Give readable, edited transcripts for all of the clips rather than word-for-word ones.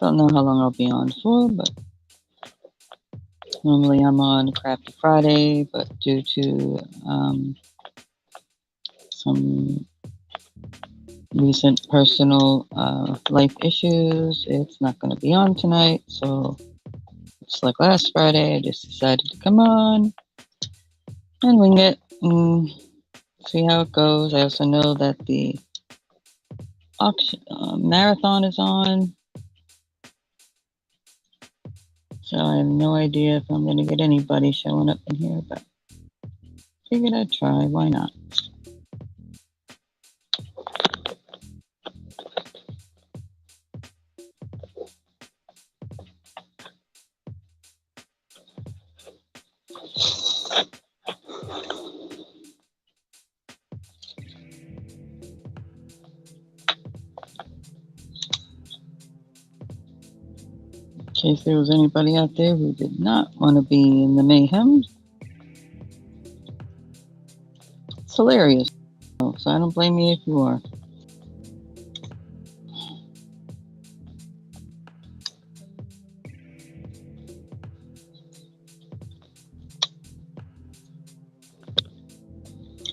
Don't know how long I'll be on for, but normally I'm on Crafty Friday, but due to some recent personal life issues, it's not going to be on tonight. So it's like last Friday, I just decided to come on and wing it and see how it goes. I also know that the auction marathon is on, so I have no idea if I'm going to get anybody showing up in here, but figured I'd try. Why not? In case there was anybody out there who did not want to be in the mayhem. It's hilarious, so I don't blame you if you are.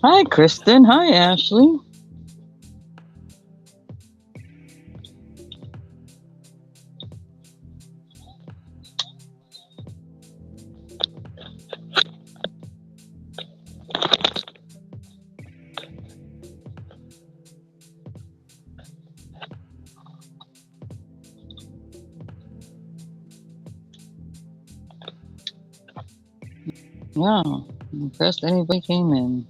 Hi, Kristen. Hi, Ashley. Wow, I'm impressed anybody came in.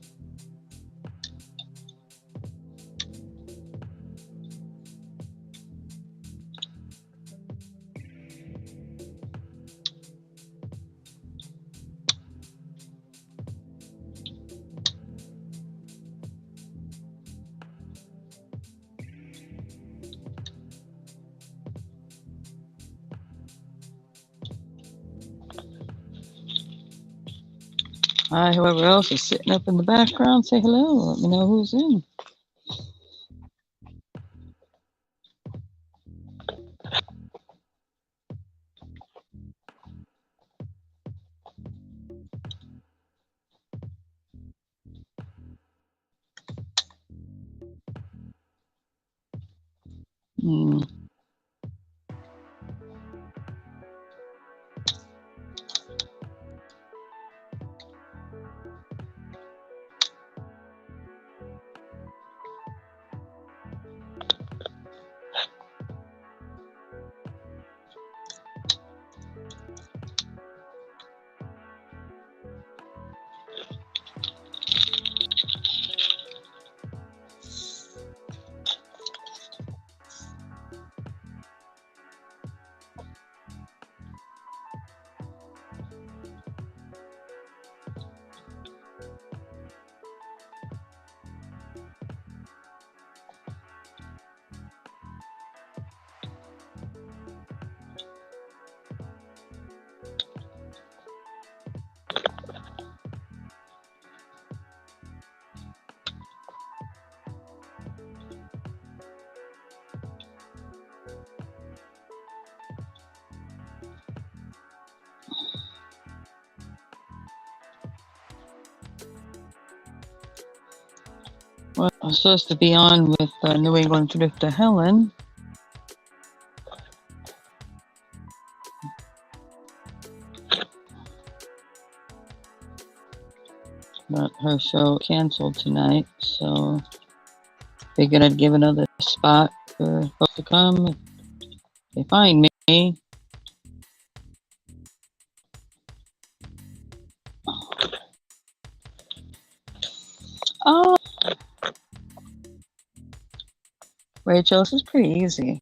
Hi, whoever else is sitting up in the background, say hello. Let me know who's in. Hmm. Well, I was supposed to be on with New England Thrifter Helen. But her show canceled tonight, so figured I'd give another spot for folks to come if they find me. Oh, Rachel, this is pretty easy.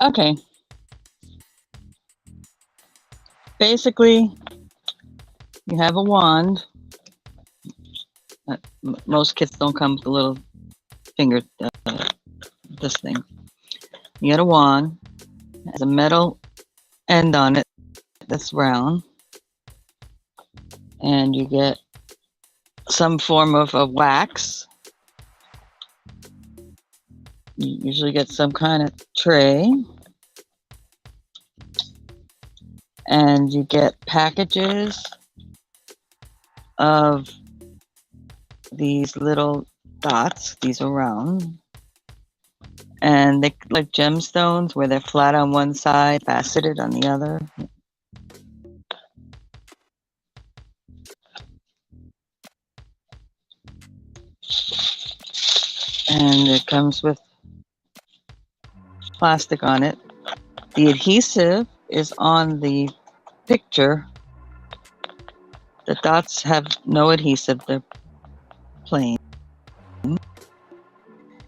Okay. Basically, you have a wand. Most kits don't come with a little finger, this thing. You get a wand. It has a metal end on it that's round. And you get some form of a wax. You usually get some kind of tray, and you get packages of these little dots. These are round, and they like gemstones where they're flat on one side, faceted on the other. And it comes with plastic on it. The adhesive is on the picture. The dots have no adhesive, they're plain.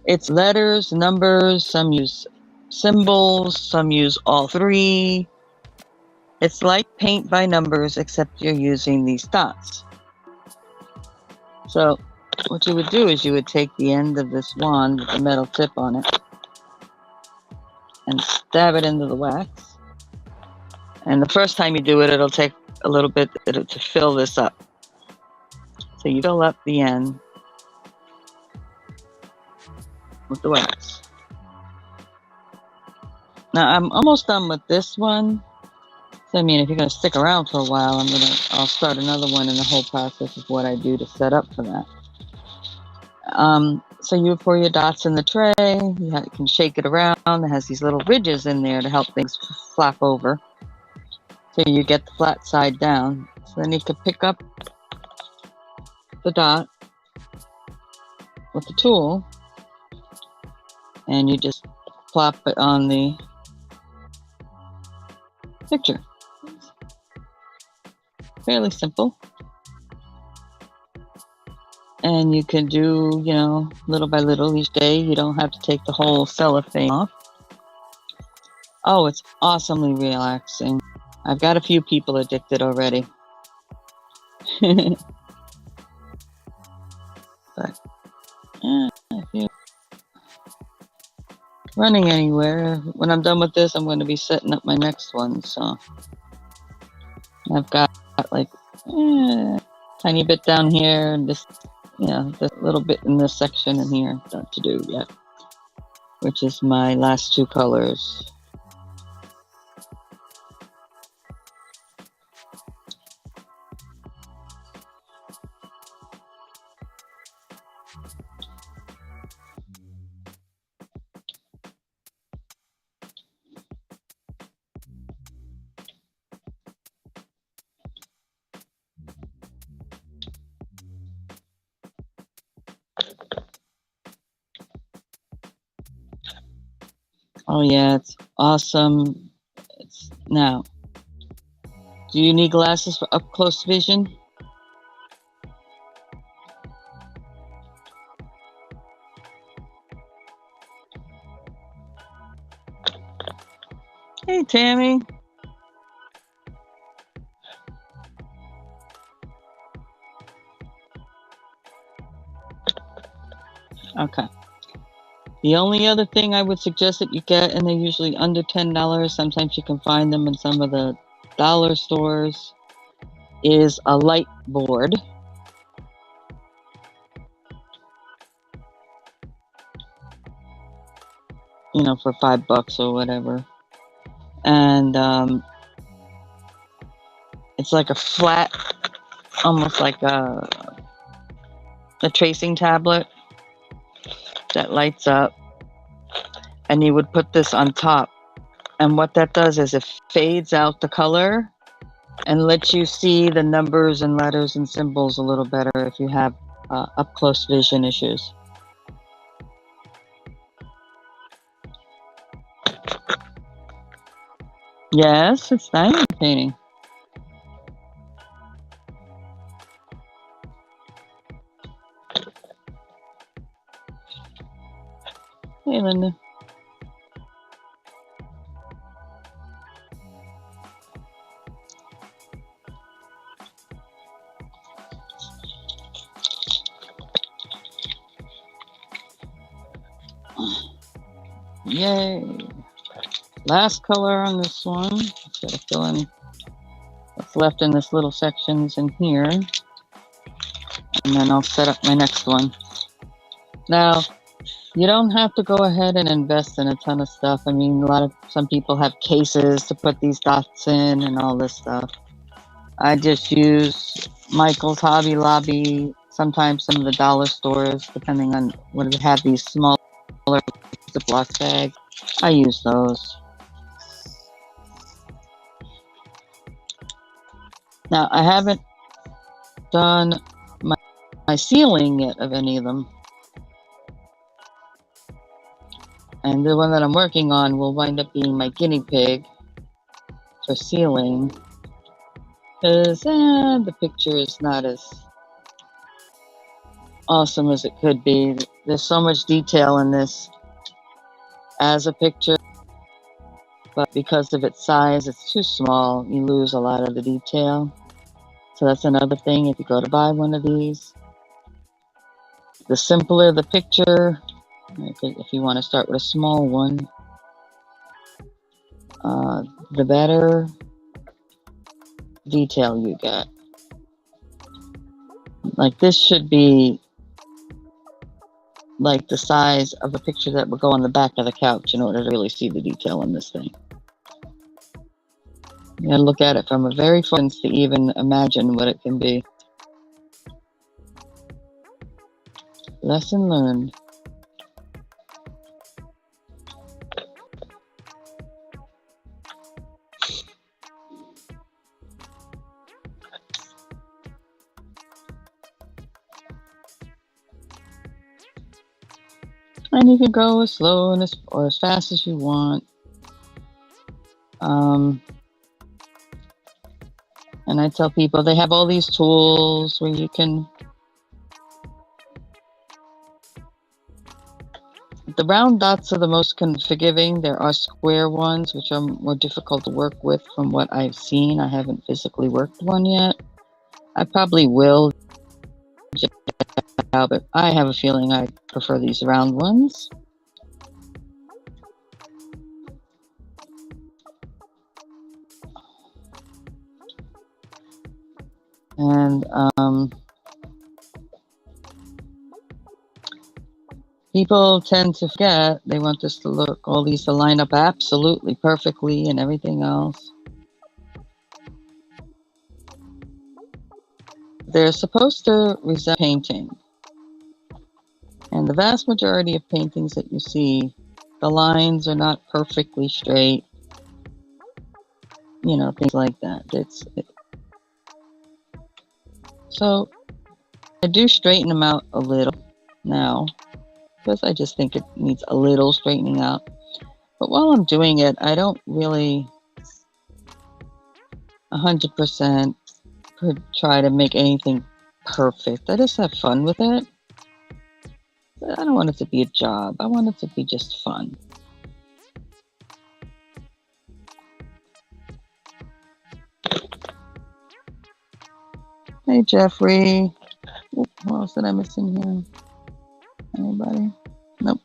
It's letters, numbers, some use symbols, some use all three. It's like paint by numbers, except you're using these dots. So what you would do is you would take the end of this wand with the metal tip on it and stab it into the wax. And the first time you do it, it'll take a little bit to fill this up. So you fill up the end with the wax. Now I'm almost done with this one. So I mean, if you're gonna stick around for a while, I'll start another one in the whole process of what I do to set up for that. So you pour your dots in the tray. You can shake it around. It has these little ridges in there to help things flap over. So you get the flat side down. So then you can pick up the dot with the tool, and you just plop it on the picture. Fairly simple. And you can do, little by little each day. You don't have to take the whole cellophane off. Oh, it's awesomely relaxing. I've got a few people addicted already. But if you're running anywhere, when I'm done with this, I'm going to be setting up my next one. So I've got like tiny bit down here, and this little bit in this section in here not to do yet, which is my last two colors. Oh yeah, it's awesome. Now, do you need glasses for up close vision? Hey, Tammy. Okay. The only other thing I would suggest that you get, and they're usually under $10, sometimes you can find them in some of the dollar stores, is a light board. For $5 or whatever. And it's like a flat, almost like a tracing tablet that lights up, and you would put this on top, and what that does is it fades out the color and lets you see the numbers and letters and symbols a little better if you have up close vision issues. Yes, it's diamond painting. Hey, Linda. Yay. Last color on this one. Just gotta fill in what's left in this little sections in here. And then I'll set up my next one. Now, You don't have to go ahead and invest in a ton of stuff. I mean, some people have cases to put these dots in and all this stuff. I just use Michael's, Hobby Lobby, sometimes some of the dollar stores, depending on what they have, these smaller Ziploc bags. I use those. Now, I haven't done my sealing yet of any of them. And the one that I'm working on will wind up being my guinea pig for sealing. Because the picture is not as awesome as it could be. There's so much detail in this as a picture, but because of its size, it's too small. You lose a lot of the detail. So that's another thing if you go to buy one of these. The simpler the picture, if you want to start with a small one, the better detail you get. Like this should be like the size of a picture that would go on the back of the couch in order to really see the detail in this thing. You gotta look at it from a very far distance to even imagine what it can be. Lesson learned. And you can go as slow and or as fast as you want. And I tell people they have all these tools where you can. The round dots are the most forgiving. There are square ones, which are more difficult to work with from what I've seen. I haven't physically worked one yet. I probably will, but I have a feeling I prefer these round ones. And people tend to forget they want this to look, all these to line up absolutely perfectly and everything else. They're supposed to resemble painting. And the vast majority of paintings that you see, the lines are not perfectly straight. You know, things like that. So I do straighten them out a little now because I just think it needs a little straightening out. But while I'm doing it, I don't really 100% try to make anything perfect. I just have fun with it. I don't want it to be a job. I want it to be just fun. Hey, Jeffrey. What else did I miss in here? Anybody? Nope.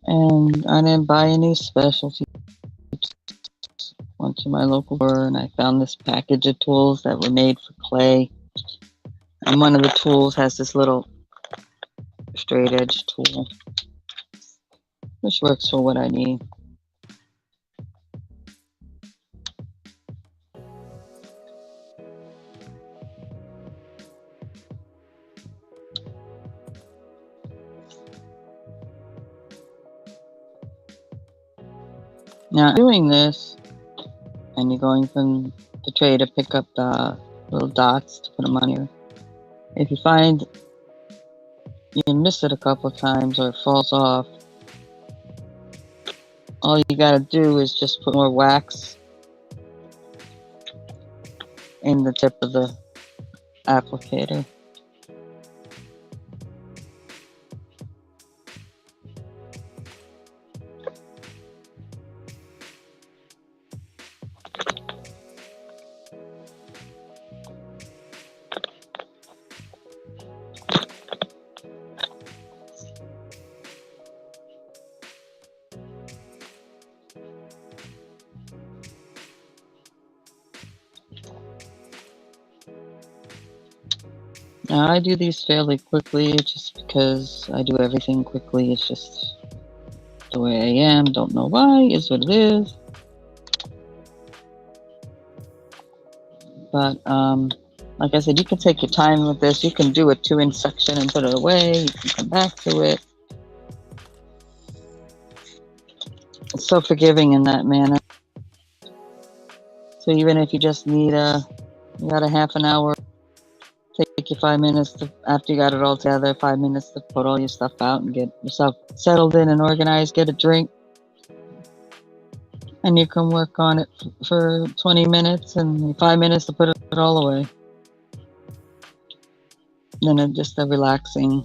And I didn't buy any specialty. Went to my local store and I found this package of tools that were made for clay. And one of the tools has this little straight edge tool, which works for what I need. Now, doing this, and you're going from the tray to pick up the little dots to put them on here. If you find you miss it a couple of times or it falls off, all you gotta do is just put more wax in the tip of the applicator. Now, I do these fairly quickly just because I do everything quickly. It's just the way I am. Don't know why, is what it is. But like I said, you can take your time with this. You can do a 2-inch section and put it away. You can come back to it. It's so forgiving in that manner. So even if you just need you got a half an hour, take you 5 minutes to, after you got it all together, 5 minutes to put all your stuff out and get yourself settled in and organized, get a drink, and you can work on it for 20 minutes and 5 minutes to put it all away. Then it's just a relaxing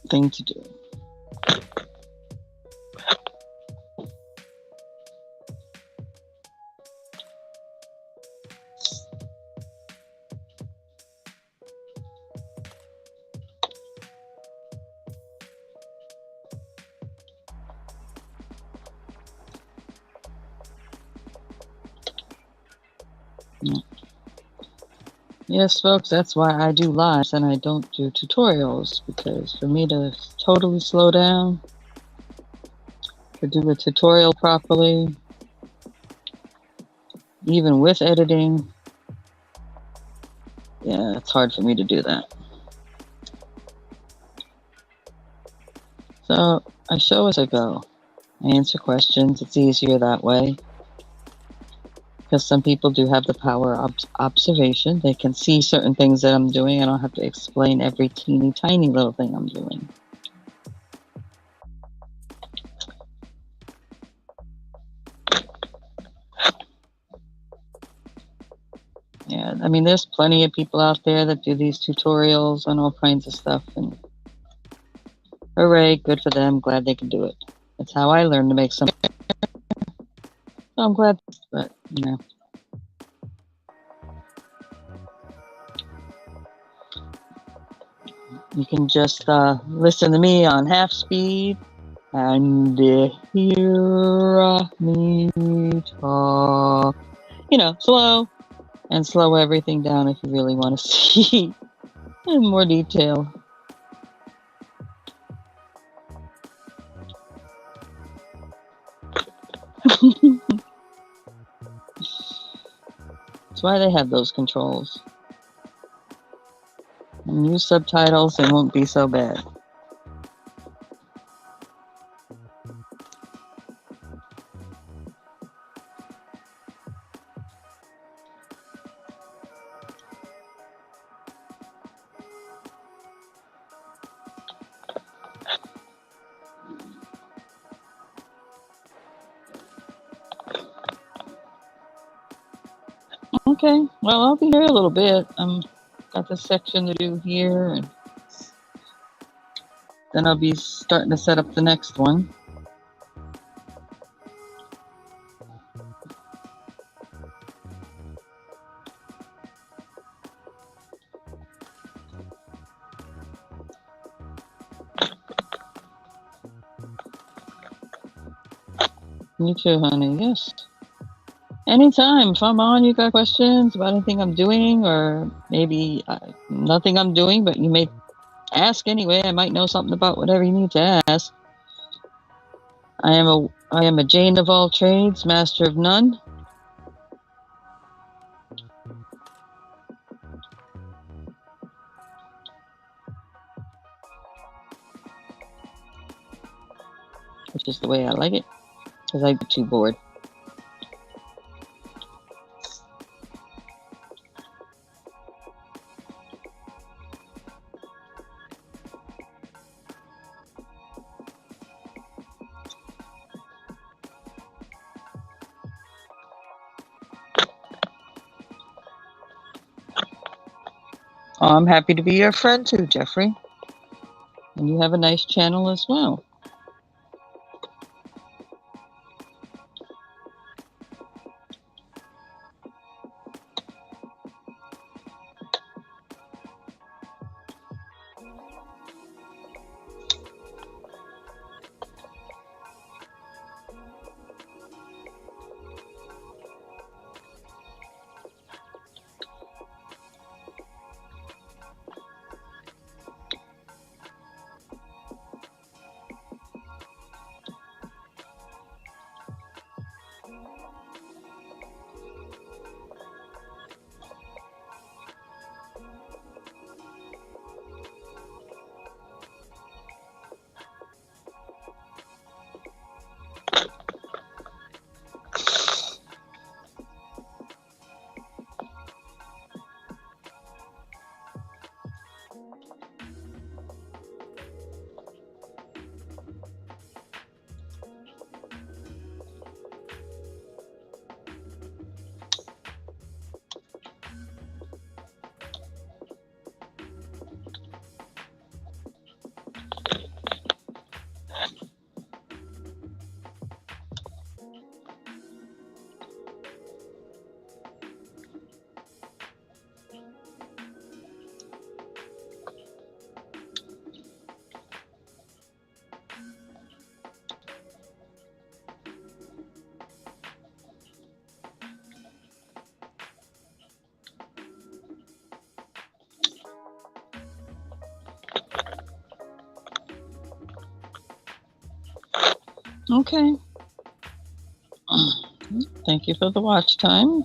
thing to do. Yes, folks, that's why I do lives and I don't do tutorials, because for me to totally slow down, to do a tutorial properly, even with editing, yeah, it's hard for me to do that. So I show as I go. I answer questions. It's easier that way. Because some people do have the power of observation. They can see certain things that I'm doing. I don't have to explain every teeny tiny little thing I'm doing. Yeah, I mean, there's plenty of people out there that do these tutorials on all kinds of stuff. And hooray, good for them. Glad they can do it. That's how I learned to make some. So I'm glad, but, you know. You can just listen to me on half speed and hear me talk. You know, slow, and slow everything down if you really want to see in more detail. That's why they have those controls. And use subtitles, it won't be so bad. Okay, well, I'll be here a little bit. Got this section to do here, and then I'll be starting to set up the next one. You too, honey. Yes. Anytime. If I'm on, you got questions about anything I'm doing, or maybe nothing I'm doing, but you may ask anyway. I might know something about whatever you need to ask. I am a Jane of all trades, master of none. Which is the way I like it, because I get too bored. I'm happy to be your friend too, Jeffrey. And you have a nice channel as well. Okay. Thank you for the watch time.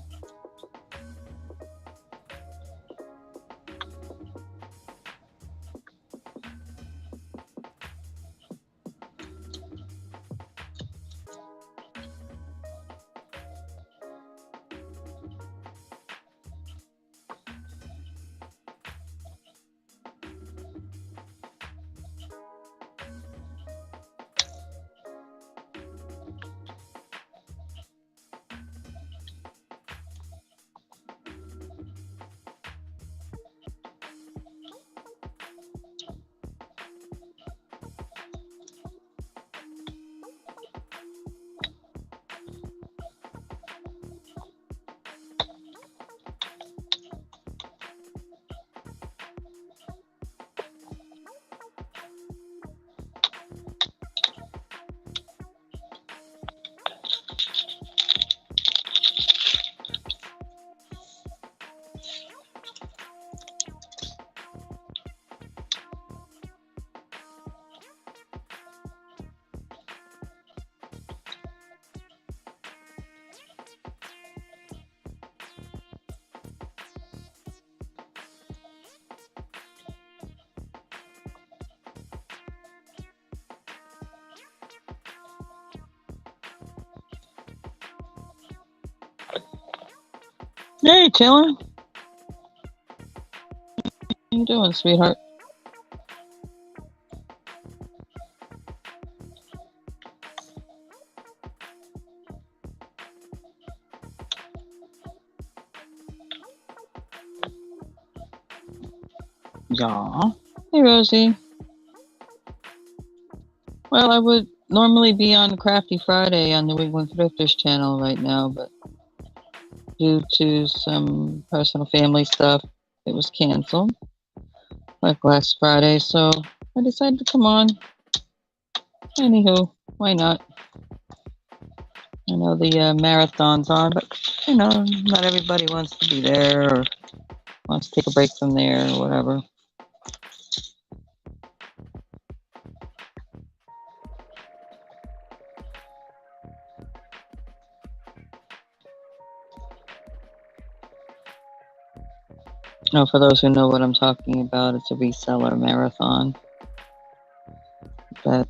Hey, chillin'. How you doing, sweetheart? Yeah. Hey, Rosie. Well, I would normally be on Crafty Friday on the Wigwam Thrifters channel right now, but due to some personal family stuff, it was canceled like last Friday, so I decided to come on. Anywho, why not? I know the marathon's on, but not everybody wants to be there or wants to take a break from there or whatever. No, for those who know what I'm talking about, it's a reseller marathon that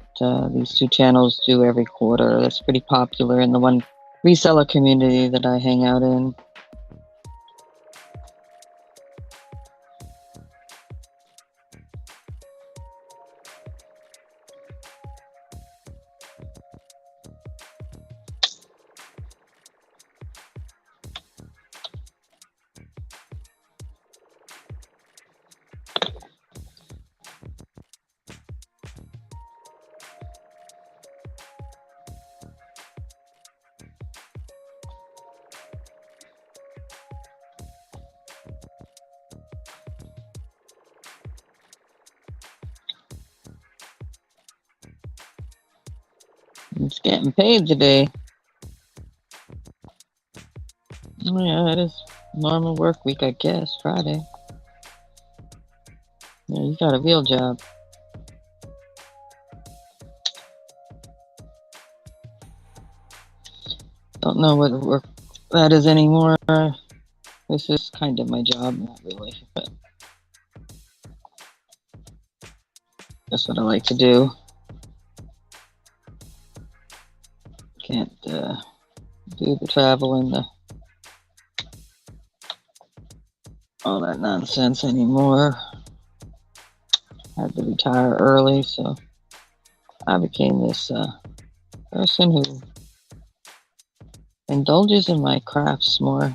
these two channels do every quarter. That's pretty popular in the one reseller community that I hang out in. It's getting paid today. Oh, yeah, it is normal work week, I guess, Friday. Yeah, you got a real job. Don't know what work that is anymore. This is kind of my job, not really, but that's what I like to do. Can't do the travel and all that nonsense anymore. Had to retire early, so I became this person who indulges in my crafts more.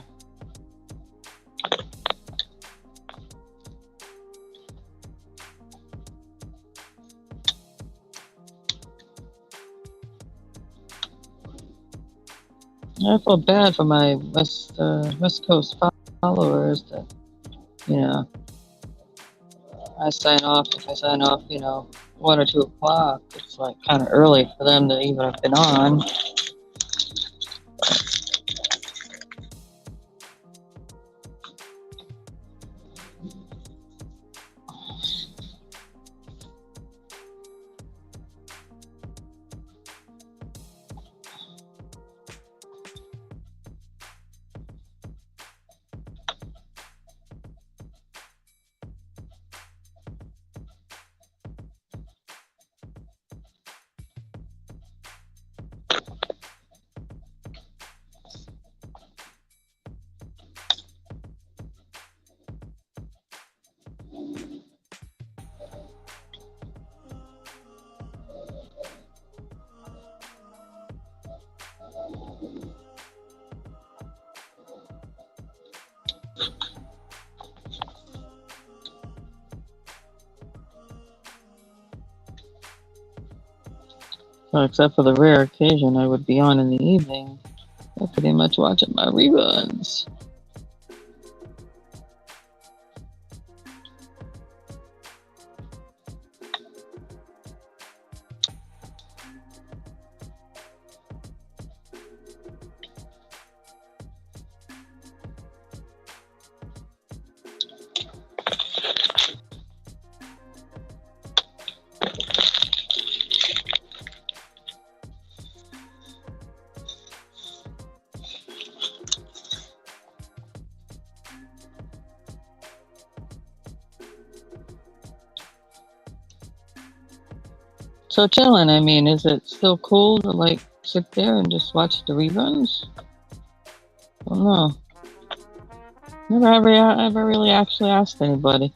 I feel bad for my West Coast followers that, I sign off. If I sign off, 1 or 2 o'clock, it's like kind of early for them to even have been on. So except for the rare occasion I would be on in the evening, I'm pretty much watching my reruns. So chilling, I mean, is it still cool to like sit there and just watch the reruns? I don't know. Never ever really actually asked anybody.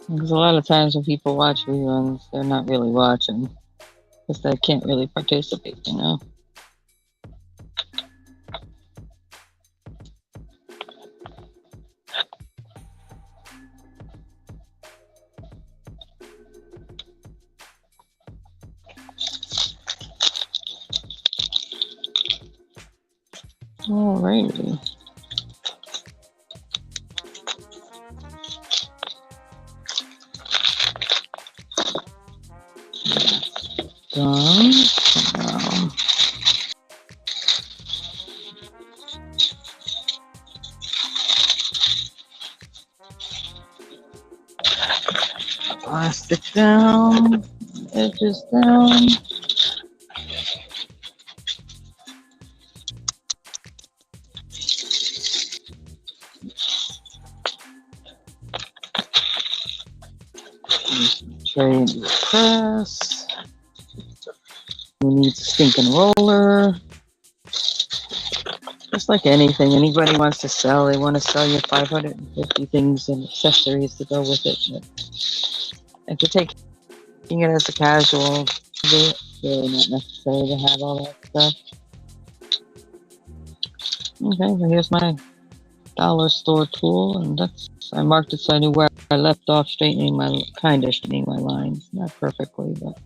Because a lot of times when people watch reruns, they're not really watching. Because they can't really participate, you know? Alrighty. Done. Plastic down, edges down. Tray into the press. Who needs a stinking roller? Just like anything, anybody wants to sell, they want to sell you 550 things and accessories to go with it. But if you're taking it as a casual, it's really not necessary to have all that stuff. Okay, well here's my dollar store tool, and I marked it so I knew where I left off straightening my lines. Not perfectly, but.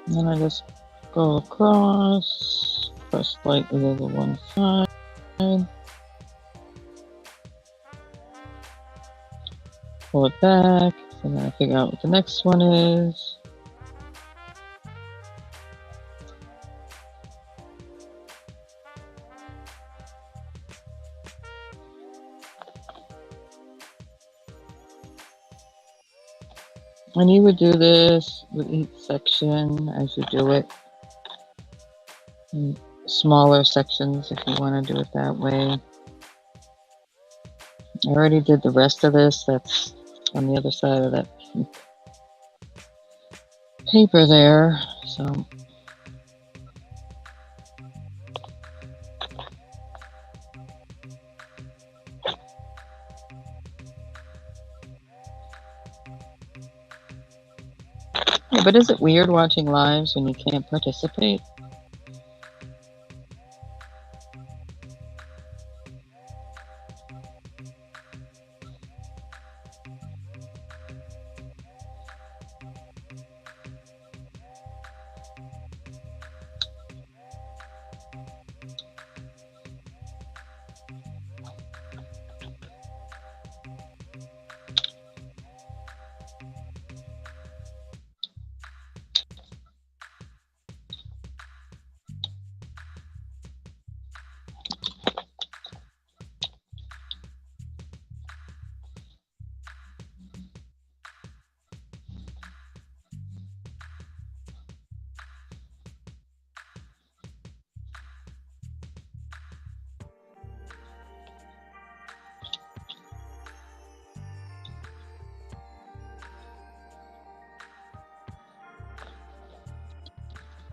Then I just go across, press slightly to the one side, pull it back, and then I figure out what the next one is. And you would do this with each section as you do it. in smaller sections if you want to do it that way. I already did the rest of this. That's on the other side of that paper there. So yeah, but is it weird watching lives when you can't participate?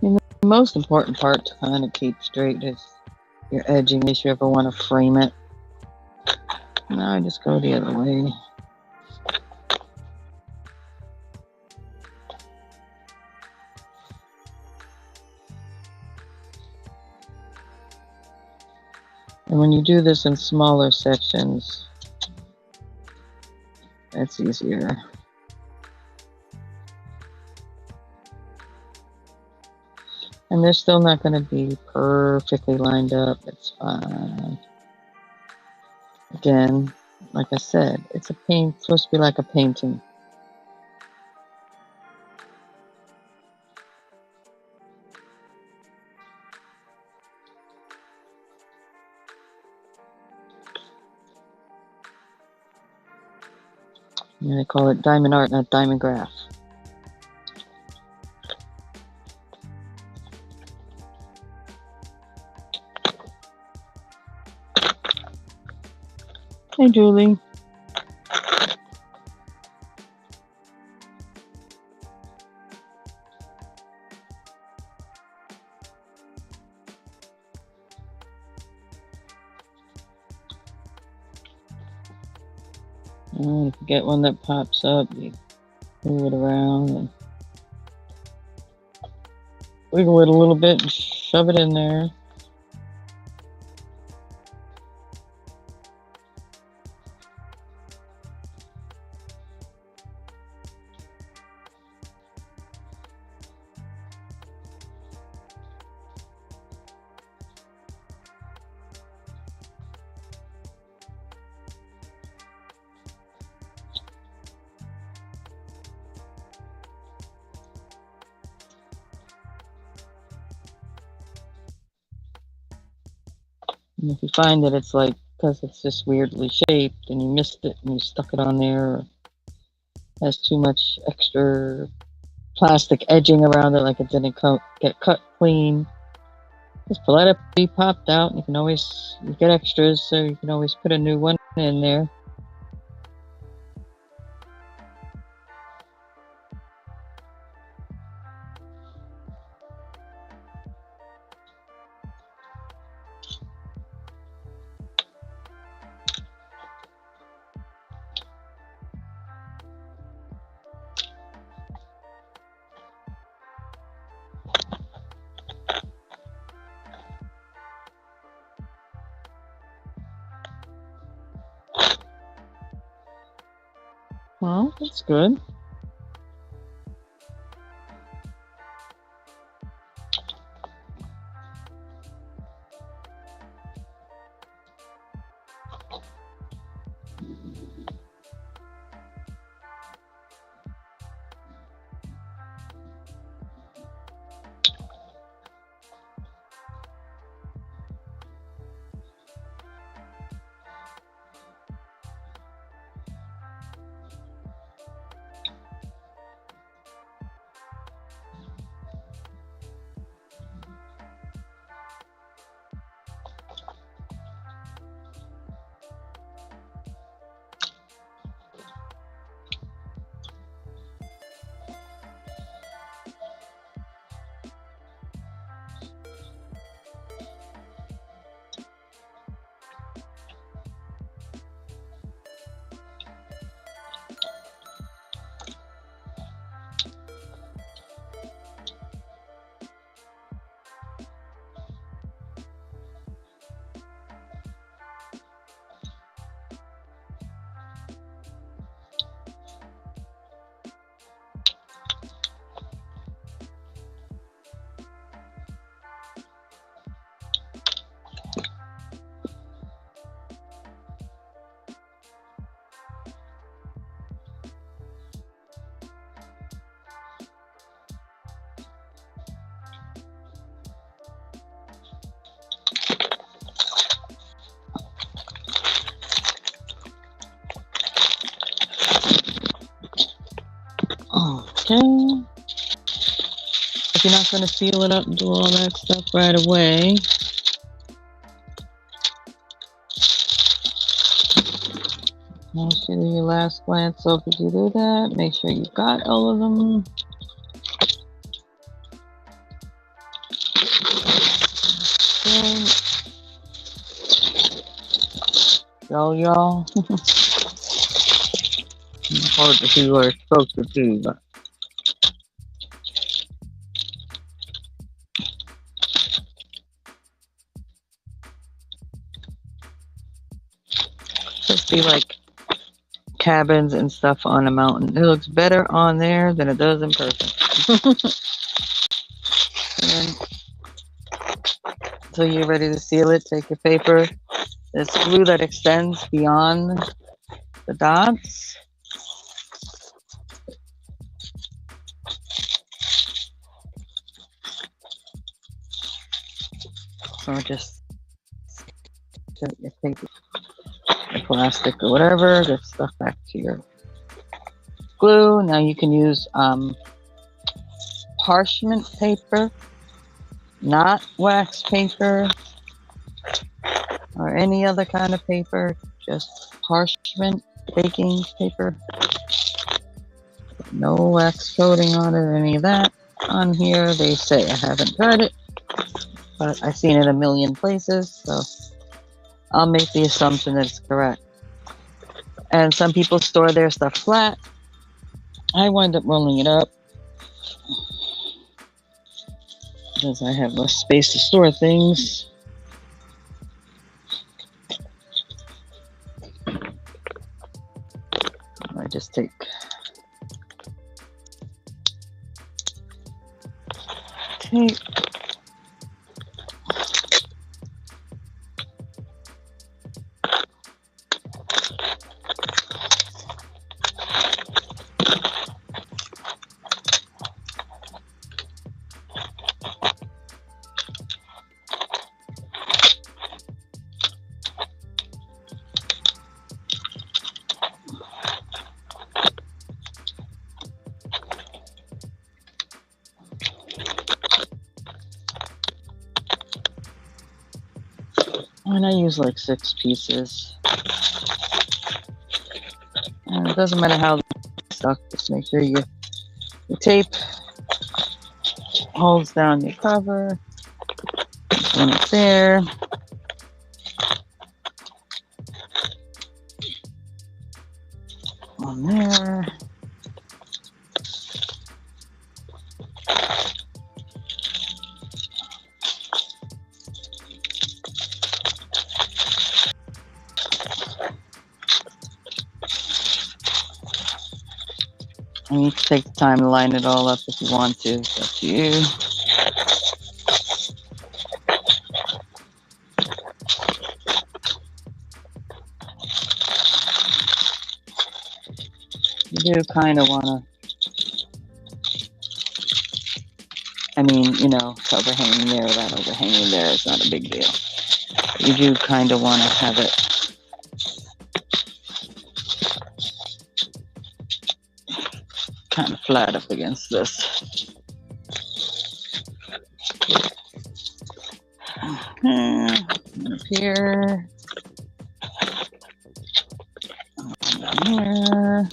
I mean, the most important part to kind of keep straight is your edging, in case you ever want to frame it. Now I just go the other way. And when you do this in smaller sections, that's easier. And they're still not going to be perfectly lined up. It's fine. Again, like I said, it's supposed to be like a painting. And they call it diamond art, not diamond graph. Hey, Julie. And if you get one that pops up, you move it around and wiggle it a little bit and shove it in there. And if you find that it's like, because it's just weirdly shaped and you missed it and you stuck it on there, or has too much extra plastic edging around it, like it didn't get cut clean, just let it be popped out. And you can always, you get extras, so you can always put a new one in there. Well, that's good. you're not going to seal it up and do all that stuff right away, most of your last glance. So if you do that, make sure you've got all of them. Okay. Y'all. Hard to see what it's supposed to do, but just be like cabins and stuff on a mountain. It looks better on there than it does in person. And until you're ready to seal it, take your paper. There's glue that extends beyond the dots. So just set your paper, your plastic or whatever, get stuff back to your glue. Now you can use parchment paper, not wax paper or any other kind of paper, just parchment baking paper. No wax coating on it or any of that on here. They say, I haven't tried it, but I've seen it a million places, so I'll make the assumption that it's correct. And some people store their stuff flat. I wind up rolling it up because I have less space to store things. I just take tape. And I use like 6 pieces. And it doesn't matter how stuck, just make sure your tape holds down your cover when it's there. On there. And you can take the time to line it all up if you want to. It's up to you. You do kind of want to, I mean, you know, overhanging there, that overhanging there is not a big deal. You do kind of want to have it kind of flat up against this. Up here. Down here.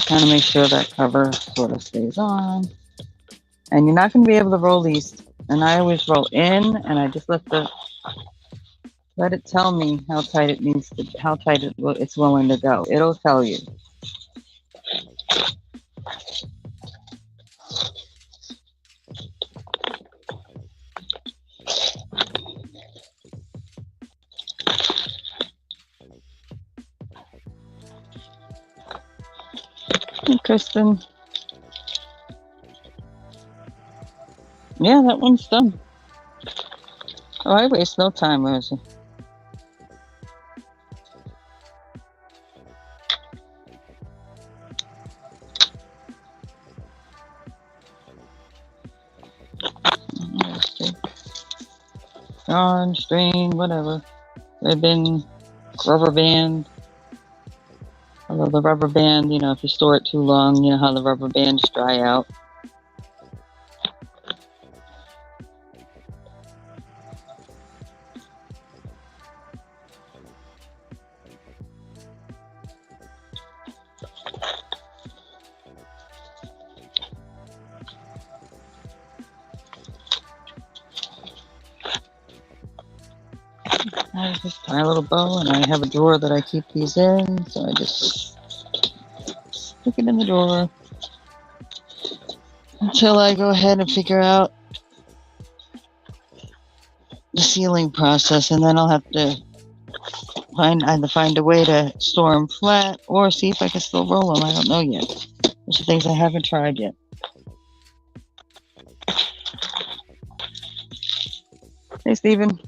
Kind of make sure that cover sort of stays on. And you're not going to be able to roll these. And I always roll in, and I just let it tell me how tight it needs to, how tight it's willing to go. It'll tell you. Hey, Kristen. Yeah, that one's done. Oh, I waste no time, Rosie. Yarn, string, whatever. Ribbon, rubber band. Hello, So the rubber band, you know, if you store it too long, you know how the rubber bands dry out. I just tie a little bow, and I have a drawer that I keep these in, so I just stick it in the drawer until I go ahead and figure out the sealing process, and then I'll have to either find a way to store them flat or see if I can still roll them. I don't know yet. Those are things I haven't tried yet. Hey, Steven.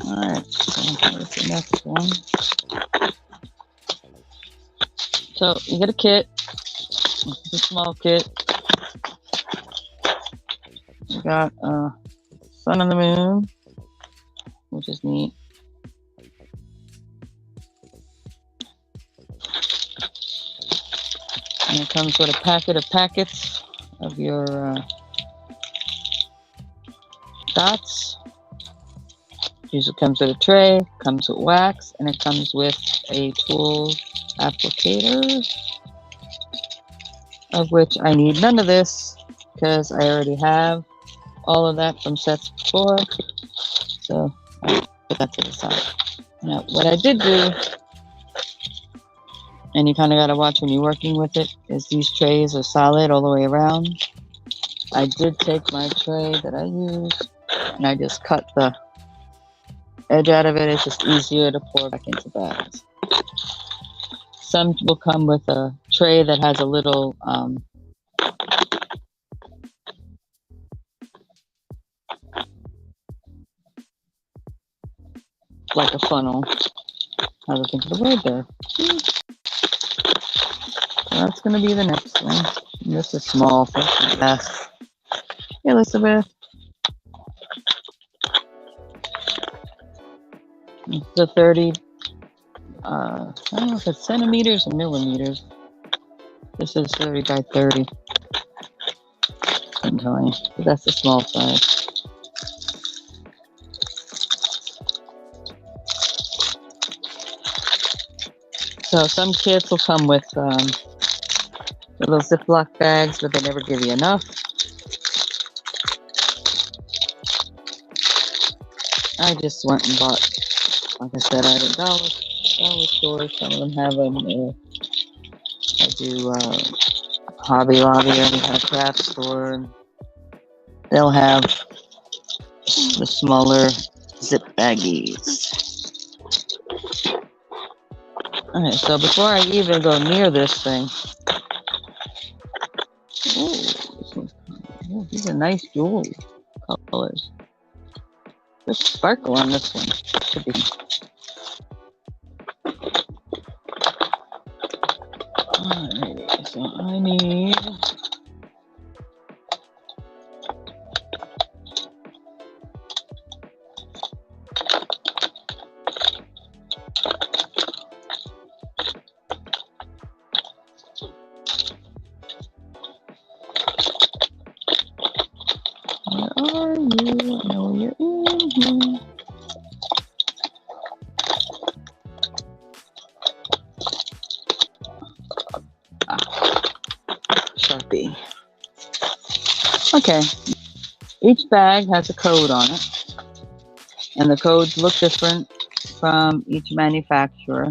Alright, so here's the next one. So you get a kit. It's a small kit. You got Sun and the Moon, which is neat. And it comes with a packet of packets of your dots. Usually comes with a tray, comes with wax, and it comes with a tool applicator, of which I need none of this because I already have all of that from sets before. So I'll put that to the side. Now, what I did do, and you kind of got to watch when you're working with it, is these trays are solid all the way around. I did take my tray that I use and I just cut the edge out of it. It's just easier to pour back into bags. Some will come with a tray that has a little like a funnel. I was thinking of the word there. So that's going to be the next one. This is small, so it's fast. Hey, Elizabeth. It's the 30, I don't know if it's centimeters or millimeters. This is 30 by 30. I'm telling you, but that's the small size. So some kits will come with little Ziploc bags, but they never give you enough. I just went and bought, like I said, I had a dollar store. Some of them have them. I do Hobby Lobby, or we have a craft store, and they'll have the smaller zip baggies. Alright, so before I even go near this thing, these are nice jewel colors. There's sparkle on this one. Should be. Alrighty, so I need Sharpie. Okay, each bag has a code on it, and the codes look different from each manufacturer.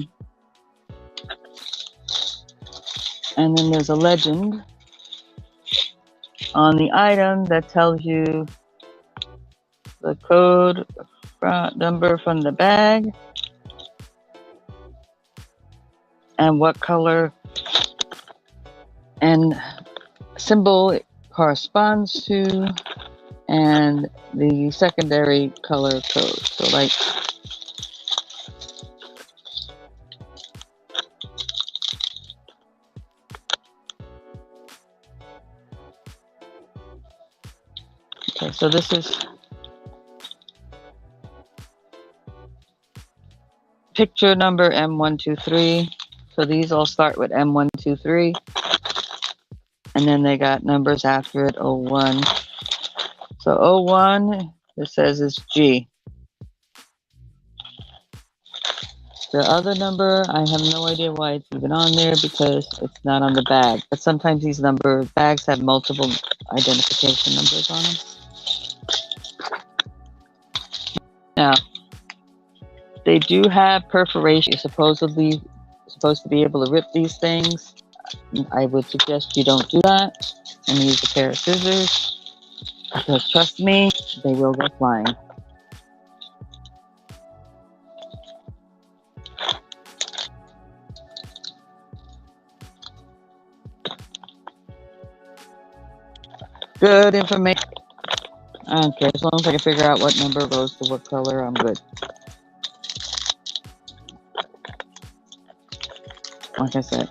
And then there's a legend on the item that tells you the code number from the bag and what color and symbol it corresponds to, and the secondary color code. So like okay, so this is picture number M123. So these all start with M123. And then they got numbers after it, 01. So 01, it says is G. The other number, I have no idea why it's even on there because it's not on the bag. But sometimes these bags have multiple identification numbers on them. Now, they do have perforation. You're supposedly supposed to be able to rip these things. I would suggest you don't do that and use a pair of scissors because trust me, they will go flying. Good information. I don't care. As long as I can figure out what number goes to what color, I'm good. Like I said,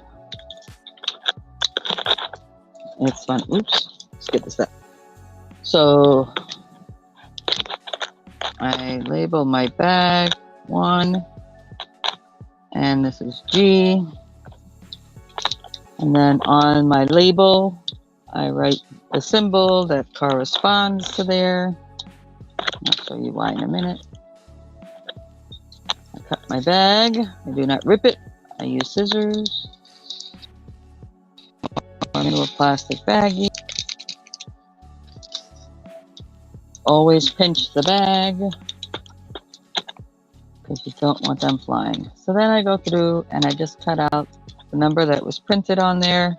it's fun. Oops, let's get this up. So I label my bag 1, and this is G. And then on my label, I write the symbol that corresponds to there. I'll show you why in a minute. I cut my bag. I do not rip it. I use scissors. Into a plastic baggie. Always pinch the bag because you don't want them flying. So then I go through and I just cut out the number that was printed on there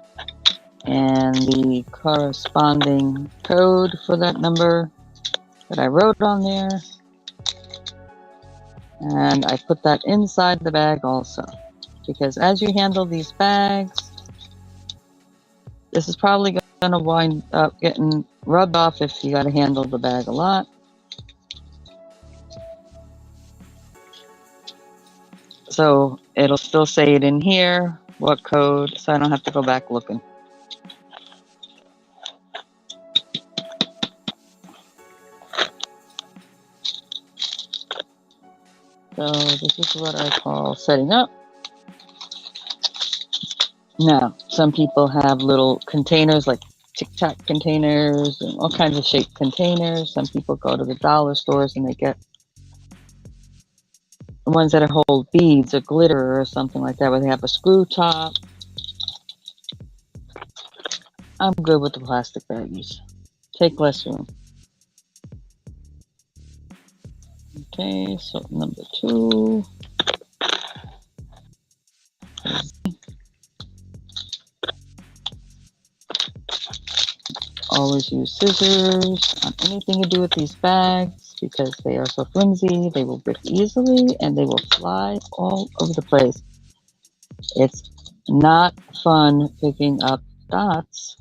and the corresponding code for that number that I wrote on there. And I put that inside the bag also. Because as you handle these bags, this is probably going to wind up getting rubbed off if you got to handle the bag a lot. So it'll still say it in here, what code, so I don't have to go back looking. So this is what I call setting up. Now, some people have little containers like Tic Tac containers and all kinds of shaped containers. Some people go to the dollar stores and they get the ones that hold beads or glitter or something like that where they have a screw top. I'm good with the plastic baggies. Take less room. Okay, so number 2. Always use scissors on anything to do with these bags because they are so flimsy, they will break easily, and they will fly all over the place. It's not fun picking up dots,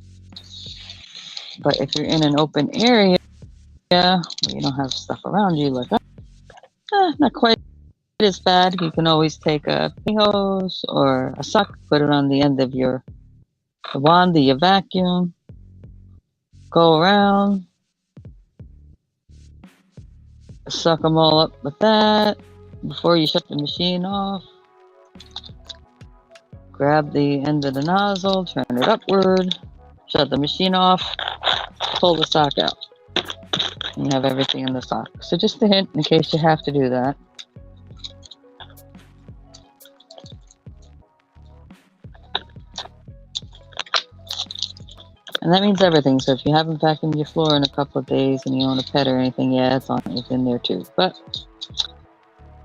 but if you're in an open area where you don't have stuff around you like that, not quite as bad. You can always take a hose or a sock, put it on the end of the wand that you vacuum, go around, suck them all up with that before you shut the machine off. Grab the end of the nozzle, turn it upward, shut the machine off, pull the sock out. And you have everything in the sock. So just a hint in case you have to do that. And that means everything. So if you haven't vacuumed your floor in a couple of days and you own a pet or anything, yeah, it's in there too. But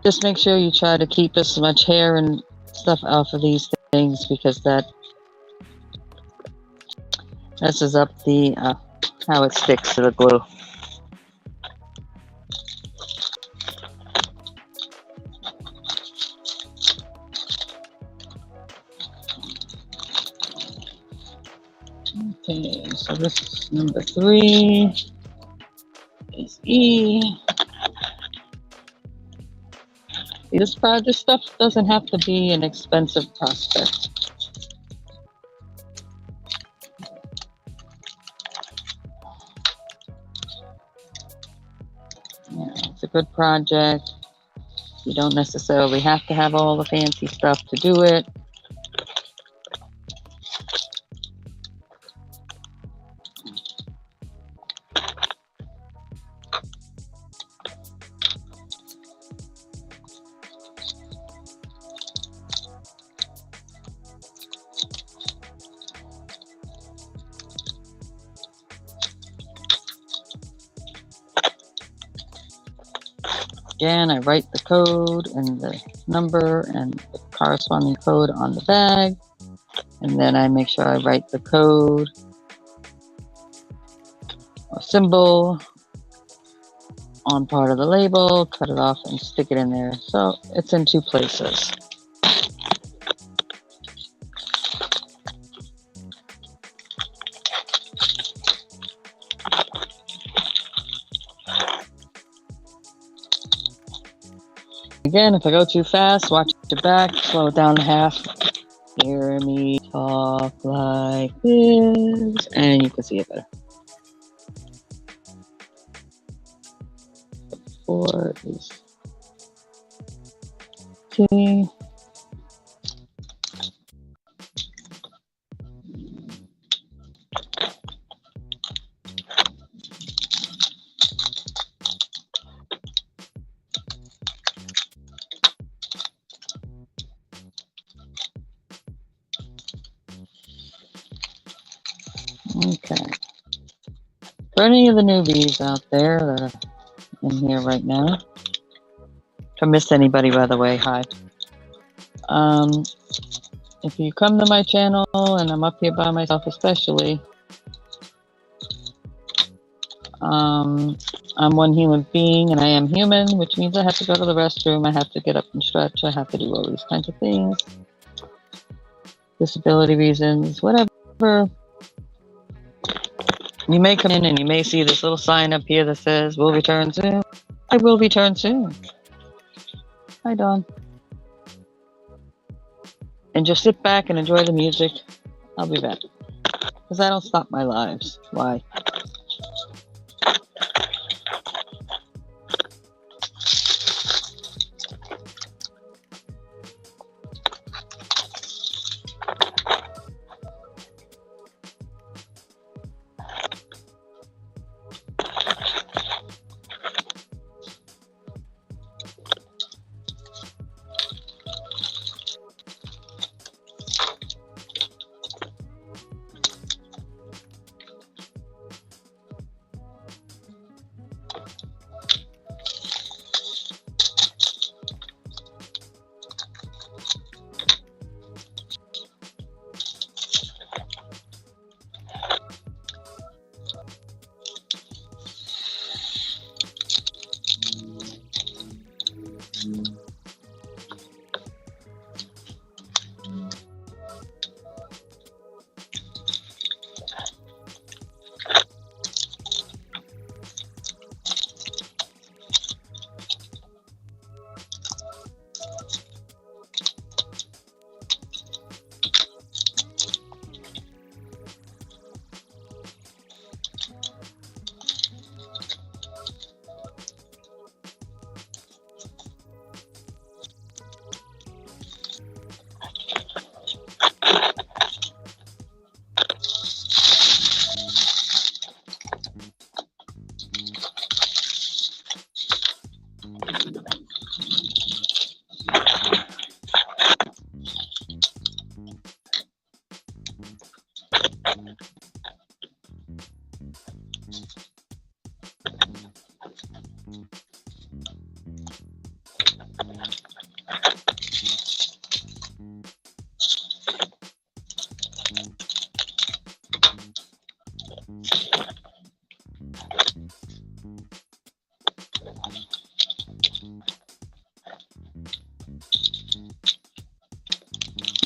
just make sure you try to keep as much hair and stuff off of these things because that messes up the how it sticks to the glue. Okay, so this is number 3 is E. This stuff doesn't have to be an expensive prospect. Yeah, it's a good project. You don't necessarily have to have all the fancy stuff to do it. Again, I write the code and the number and the corresponding code on the bag. And then I make sure I write the code or symbol on part of the label, cut it off and stick it in there. So it's in two places. Again, if I go too fast, watch your back, slow it down to half. Hear me talk like this, and you can see it better. 4 is T. Okay. For any of the newbies out there that are in here right now, if I missed anybody, by the way, hi. If you come to my channel and I'm up here by myself especially, I'm one human being and I am human, which means I have to go to the restroom, I have to get up and stretch, I have to do all these kinds of things. Disability reasons, whatever. You may come in and you may see this little sign up here that says, "Will return soon." I will return soon. Hi, Dawn. And just sit back and enjoy the music. I'll be back. Because I don't stop my lives. Why?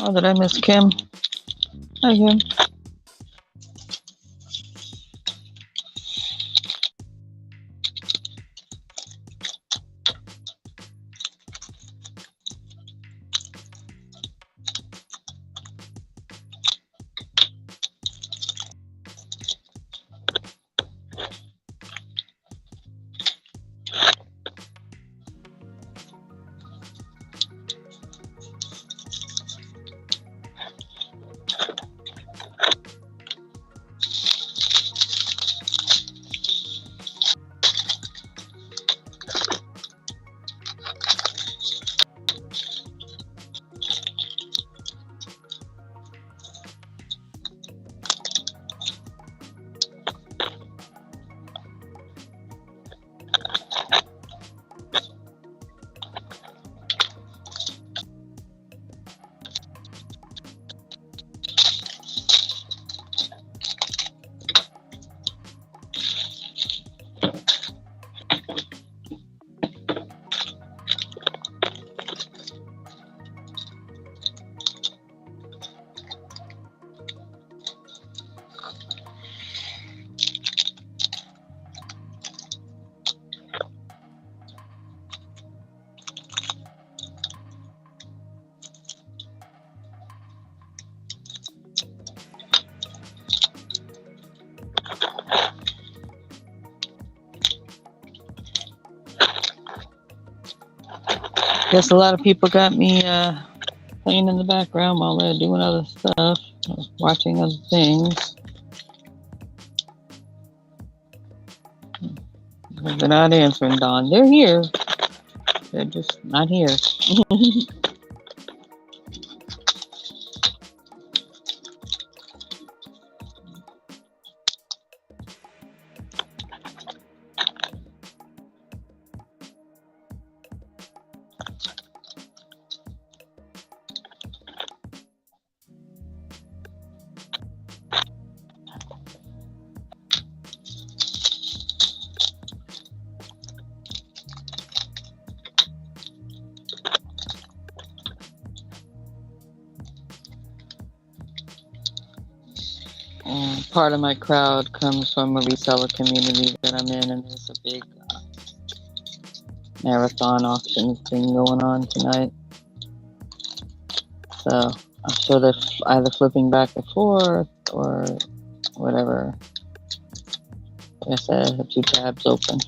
Oh, did I miss Kim? Hi, Kim. Guess a lot of people got me playing in the background while they're doing other stuff, watching other things. They're not answering, Dawn. They're here. They're just not here. Part of my crowd comes from a reseller community that I'm in, and there's a big marathon auction thing going on tonight. So I'm sure they're either flipping back and forth or whatever. Like I said, I have 2 tabs open.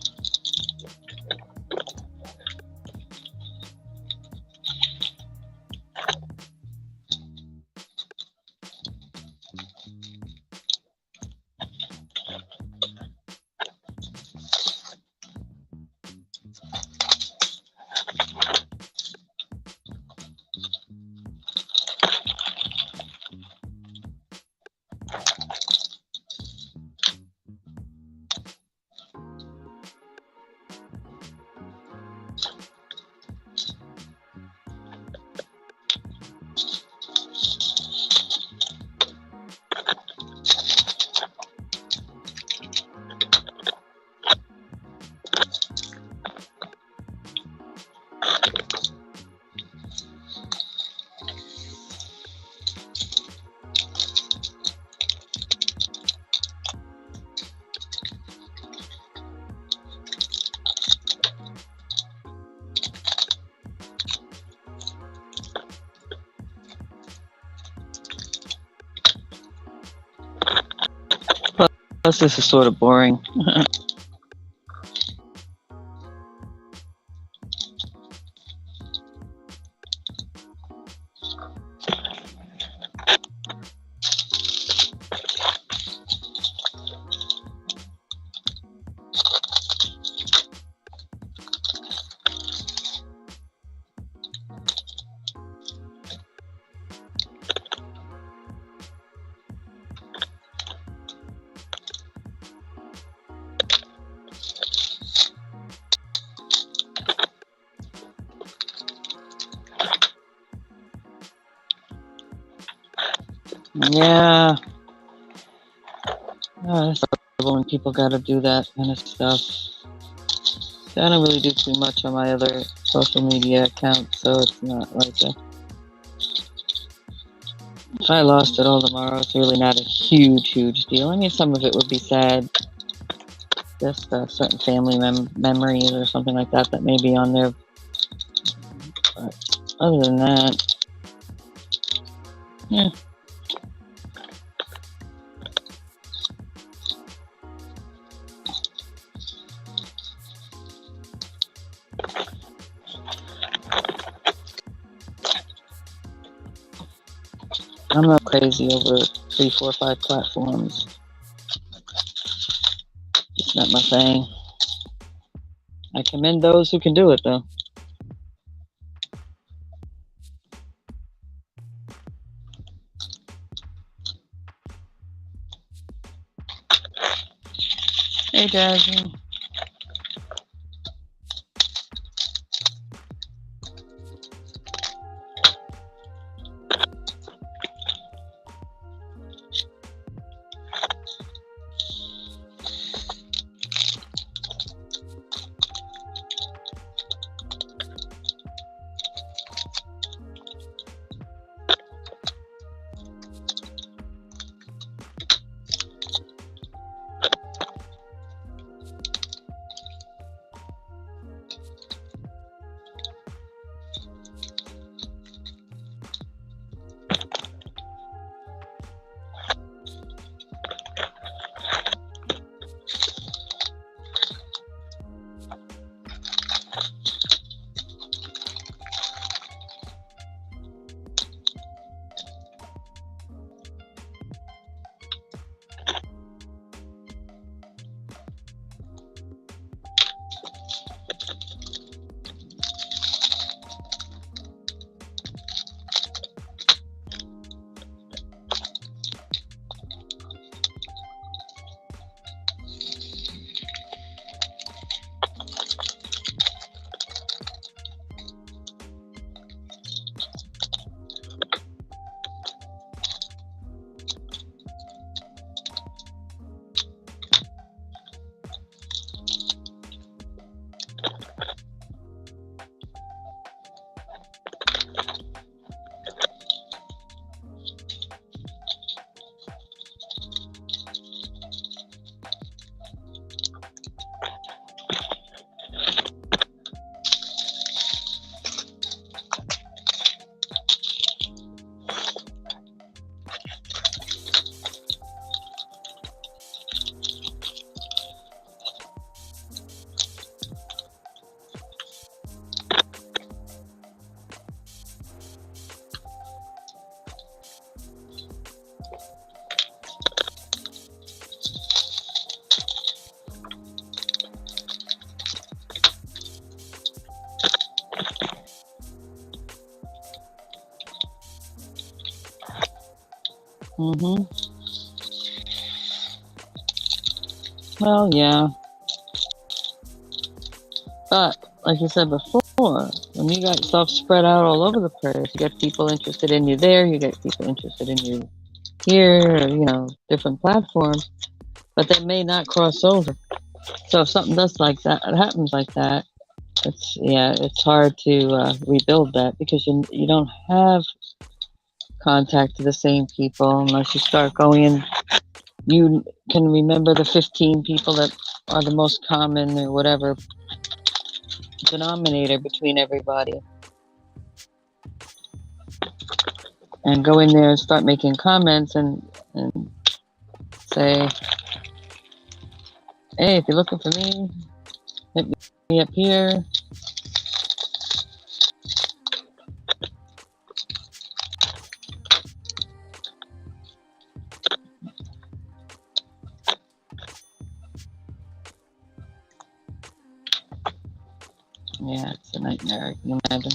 Plus, this is sort of boring. Yeah. That's horrible when people gotta do that kind of stuff. I don't really do too much on my other social media accounts, so it's not like if I lost it all tomorrow, it's really not a huge deal. I mean, some of it would be sad, just certain family memories or something like that that may be on there. But other than that, yeah. I'm not crazy over 3, 4, 5 platforms. It's not my thing. I commend those who can do it, though. Hey, Jasmine. Mm-hmm. Well, yeah. But, like you said before, when you got yourself spread out all over the place, you get people interested in you there, you get people interested in you here, or, different platforms, but they may not cross over. So if something does like that, it happens like that, it's hard to rebuild that because you don't have contact to the same people unless you start going in. You can remember the 15 people that are the most common or whatever denominator between everybody, and go in there and start making comments and say, hey, if you're looking for me, hit me up here. Yeah, it's a nightmare. Can you imagine?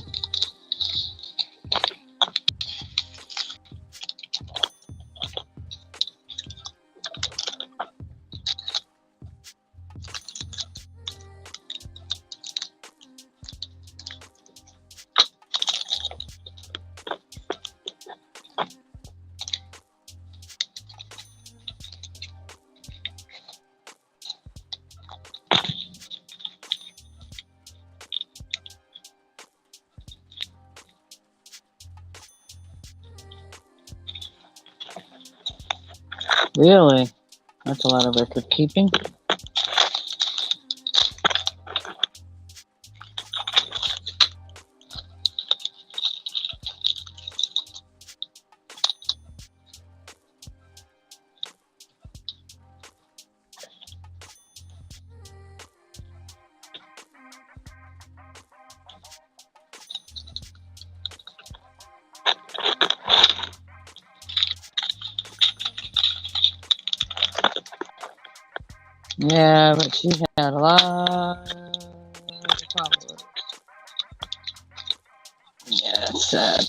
Really? That's a lot of record keeping. Yeah, but she had a lot of followers. Yeah, it's sad.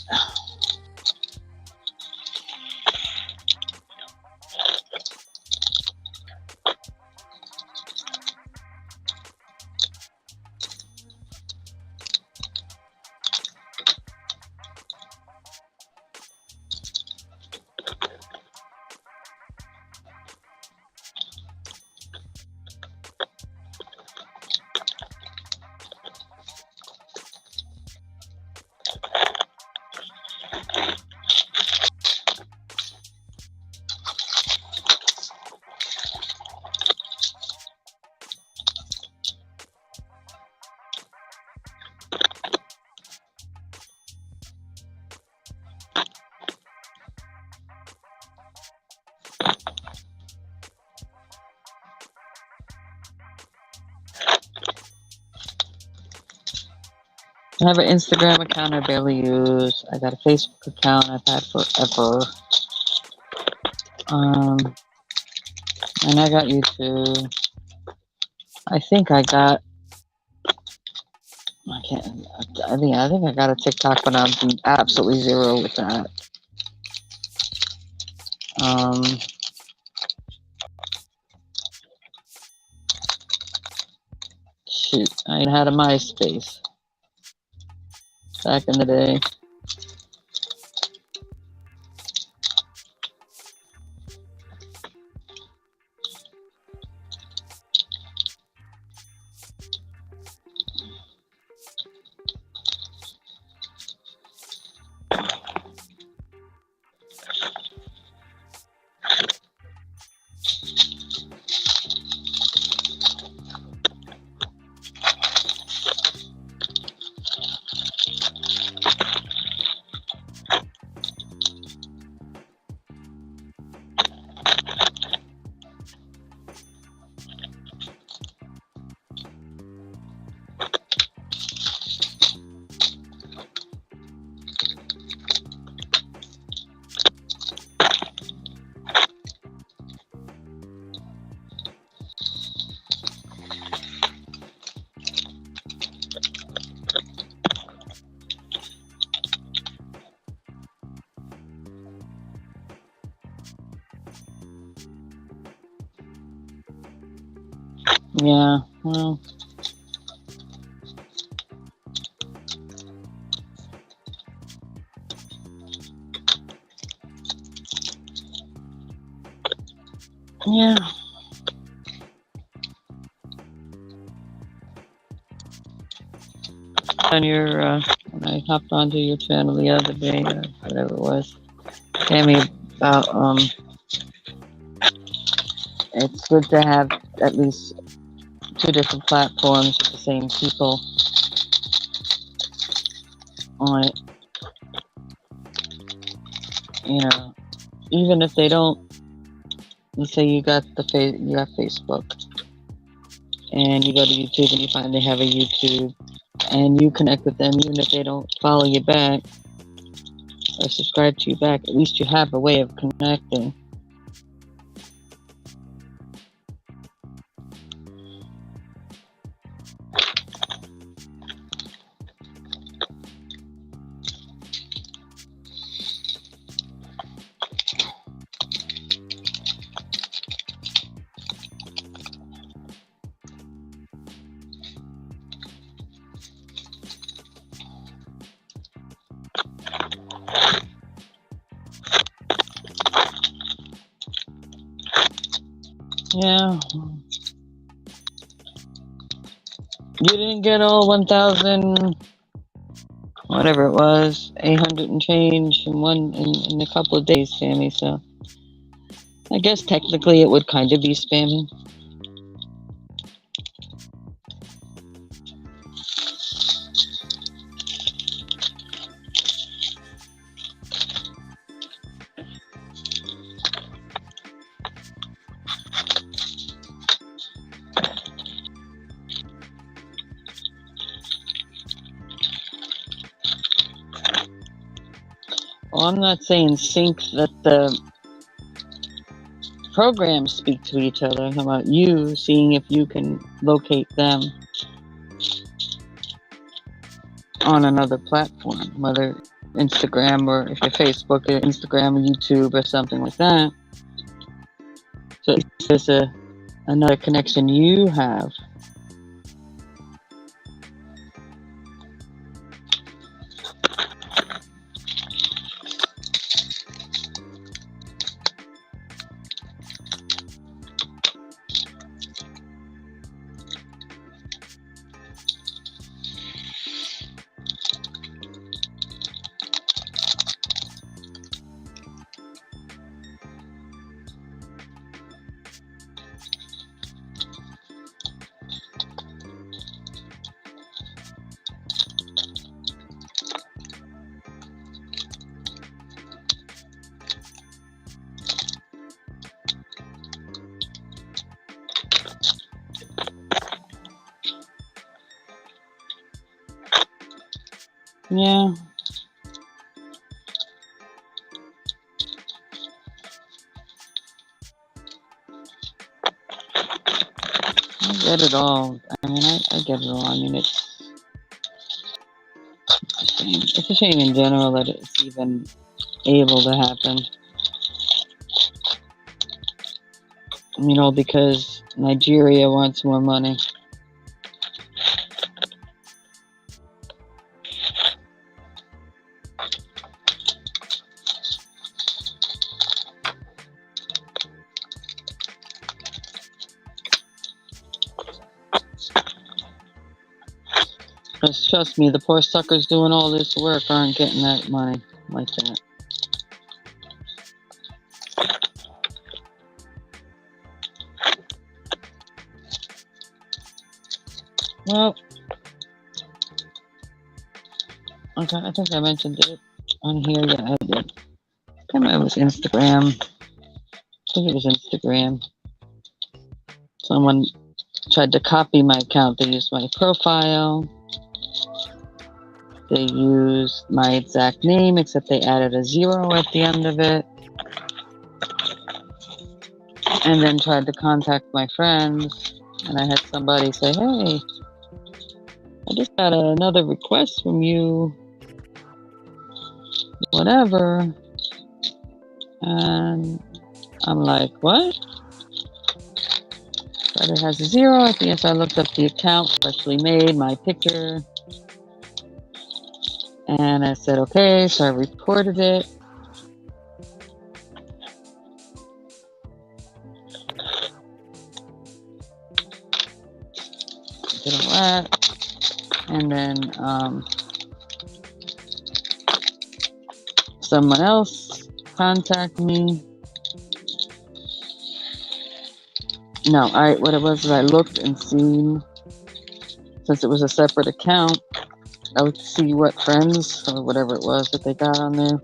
I have an Instagram account I barely use. I got a Facebook account I've had forever. And I got YouTube. I think I got. I can't. I think I got a TikTok, but I'm absolutely zero with that. Shoot, I had a MySpace back in the day. Yeah, well, yeah. On your, when I hopped onto your channel the other day, or whatever it was, Tammy, about, it's good to have at least two different platforms with the same people on it. You know, even if they don't, let's say you got you got Facebook, and you go to YouTube and you find they have a YouTube, and you connect with them, even if they don't follow you back or subscribe to you back, at least you have a way of connecting. Yeah. You didn't get all 1,000, whatever it was, 800 and change in a couple of days, Sammy. So I guess technically it would kind of be spamming. Well, I'm not saying sync that the programs speak to each other. How about you seeing if you can locate them on another platform, whether Instagram or if you're Facebook or Instagram or YouTube or something like that. So there's another connection you have. Yeah. I get it all. I mean, I get it all. I mean, it's a shame. It's a shame in general that it's even able to happen. You know, because Nigeria wants more money. Because trust me, the poor suckers doing all this work aren't getting that money like that. Well, okay, I think I mentioned it on here. Yeah, I did. I think it was Instagram. I think it was Instagram. Someone tried to copy my account. They used my profile. They used my exact name, except they added a 0 at the end of it. And then tried to contact my friends. And I had somebody say, hey, I just got another request from you. Whatever. And I'm like, what? but it has a 0 at the end. So I looked up the account, freshly made, my picture, and I said, okay, so I reported it. Did all that, and then someone else contacted me. No, what it was is I looked and seen, since it was a separate account, I would see what friends or whatever it was that they got on there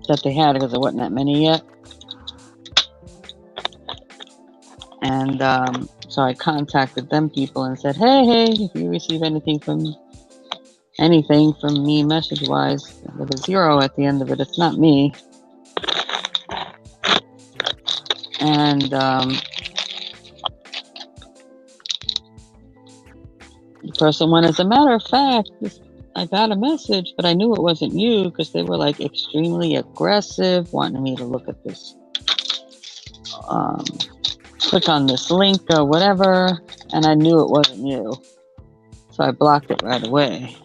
that they had, because there wasn't that many yet. And so I contacted them people and said, hey, if you receive anything from me message wise with a 0 at the end of it, it's not me. And the person went, as a matter of fact, I got a message, but I knew it wasn't you, because they were like extremely aggressive, wanting me to look at this, click on this link or whatever, and I knew it wasn't you. So I blocked it right away.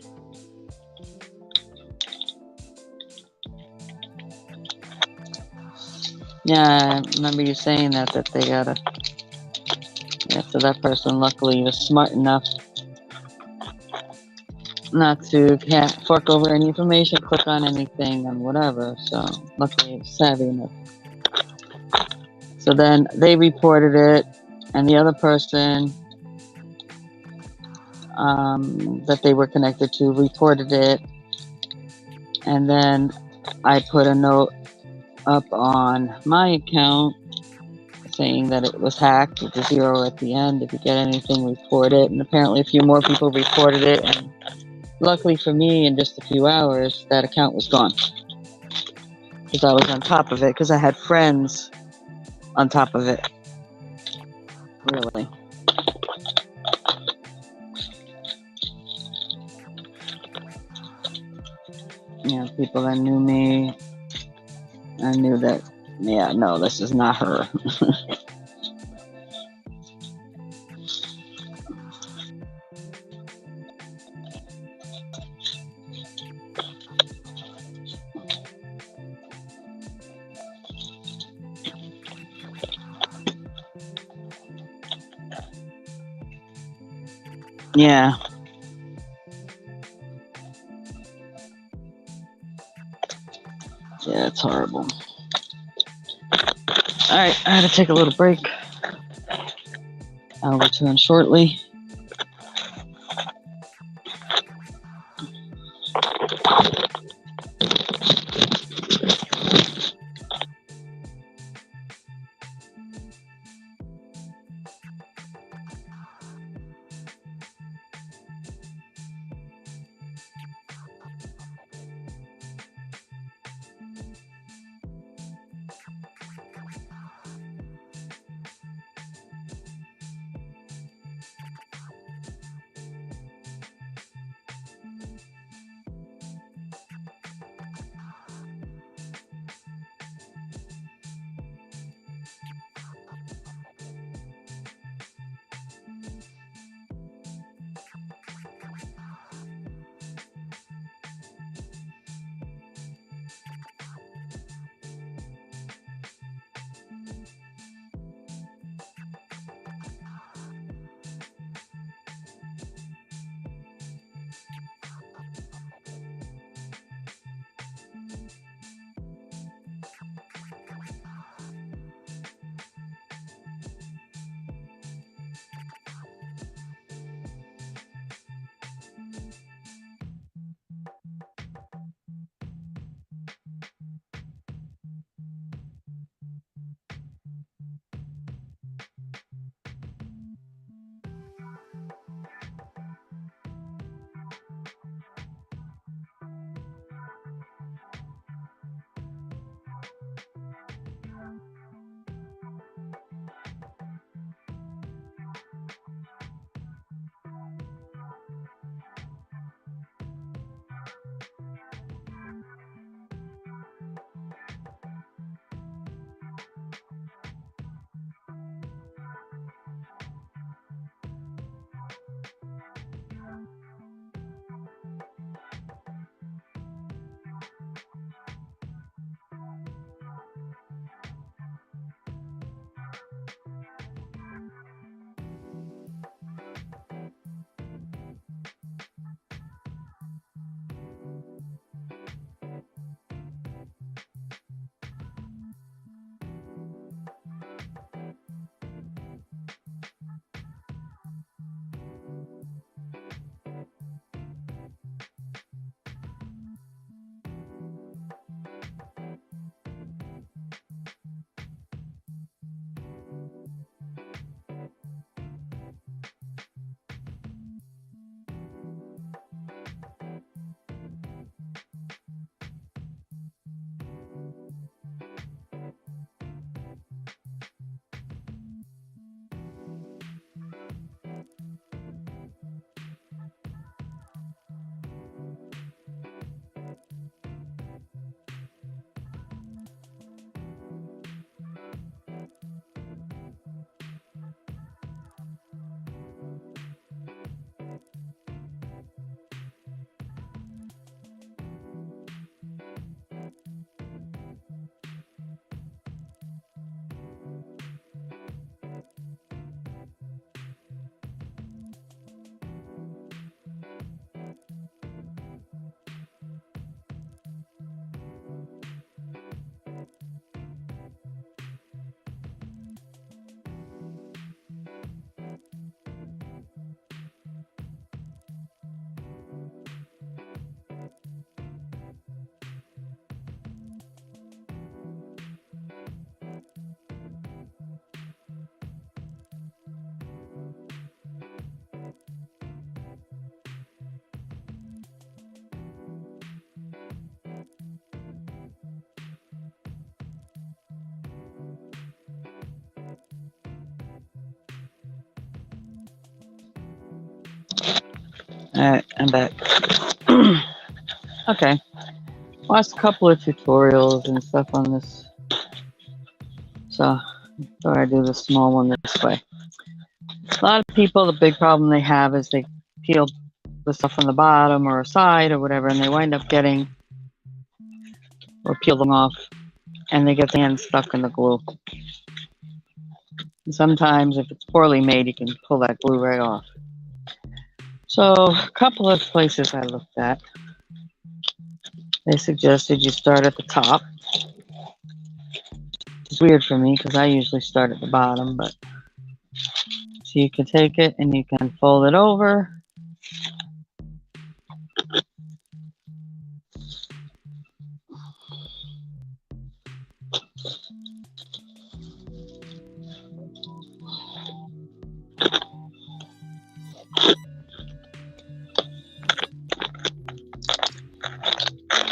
Yeah, I remember you saying that they gotta. Yeah, so that person luckily was smart enough not to fork over any information, click on anything, and whatever. So luckily he was savvy enough. So then they reported it, and the other person that they were connected to reported it, and then I put a note up on my account saying that it was hacked with a 0 at the end. If you get anything, report it. And apparently a few more people reported it, and luckily for me, in just a few hours, that account was gone, because I was on top of it, because I had friends on top of it. Really. Yeah, people that knew me, I knew that, yeah, no, this is not her. Yeah. Yeah, it's horrible. Alright, I had to take a little break. I'll return shortly. Alright, I'm back. Okay. Watched a couple of tutorials and stuff on this. So, thought I'd do the small one this way. A lot of people, the big problem they have is they peel the stuff from the bottom or side or whatever, and they wind up getting, or peel them off, and they get the hand stuck in the glue. And sometimes, if it's poorly made, you can pull that glue right off. So, a couple of places I looked at, they suggested you start at the top. It's weird for me because I usually start at the bottom, but so you can take it and you can fold it over.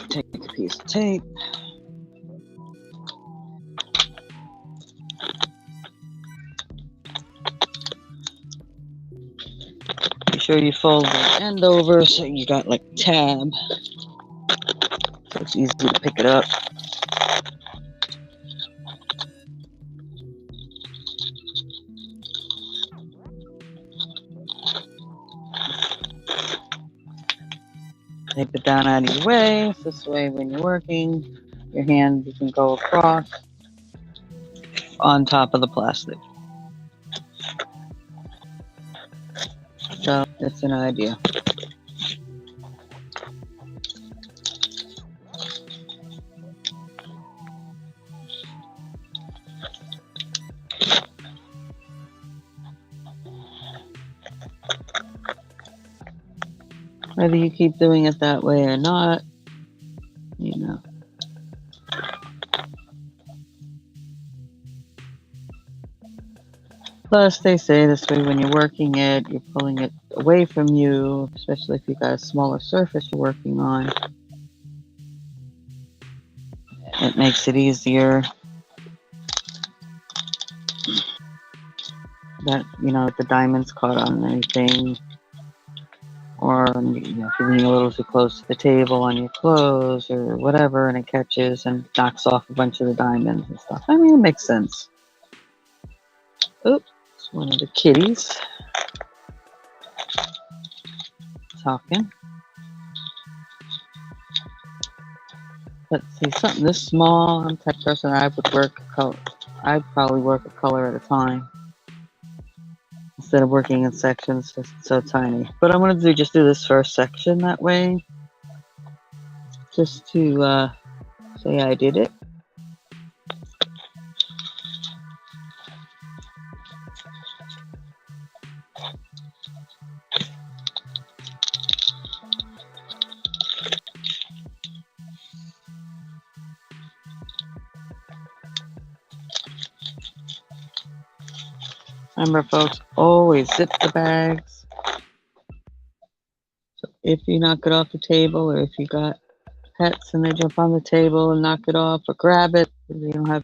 Take a piece of tape. Make sure you fold the end over so you got like tab. So it's easy to pick it up. Tape it down out of your way. So this way when you're working, your hand you can go across on top of the plastic. So that's an idea. Whether you keep doing it that way or not, you know. Plus, they say this way when you're working it, you're pulling it away from you, especially if you've got a smaller surface you're working on. It makes it easier. That, you know, if the diamond's caught on anything, or you know, if you lean a little too close to the table on your clothes or whatever, and it catches and knocks off a bunch of the diamonds and stuff. I mean, it makes sense. Oops, it's one of the kitties talking. But see, something this small, I'm the type of person I would work a color. I'd probably work a color at a time instead of working in sections, just so tiny. But I'm going to just do this first section that way, just to say I did it. Remember, folks, always zip the bags. So if you knock it off the table, or if you got pets and they jump on the table and knock it off, or grab it, you don't have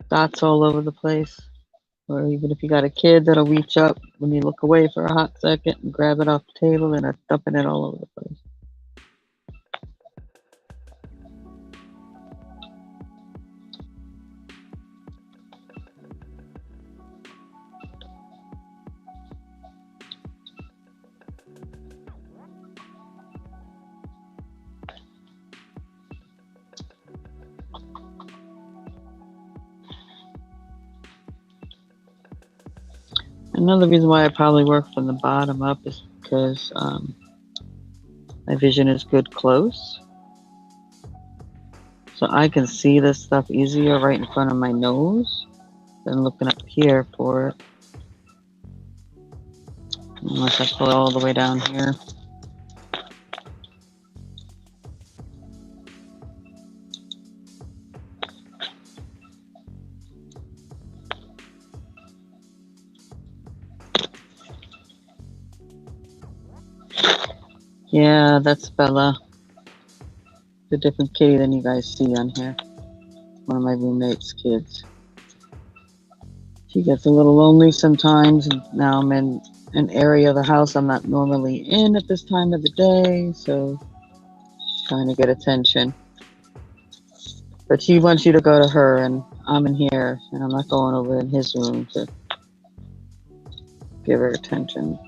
dots all over the place. Or even if you got a kid that'll reach up when you look away for a hot second and grab it off the table and are dumping it all over the place. Another reason why I probably work from the bottom up is because my vision is good close. So I can see this stuff easier right in front of my nose than looking up here for it. Unless I pull it all the way down here. Yeah, that's Bella. It's a different kitty than you guys see on here. One of my roommate's kids. She gets a little lonely sometimes, and now I'm in an area of the house I'm not normally in at this time of the day, so she's trying to get attention. But she wants you to go to her, and I'm in here, and I'm not going over in his room to give her attention.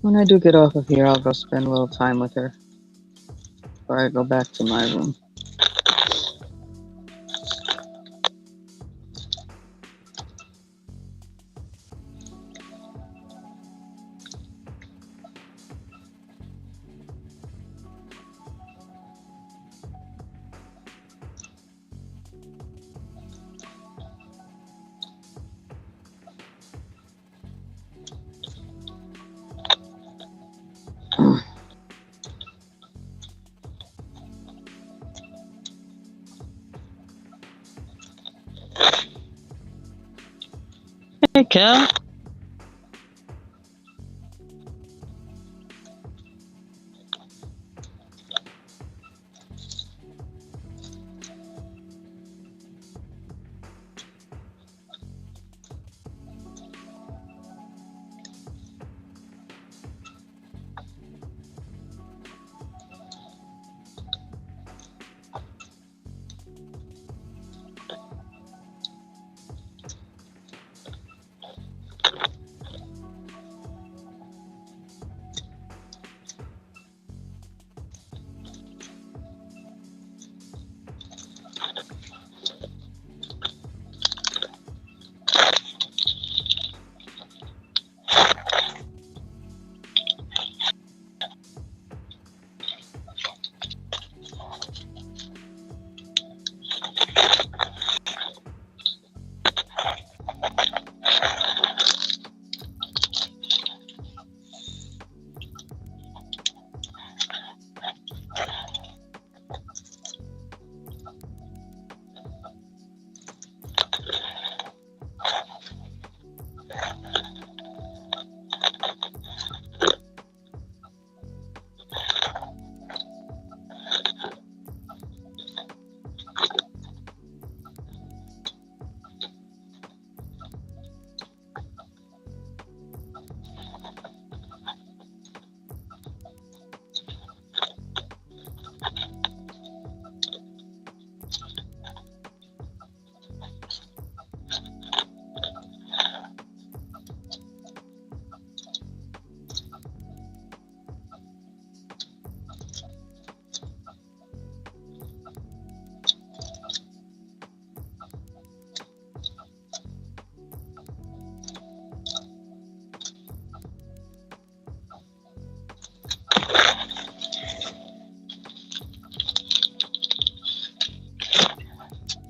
When I do get off of here, I'll go spend a little time with her before I go back to my room. Hey, Cal.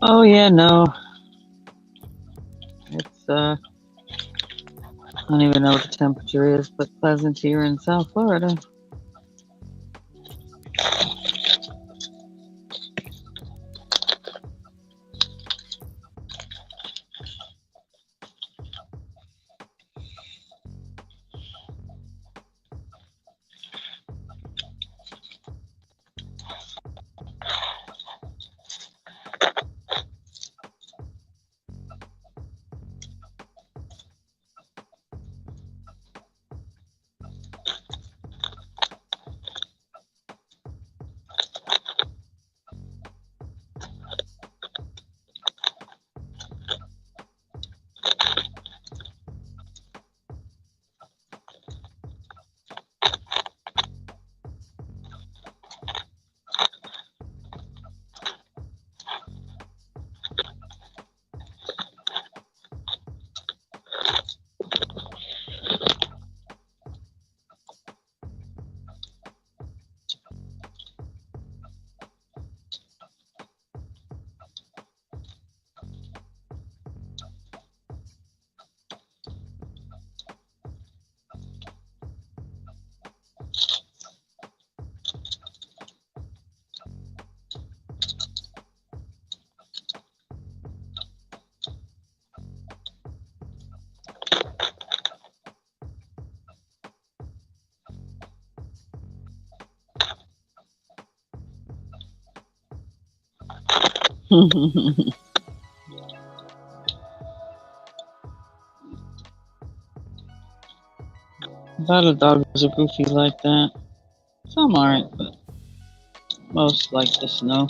Oh, yeah, no. It's, I don't even know what the temperature is, but pleasant here in South Florida. A lot of dogs are goofy like that. Some aren't, but most like the snow.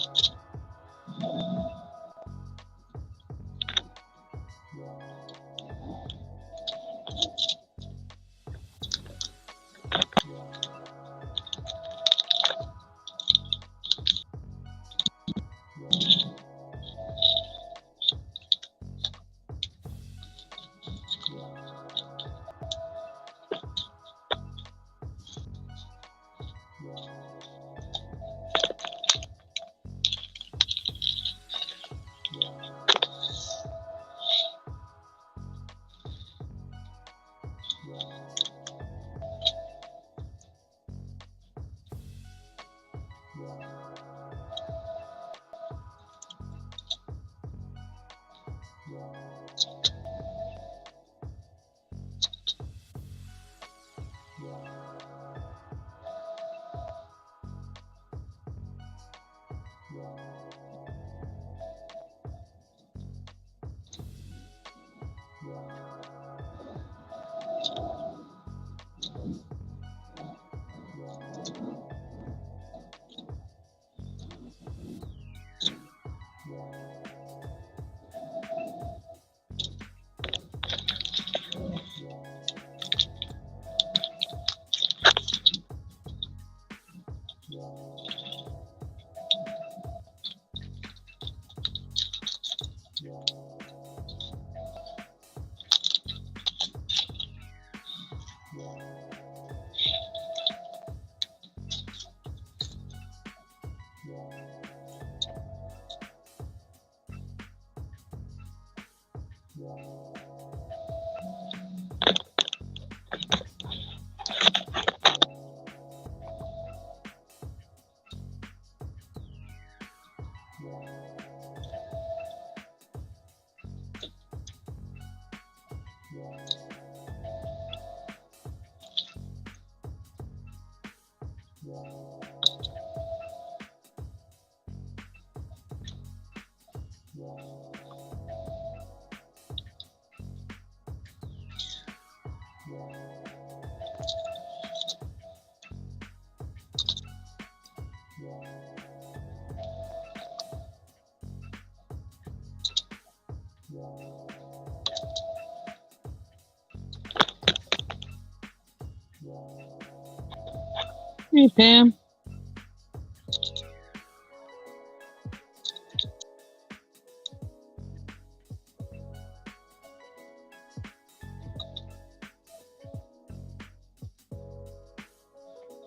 Hey, Pam.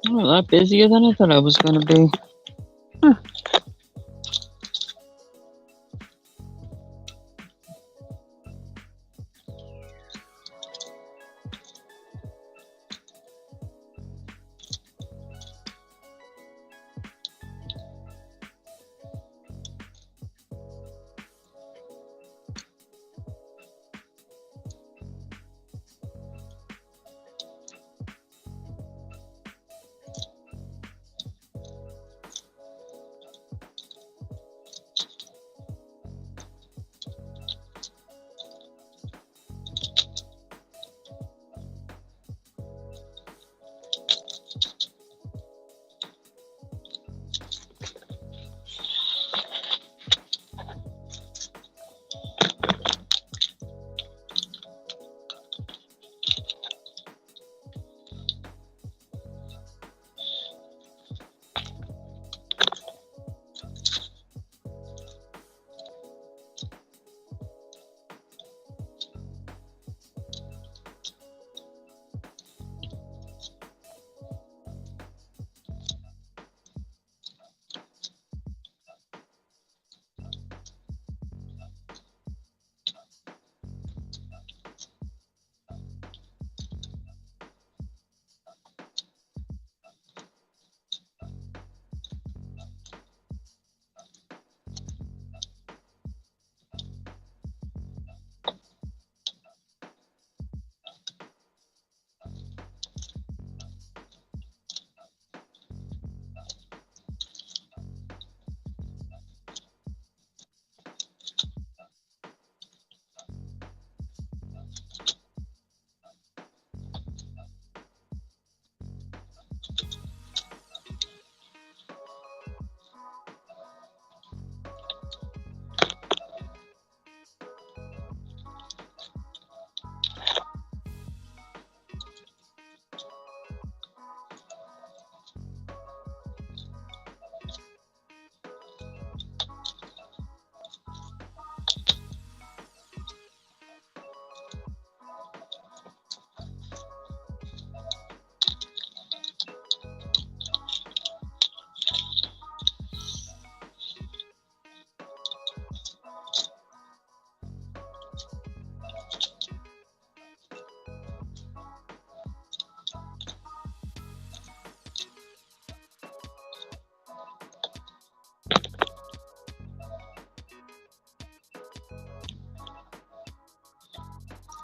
Oh, a lot busier than I thought I was going to be. Huh.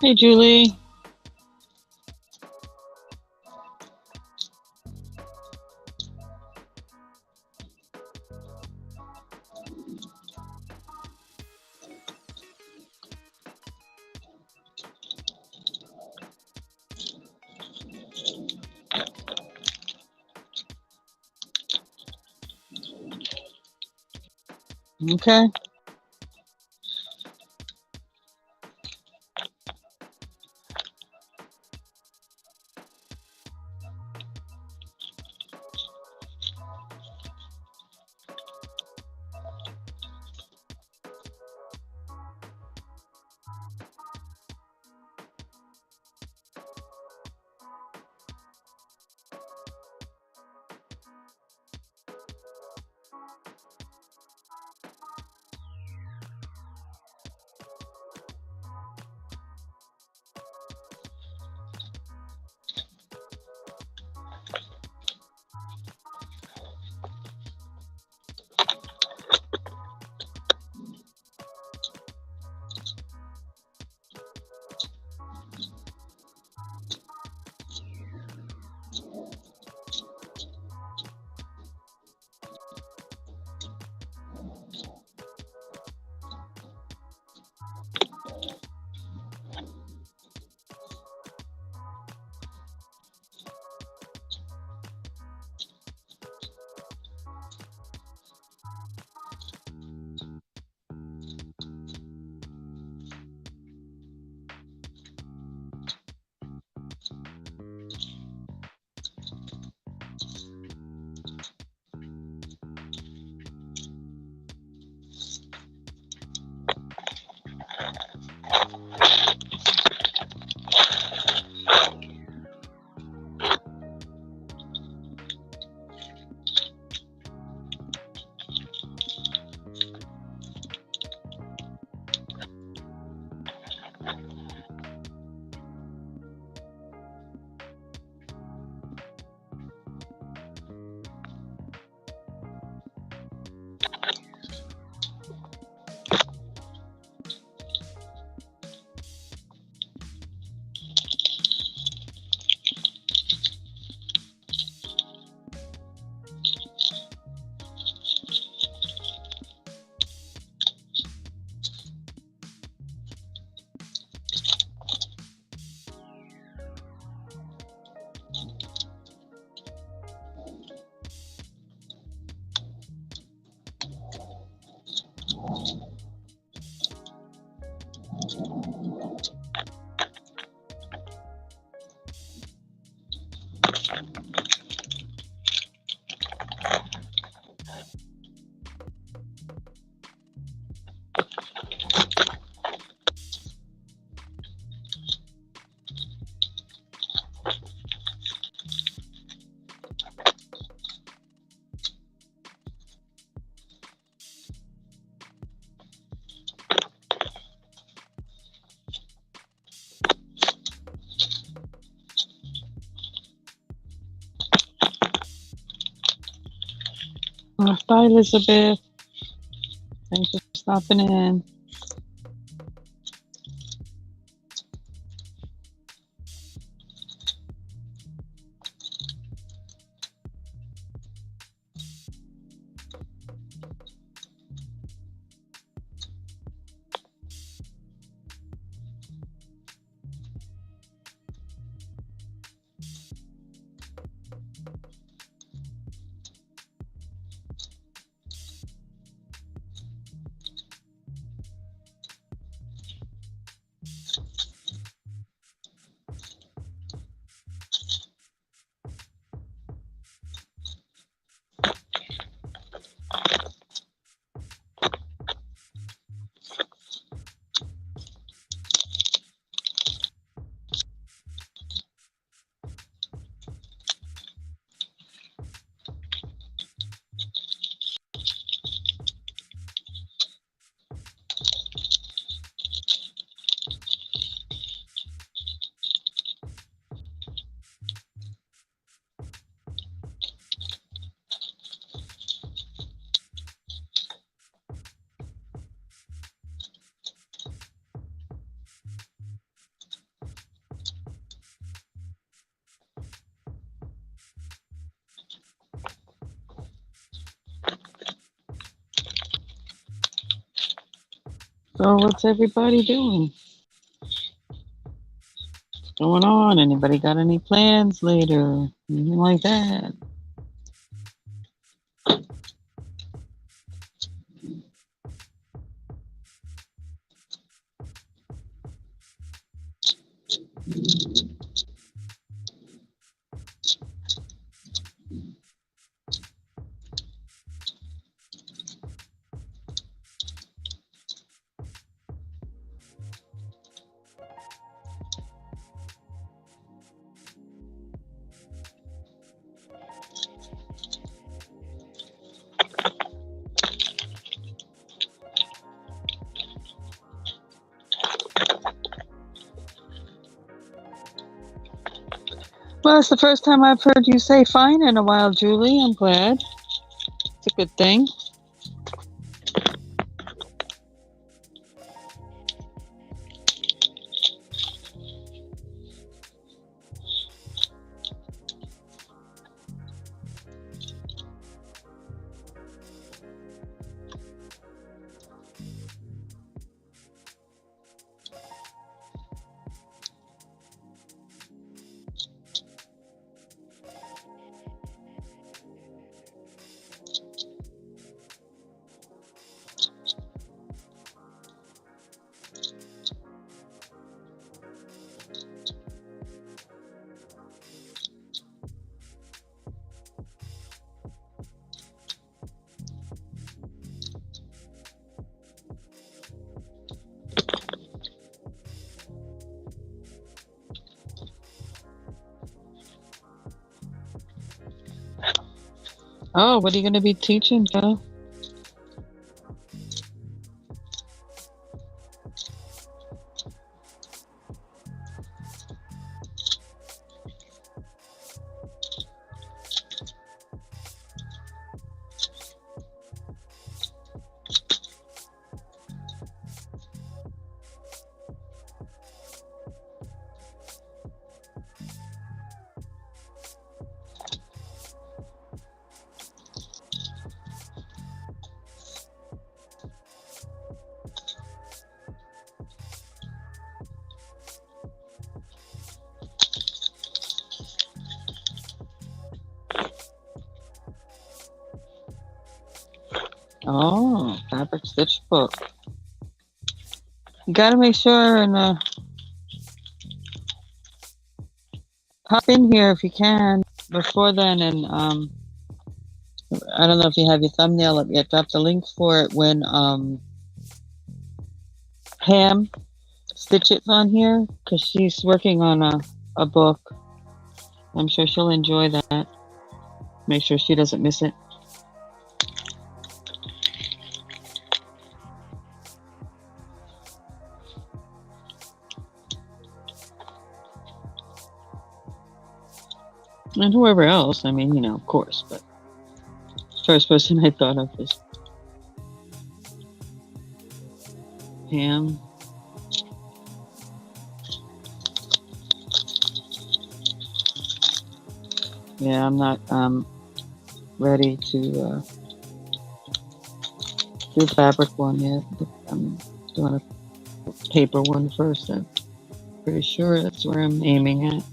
Hey, Julie. Okay. Bye, Elizabeth. Thanks for stopping in. So what's everybody doing? What's going on? Anybody got any plans later? Anything like that? Well, it's the first time I've heard you say fine in a while, Julie. I'm glad. It's a good thing. Oh, what are you going to be teaching, Joe? Oh, fabric stitch book. You got to make sure and hop in here if you can before then. And I don't know if you have your thumbnail up yet. Drop the link for it when Pam Stitchett's on here because she's working on a book. I'm sure she'll enjoy that. Make sure she doesn't miss it. And whoever else, I mean, of course, but first person I thought of was Pam. Yeah, I'm not ready to do the fabric one yet. I'm doing a paper one first. I'm pretty sure that's where I'm aiming at.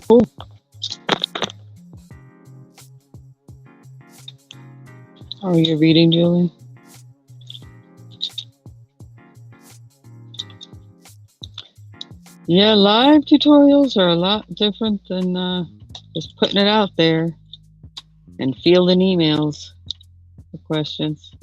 Cool. How are you reading, Julie? Yeah, live tutorials are a lot different than just putting it out there and fielding emails for questions.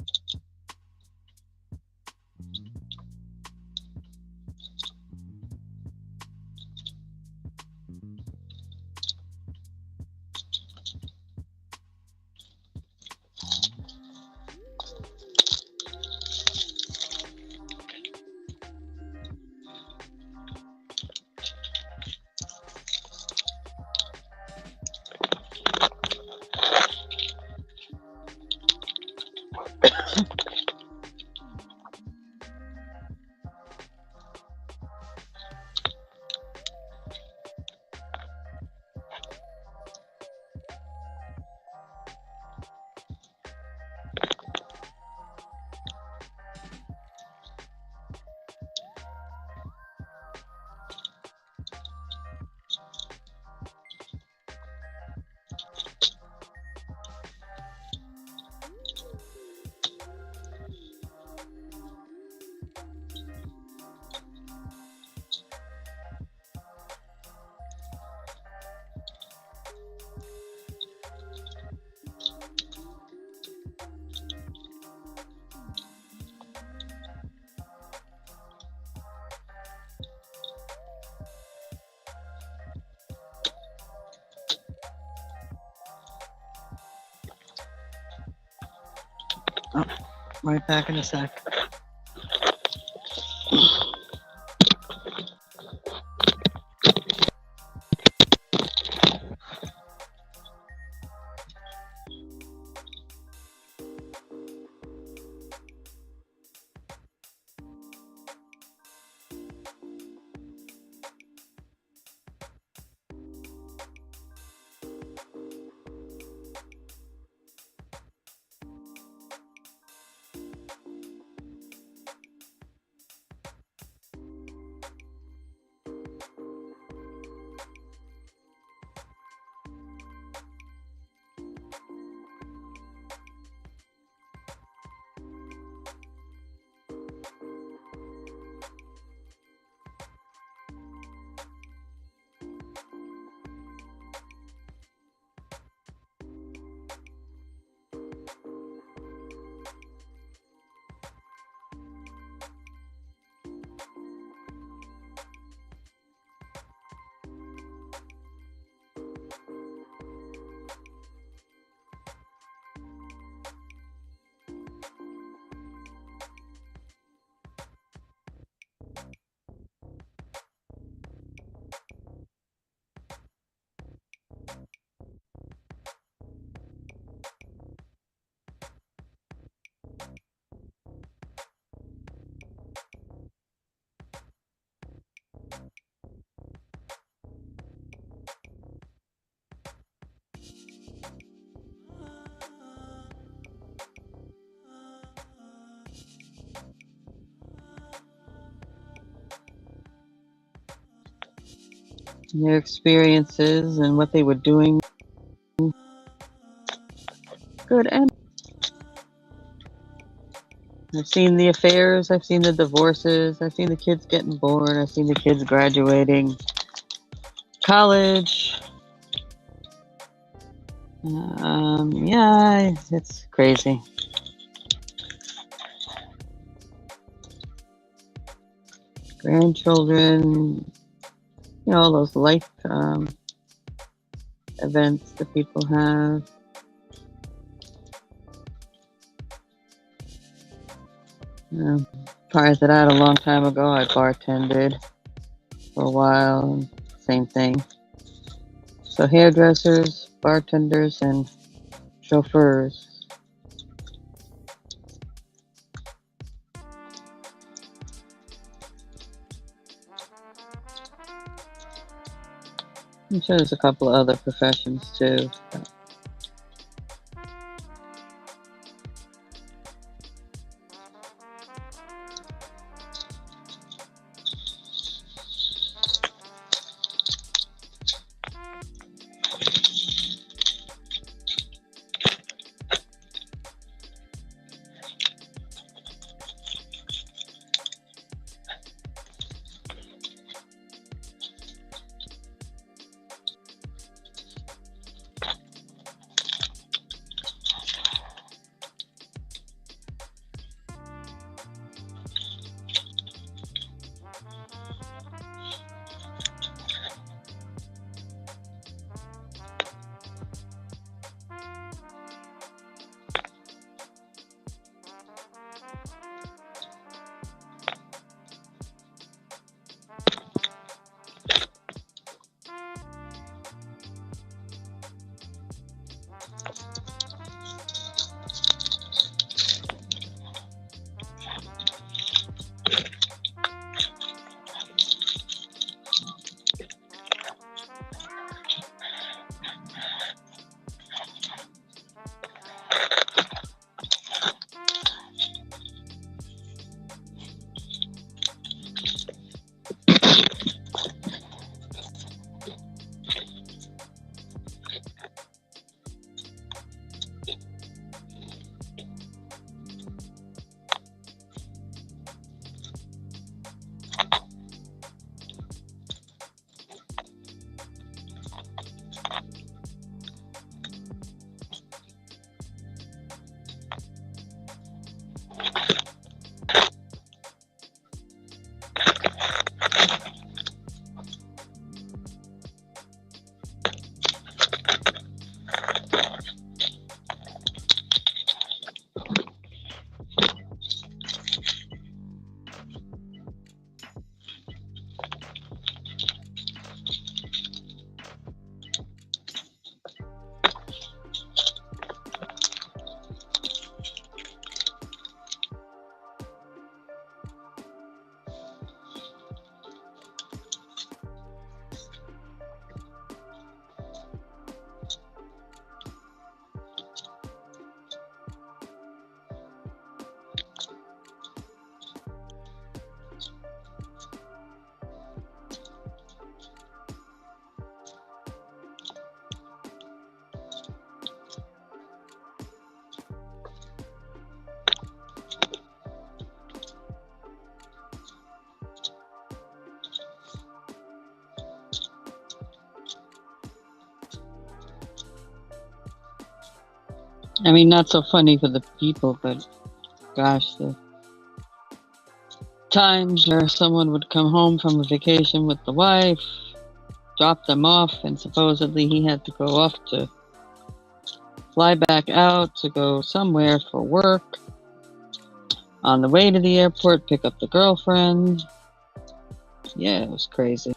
Oh, right back in a sec. Their experiences and what they were doing, good and I've seen the affairs, I've seen the divorces, I've seen the kids getting born, I've seen the kids graduating college. Yeah, it's crazy. Grandchildren, all those life events that people have. Prior to that, a long time ago, I bartended for a while. Same thing. So hairdressers, bartenders, and chauffeurs. I'm sure there's a couple of other professions too. I mean, not so funny for the people, but gosh, the times where someone would come home from a vacation with the wife, drop them off, and supposedly he had to go off to fly back out to go somewhere for work. On the way to the airport, pick up the girlfriend. Yeah, it was crazy.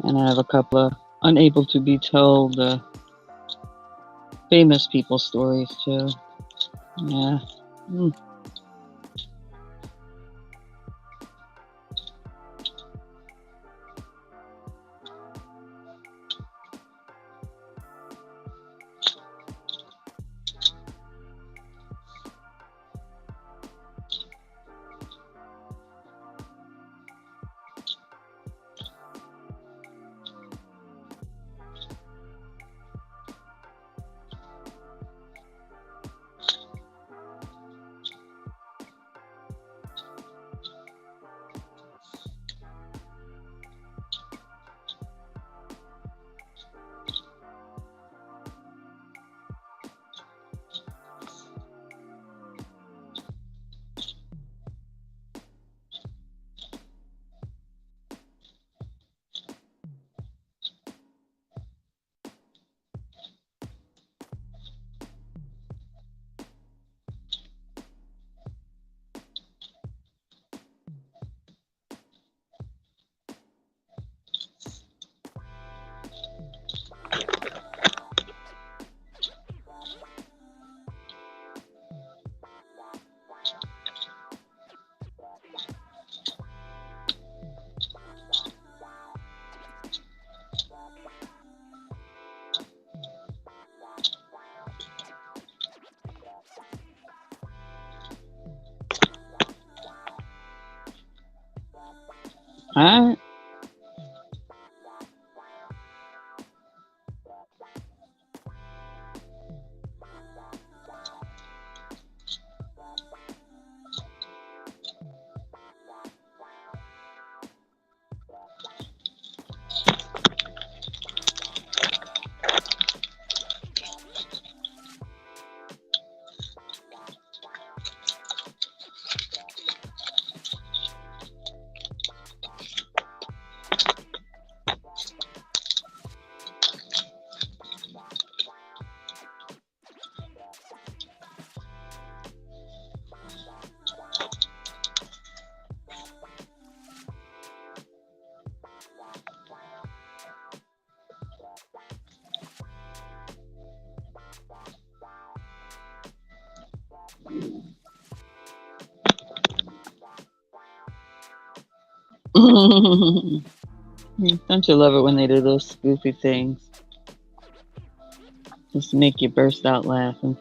And I have a couple of unable to be told famous people stories too. Yeah. All right. Don't you love it when they do those goofy things? Just to make you burst out laughing.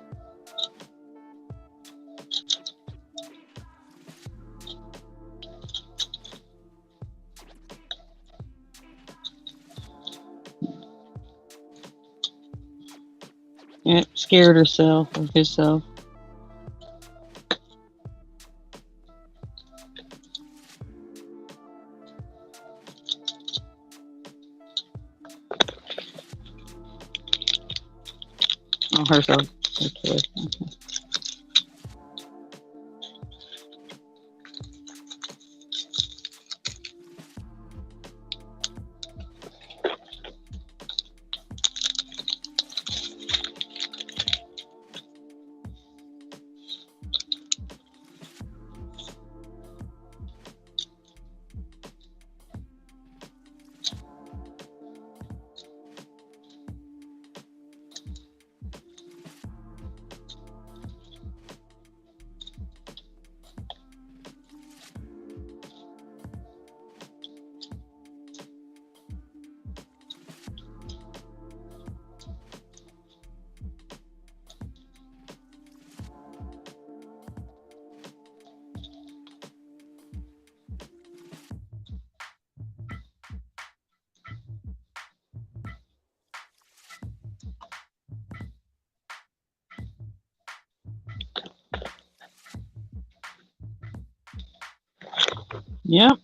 Yeah, scared herself of himself. Oh, herself. Okay. Yep.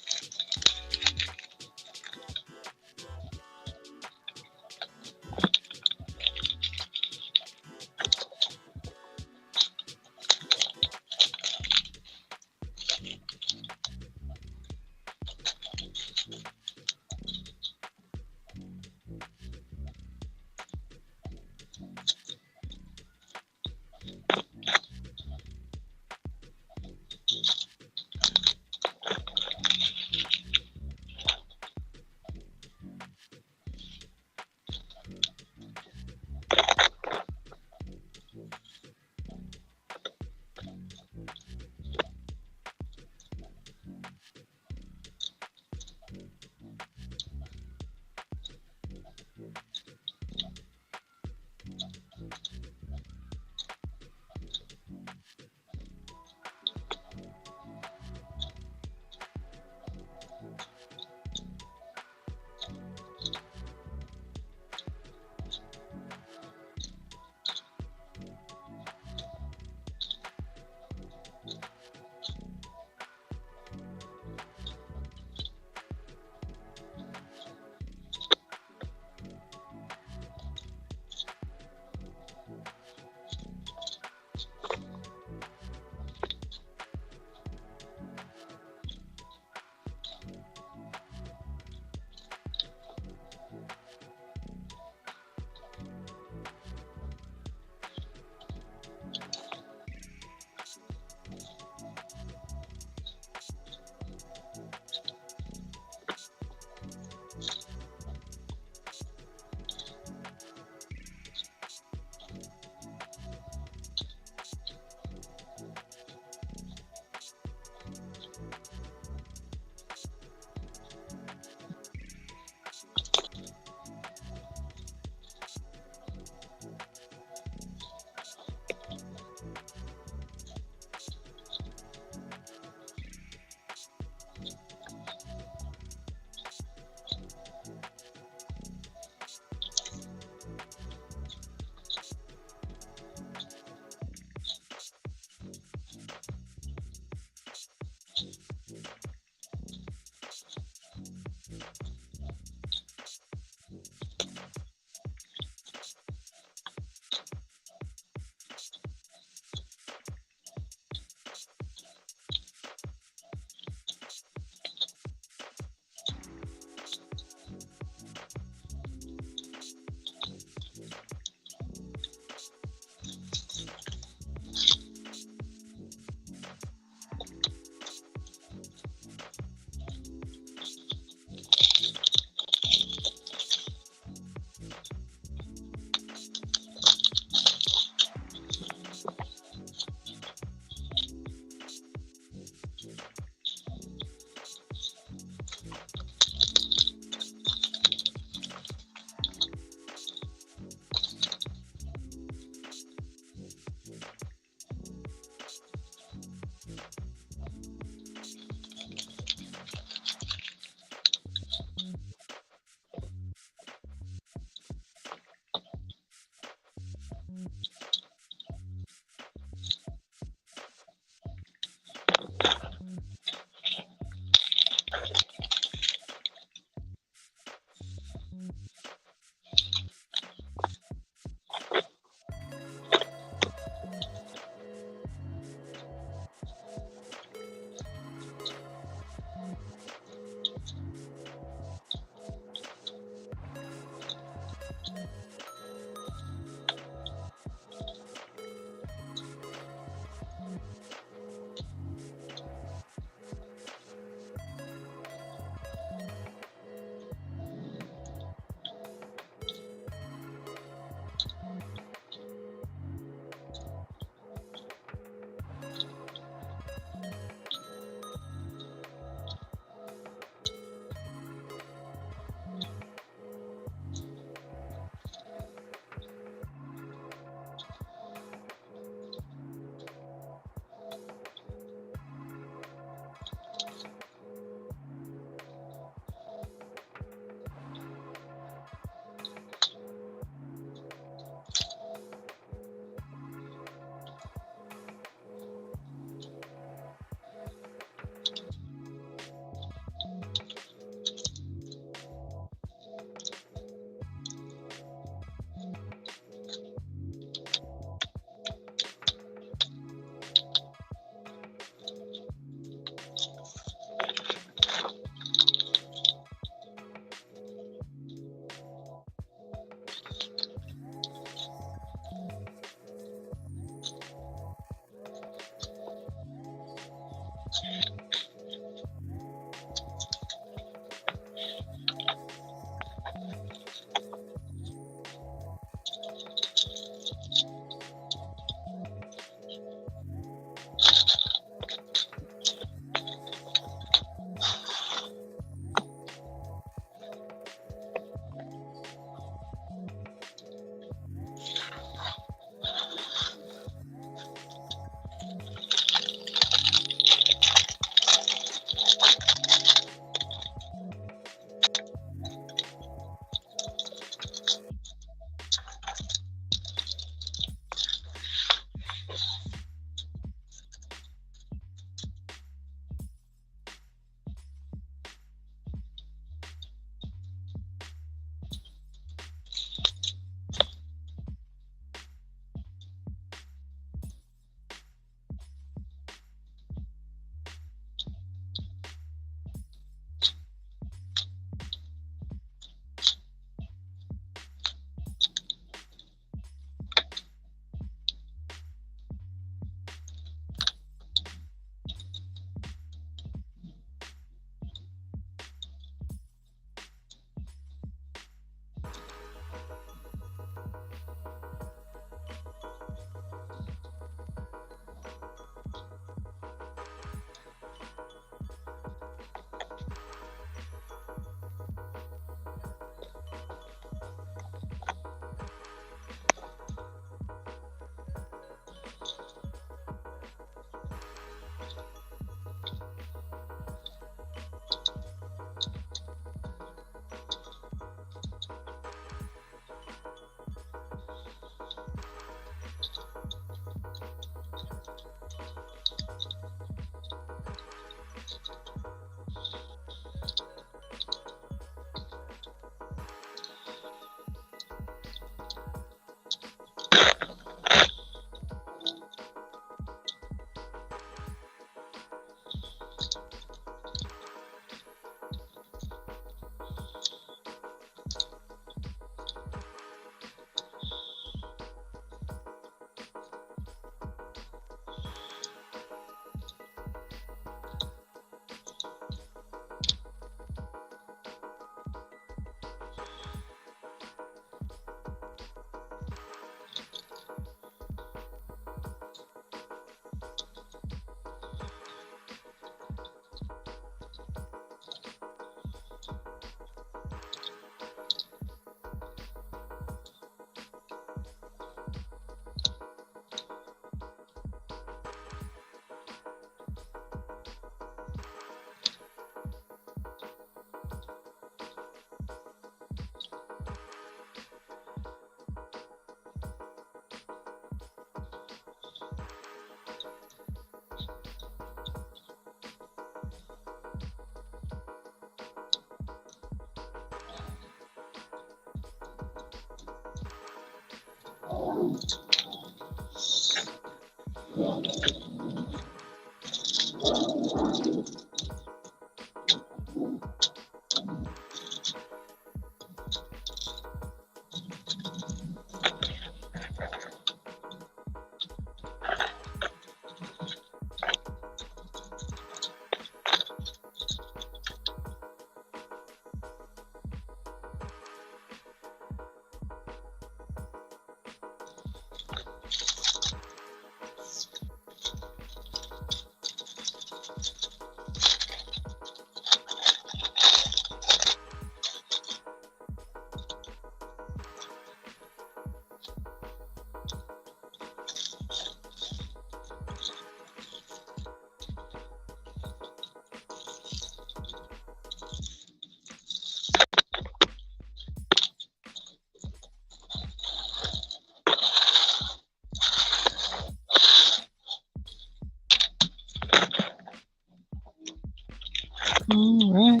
All right.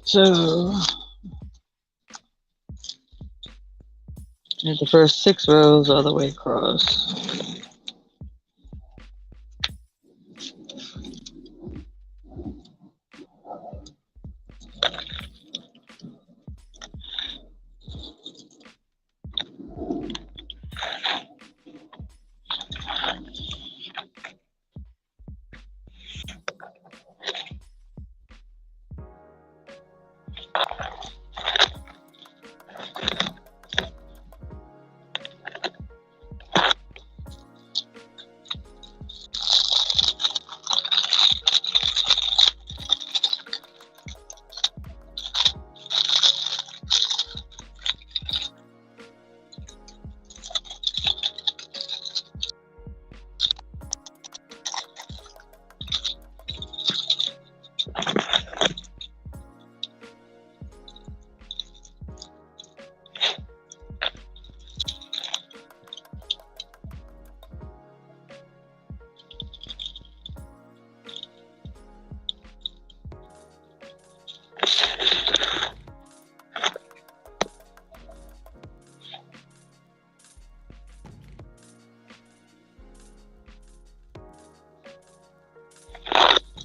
So did the first 6 rows all the way across.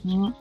Mm.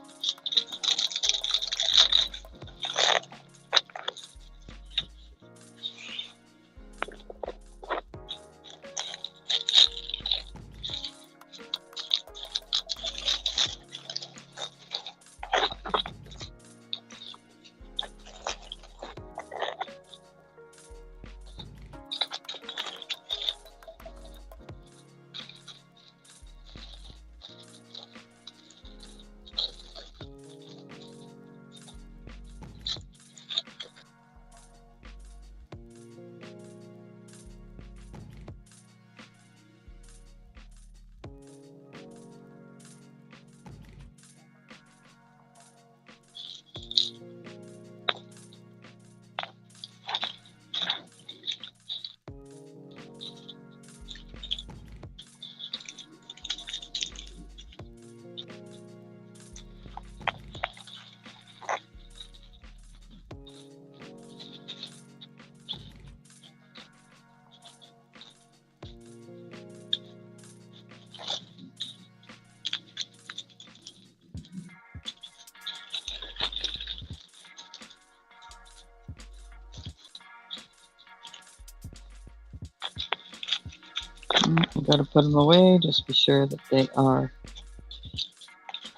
You gotta put them away. Just be sure that they are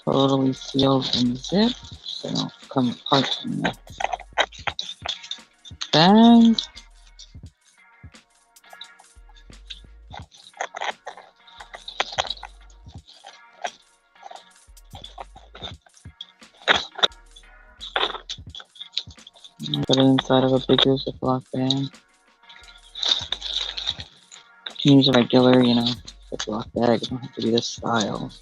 totally sealed and zipped so they don't come apart from the bag. Put it inside of a bigger Ziploc bag. You can use a regular, Ziploc bag. It don't have to be this style.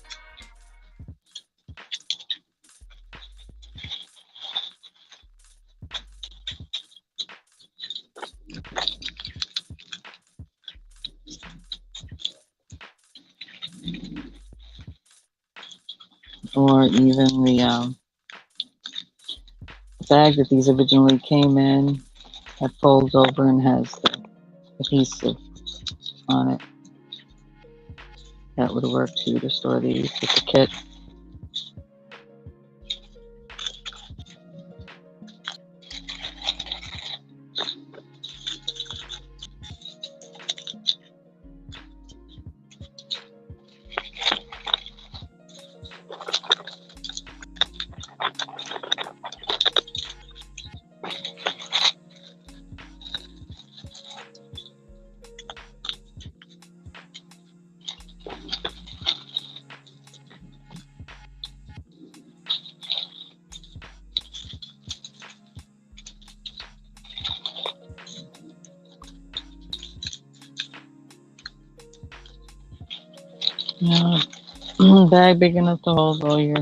Or even the bag that these originally came in that folds over and has the adhesive on it. That would work too, to store these with the kit. Bag big enough to hold all your,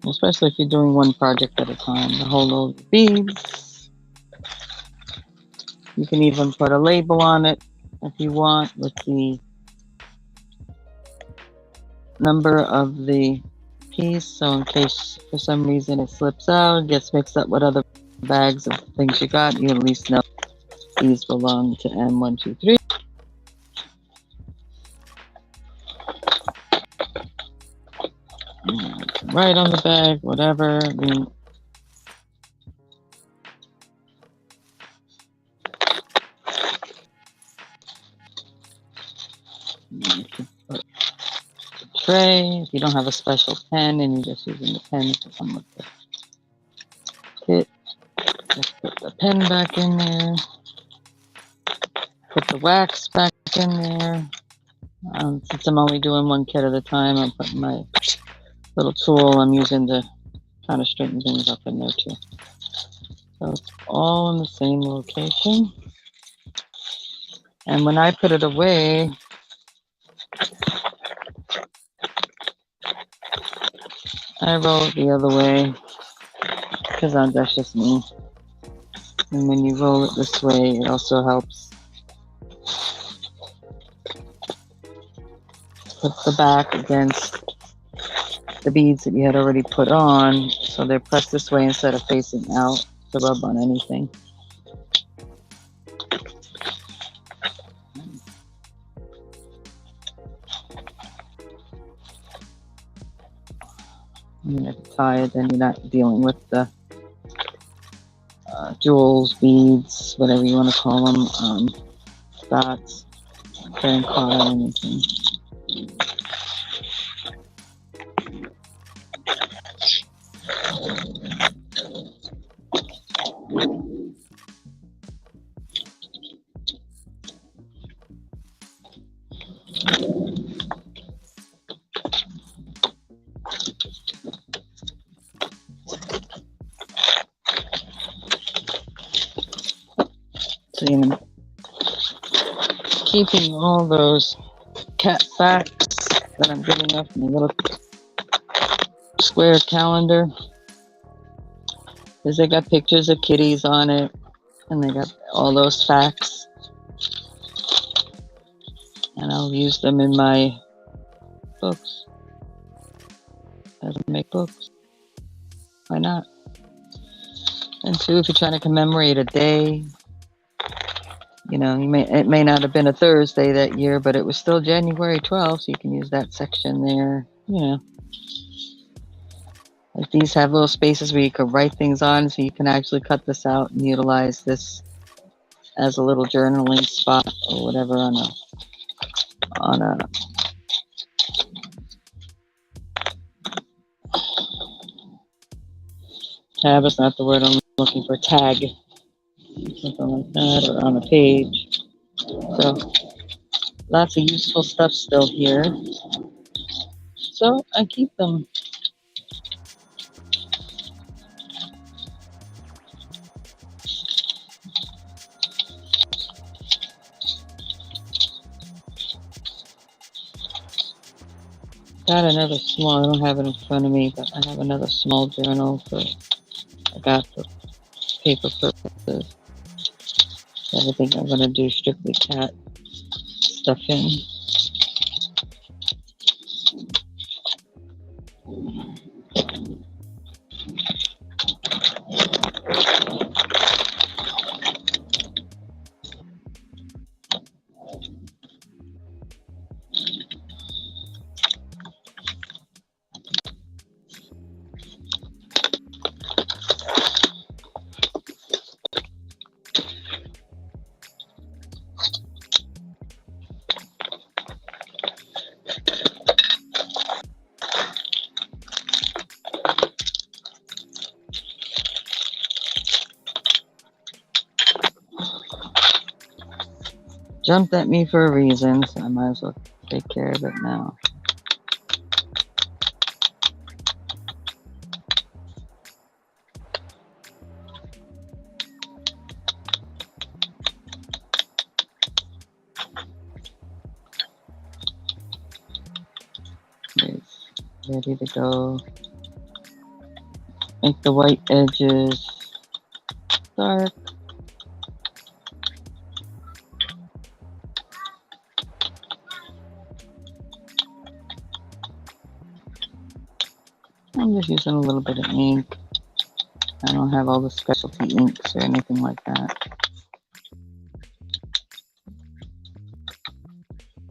especially if you're doing one project at a time, to hold all the beads. You can even put a label on it if you want, with the number of the piece, so in case for some reason it slips out, gets mixed up with other bags of things you got, you at least know these belong to M123. Right on the bag, whatever. I mean, you can put the tray. If you don't have a special pen and you're just using the pen to come with the kit, just put the pen back in there. Put the wax back in there. Since I'm only doing one kit at a time, I'm putting my little tool I'm using to kind of straighten things up in there too. So it's all in the same location. And when I put it away, I roll it the other way, because that's just me. And when you roll it this way, it also helps put the back against the beads that you had already put on, so they're pressed this way instead of facing out to rub on anything. And if you tie it, then you're not dealing with the jewels, beads, whatever you want to call them, dots, getting caught on anything. So, you know, keeping all those cat facts that I'm giving up in a little square calendar, because they got pictures of kitties on it, and they got all those facts, and I'll use them in my books as I make books. Why not? And two, if you're trying to commemorate a day, you know, it may not have been a Thursday that year, but it was still January 12th, so you can use that section there. You know, like these have little spaces where you could write things on, so you can actually cut this out and utilize this as a little journaling spot or whatever on a tab is not the word I'm looking for, tag, something like that, or on a page. So lots of useful stuff still here. So I keep them. Got another small, I don't have it in front of me, but I have another small journal I got for paper purposes. Everything I'm going to do strictly cat stuff in. jumped at me for a reason, so I might as well take care of it now. It's ready to go. Make the white edges dark. I'm just using a little bit of ink. I don't have all the specialty inks or anything like that.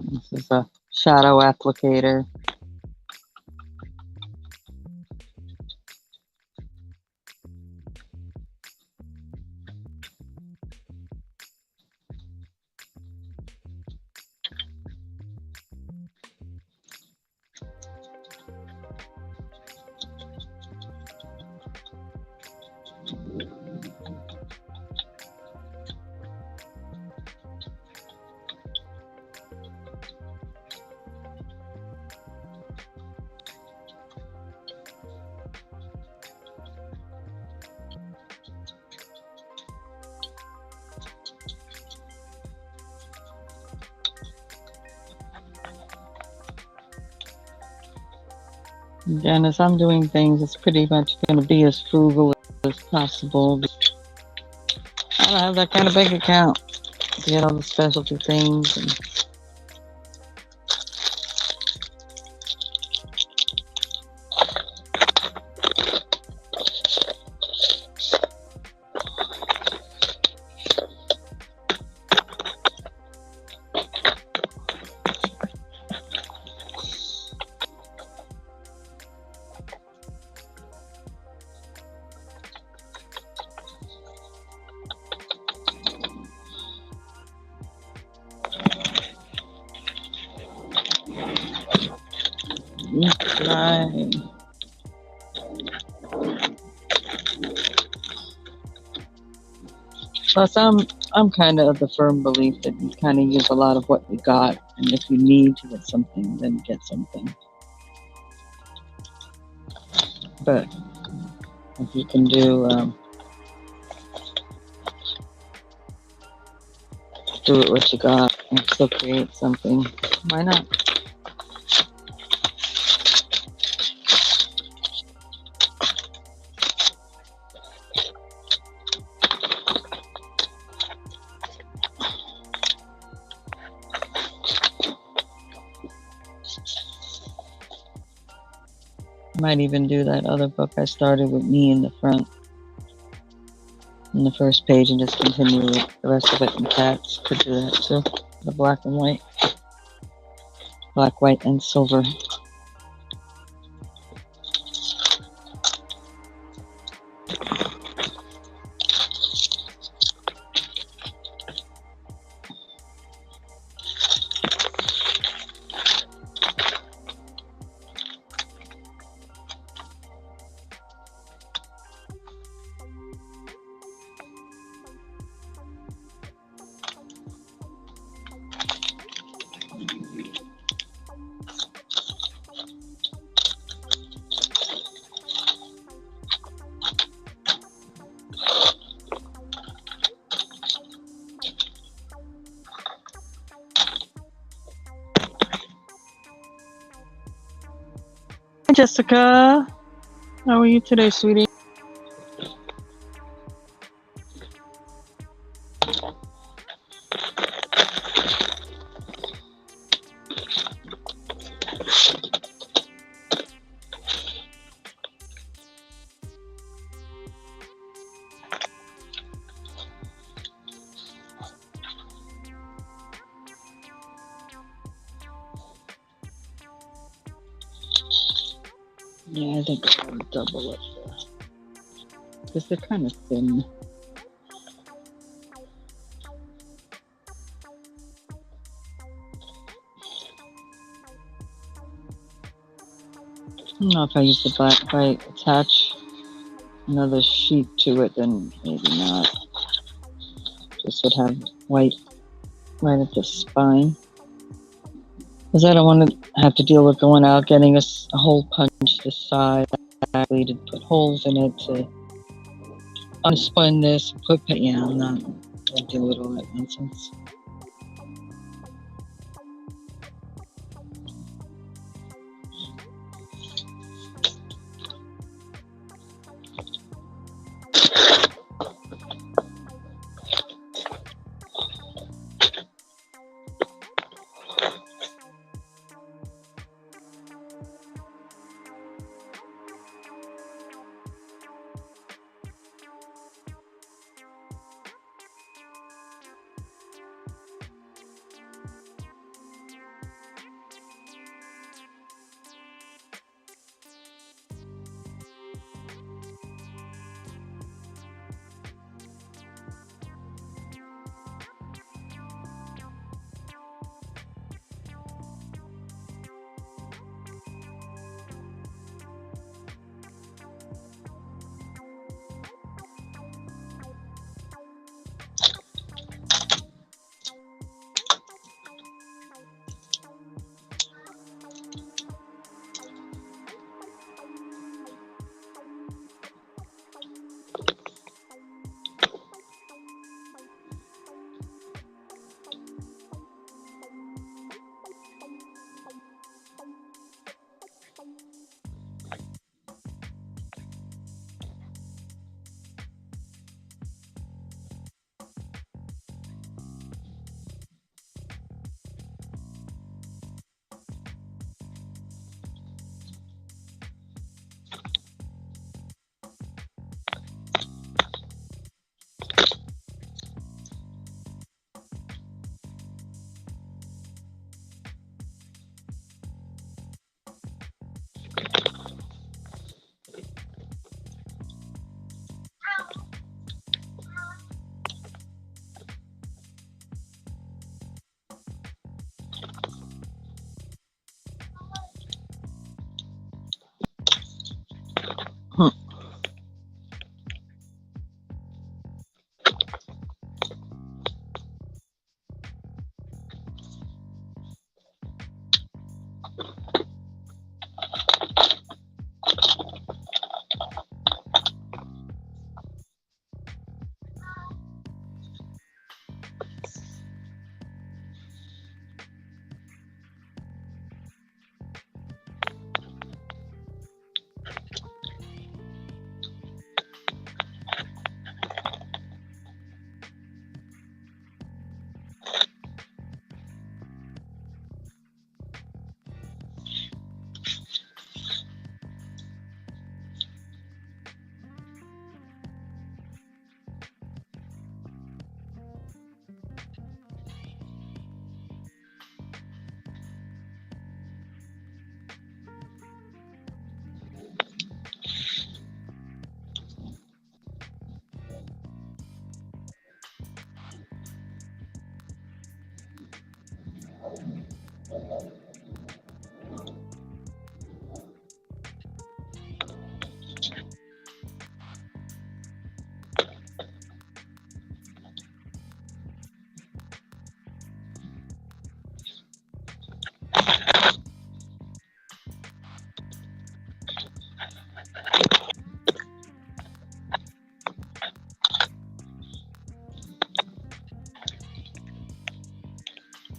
This is a shadow applicator. Again, as I'm doing things, it's pretty much going to be as frugal as possible. I don't have that kind of bank account to get all the specialty things. And right. Plus, I'm kind of the firm belief that you kind of use a lot of what you got, and if you need to get something, then get something. But if you can do it what you got and still create something, why not? Might even do that other book I started with me in the front, in the first page, and just continue with the rest of it in text. Could do that too. The black and white. Black, white, and silver. Hi, Jessica. How are you today, sweetie? Yeah, I think I'll double it because they're kind of thin. I don't know if I use the black, if I attach another sheet to it, then maybe not. This would have white right at the spine. Because I don't want to have to deal with going out, getting a hole punched this side, to put holes in it, to unspun this, yeah, I'm not going to deal with all that nonsense.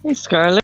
Hey, Scarlett.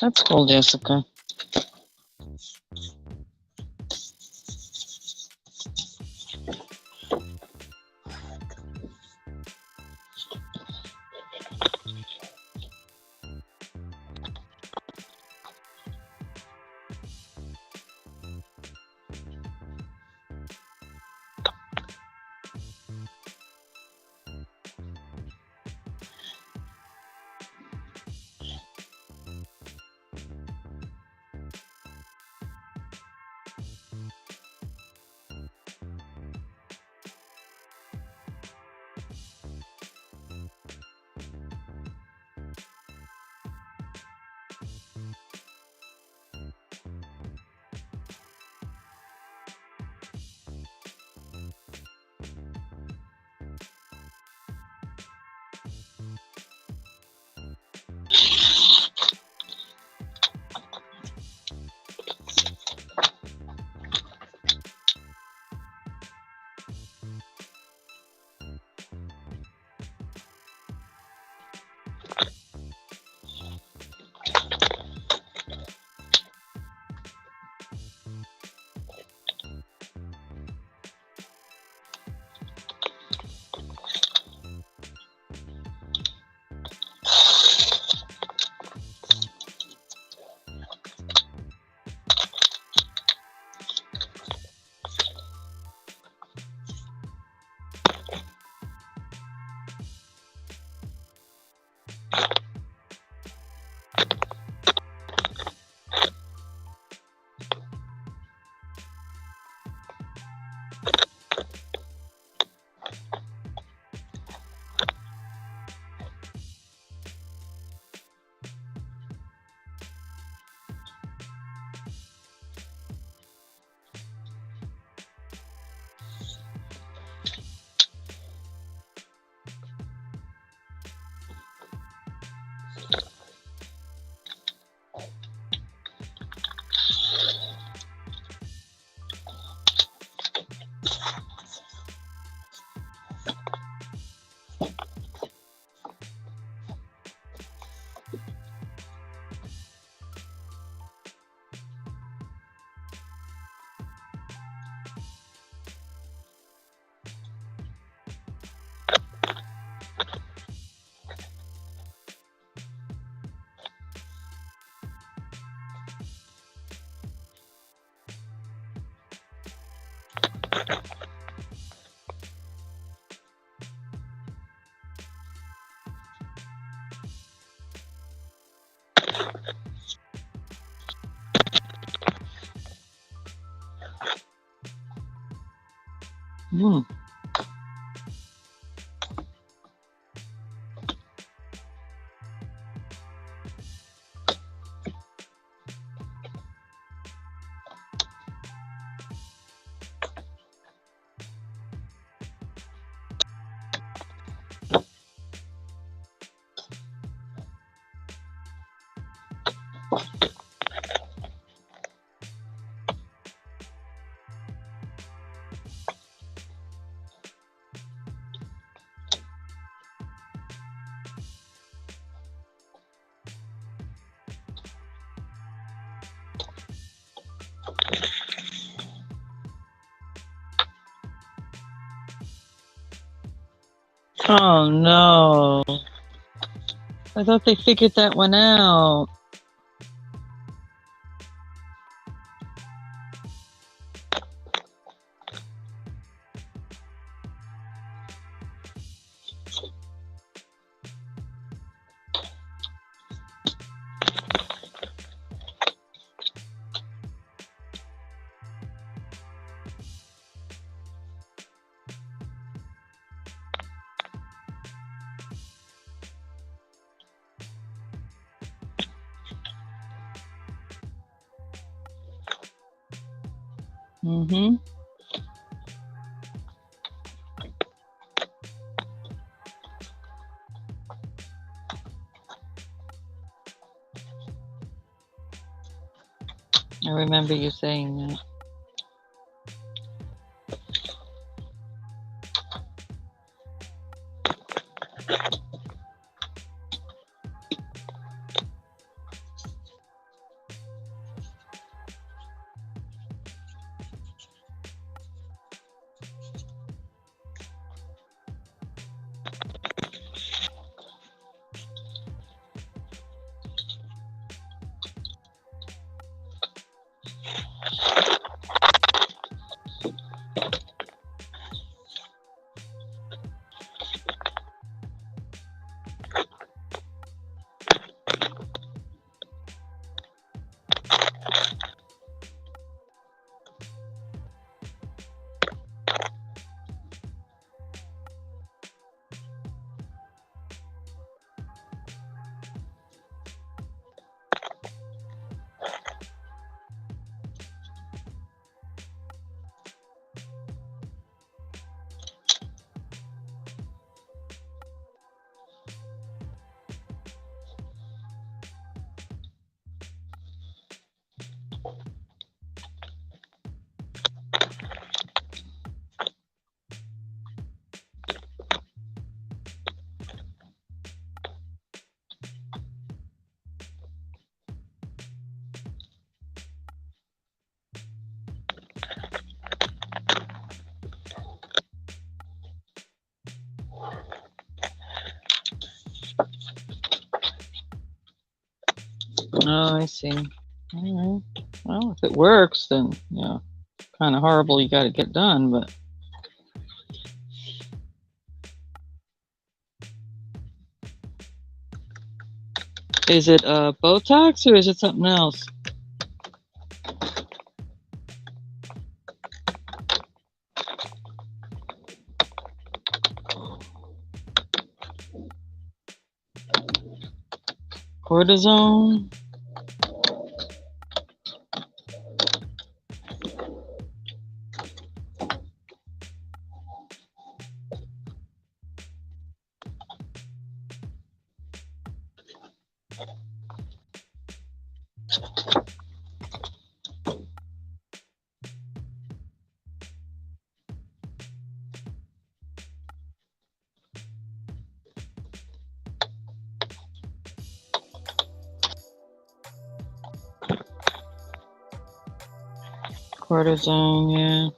That's cool, Jessica. Mm. Oh no. I thought they figured that one out. Mm-hmm. I remember you saying that. Oh, I see. All right. Well, if it works, then yeah, kind of horrible. You got to get done, but is it Botox or is it something else? Cortisone? Cortisone, yeah.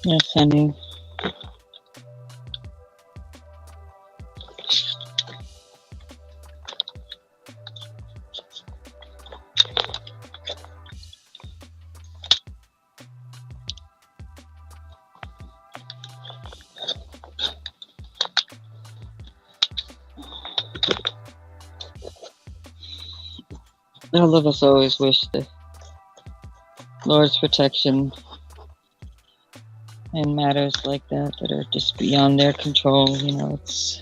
Yes, honey. All of us always wish the Lord's protection in matters like that that are just beyond their control. You know, it's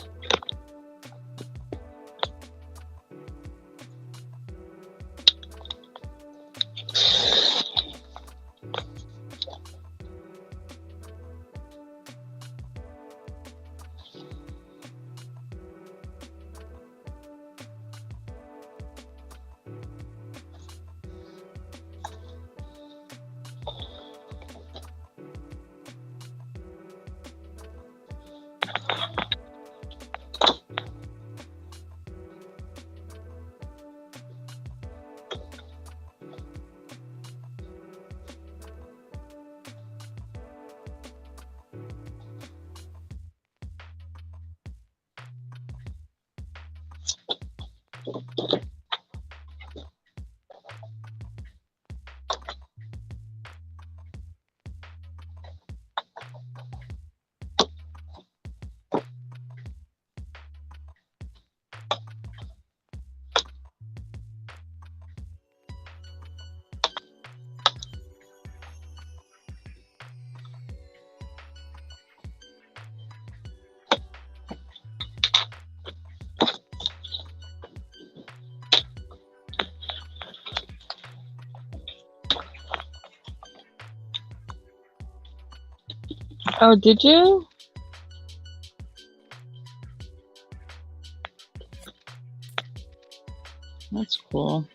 Oh, did you? That's cool.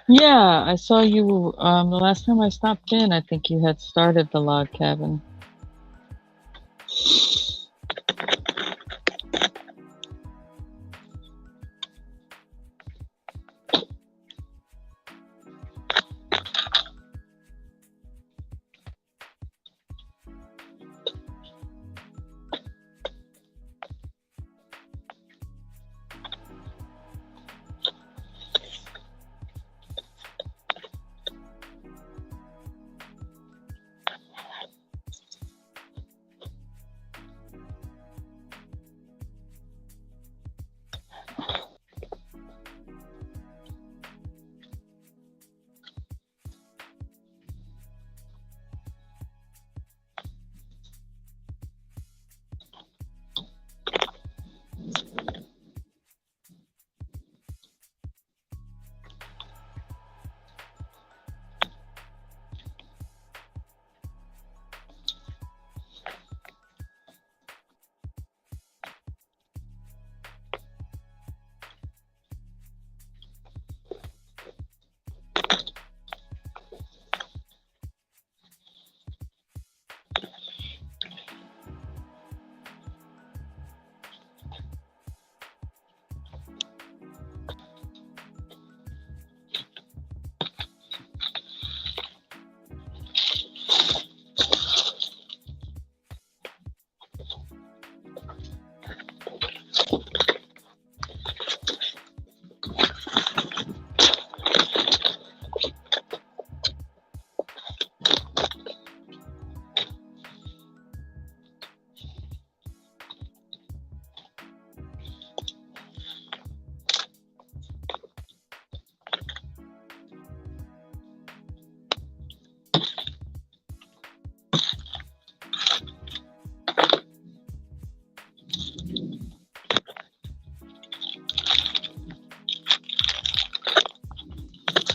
Yeah, I saw you the last time I stopped in. I think you had started the log cabin.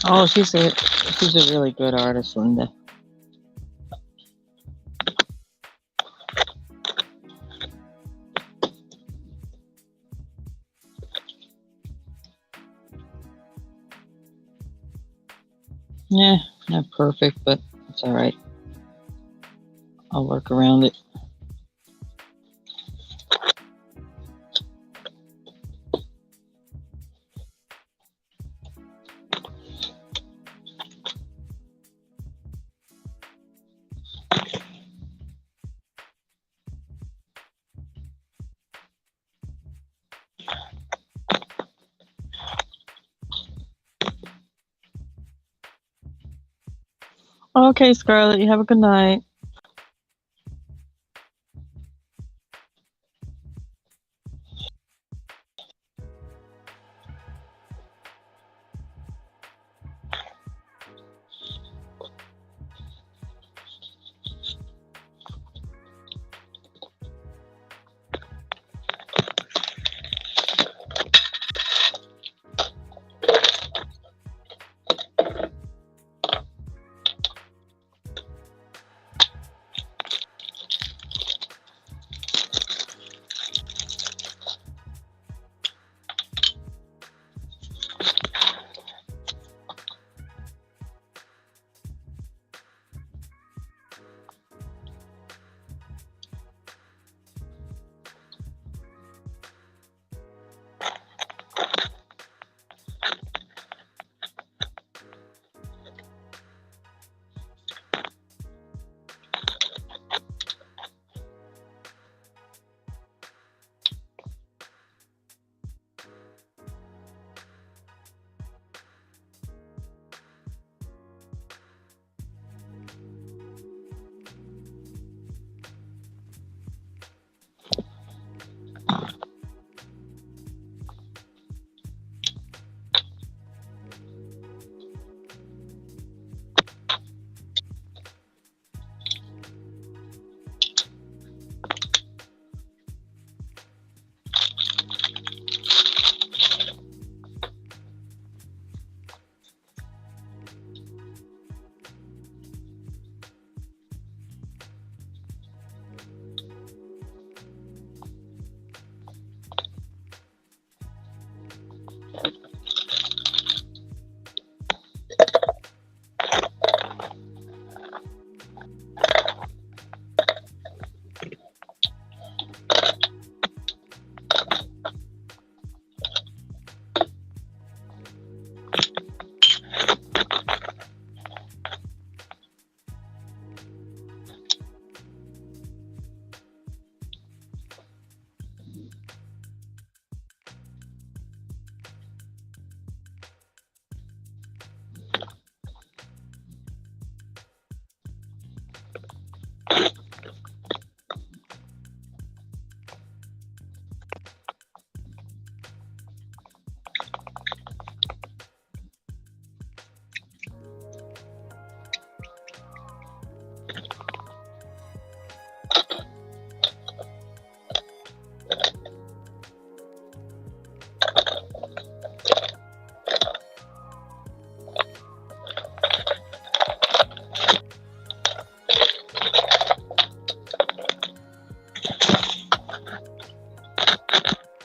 Oh, she's a really good artist, Linda. Yeah, not perfect, but it's all right. I'll work around it. Okay, Scarlett, you have a good night.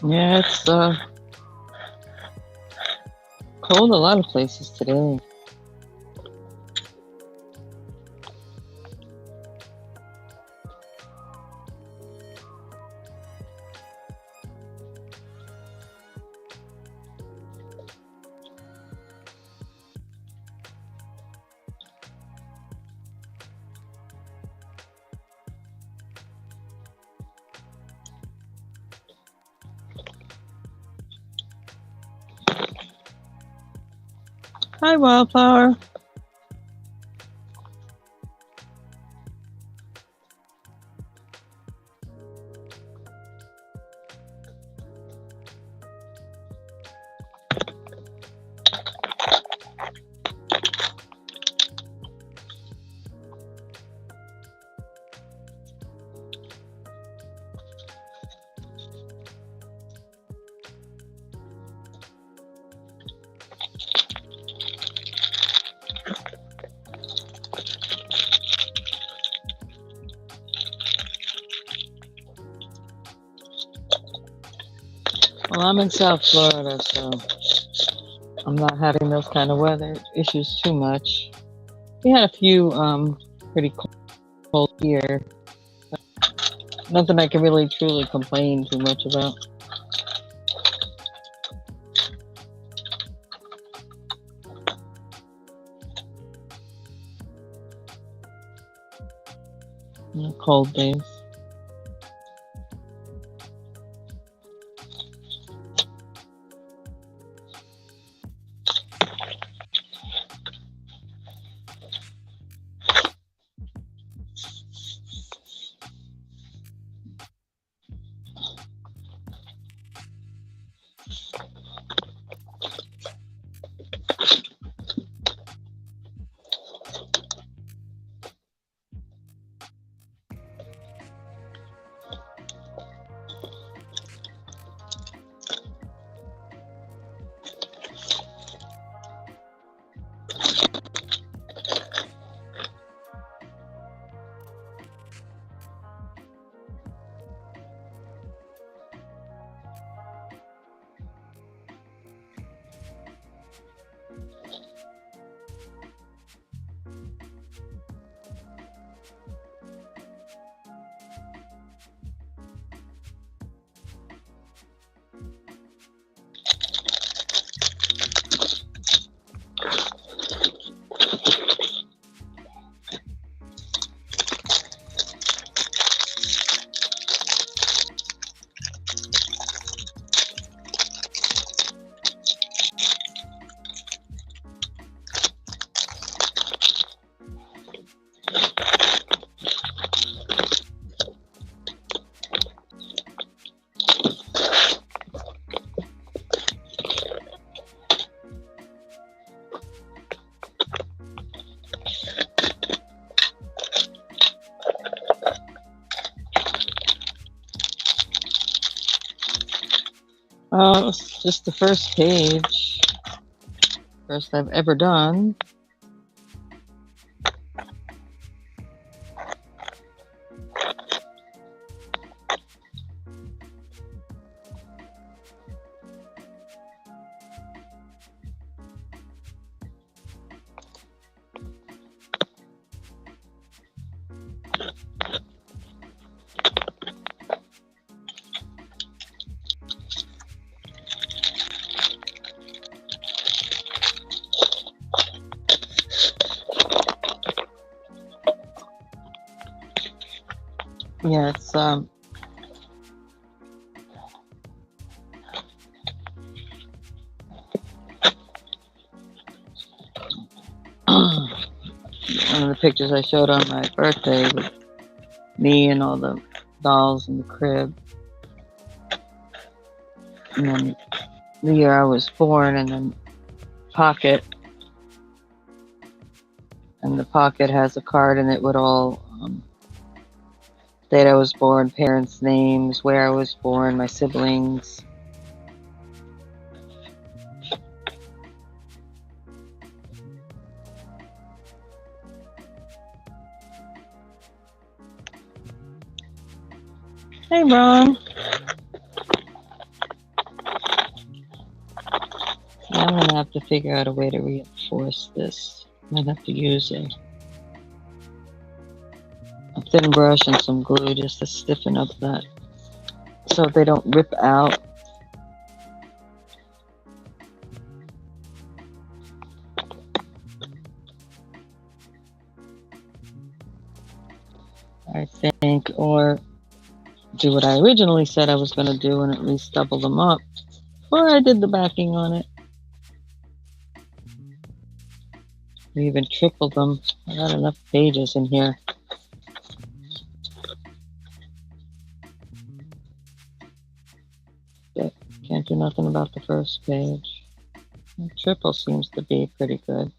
Yeah, it's cold a lot of places today. Hi, Wildflower. Well, I'm in South Florida, so I'm not having those kind of weather issues too much. We had a few pretty cold here. Nothing I can really truly complain too much about. Cold days. It's just the first page. First I've ever done. Yeah, it's one of the pictures I showed on my birthday with me and all the dolls in the crib. And then the year I was born, and then pocket. And the pocket has a card in it with all date I was born, parents' names, where I was born, my siblings. Hey, Ron. to figure out a way to reinforce this. Might have to use a thin brush and some glue just to stiffen up that so they don't rip out. I think, or do what I originally said I was going to do and at least double them up before I did the backing on it. Or even triple them. I got enough pages in here. But can't do nothing about the first page. The triple seems to be pretty good.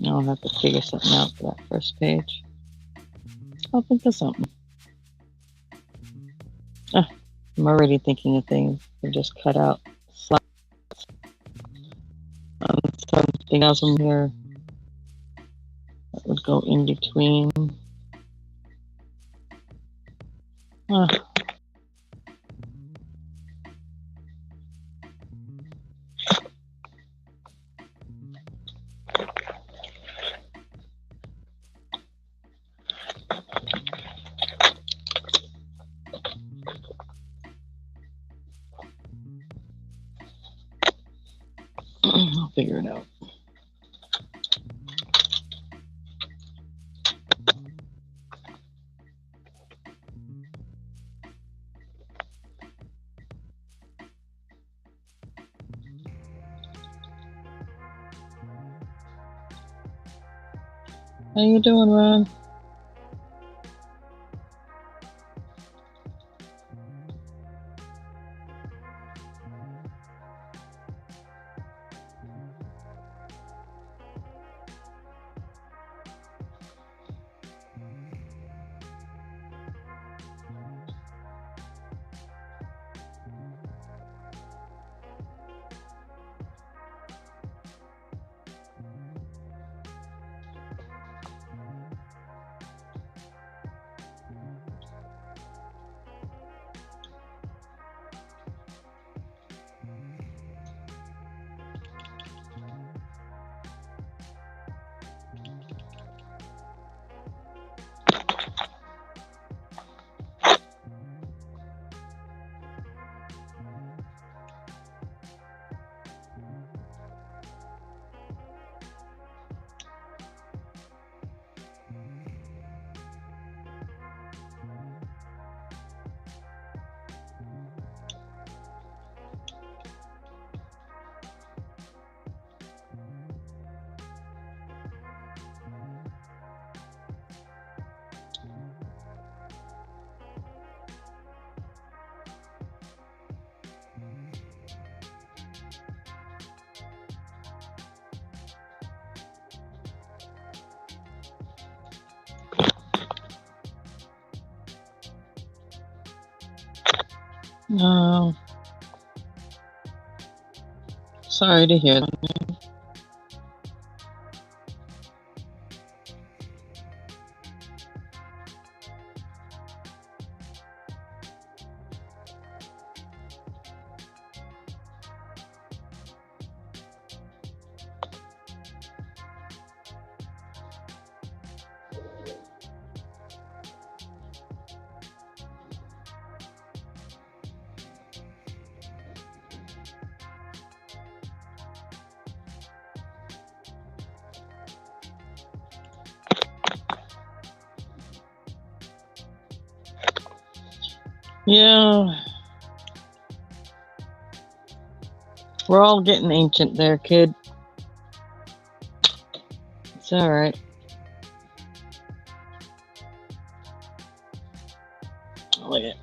I'll have to figure something out for that first page. I'll think of something. I'm already thinking of things to just cut out slots on something else in here that would go in between. I'll figure it out. How you doing, Ron? No. Sorry to hear that. Yeah. We're all getting ancient there, kid. It's all right. Look at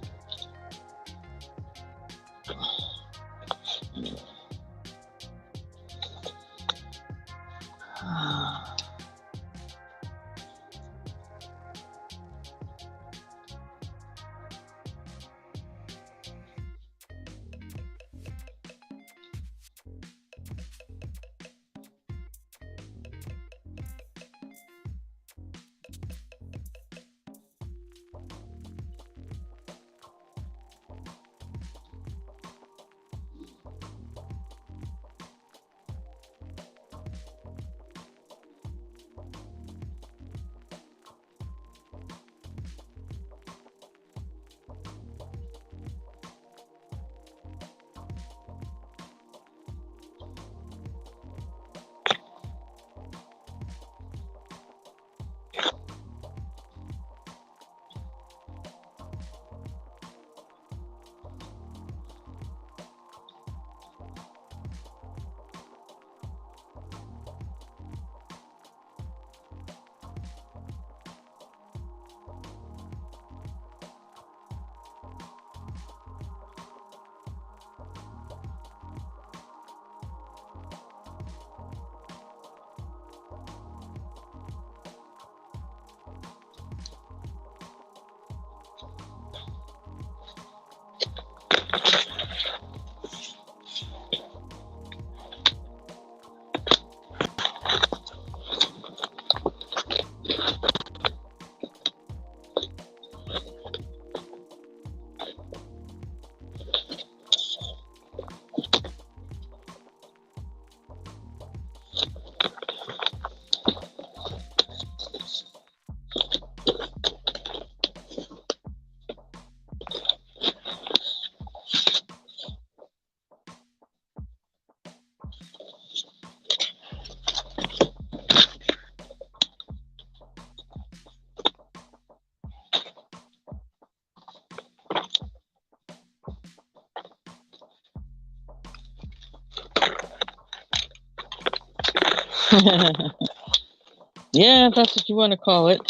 Yeah, if that's what you want to call it.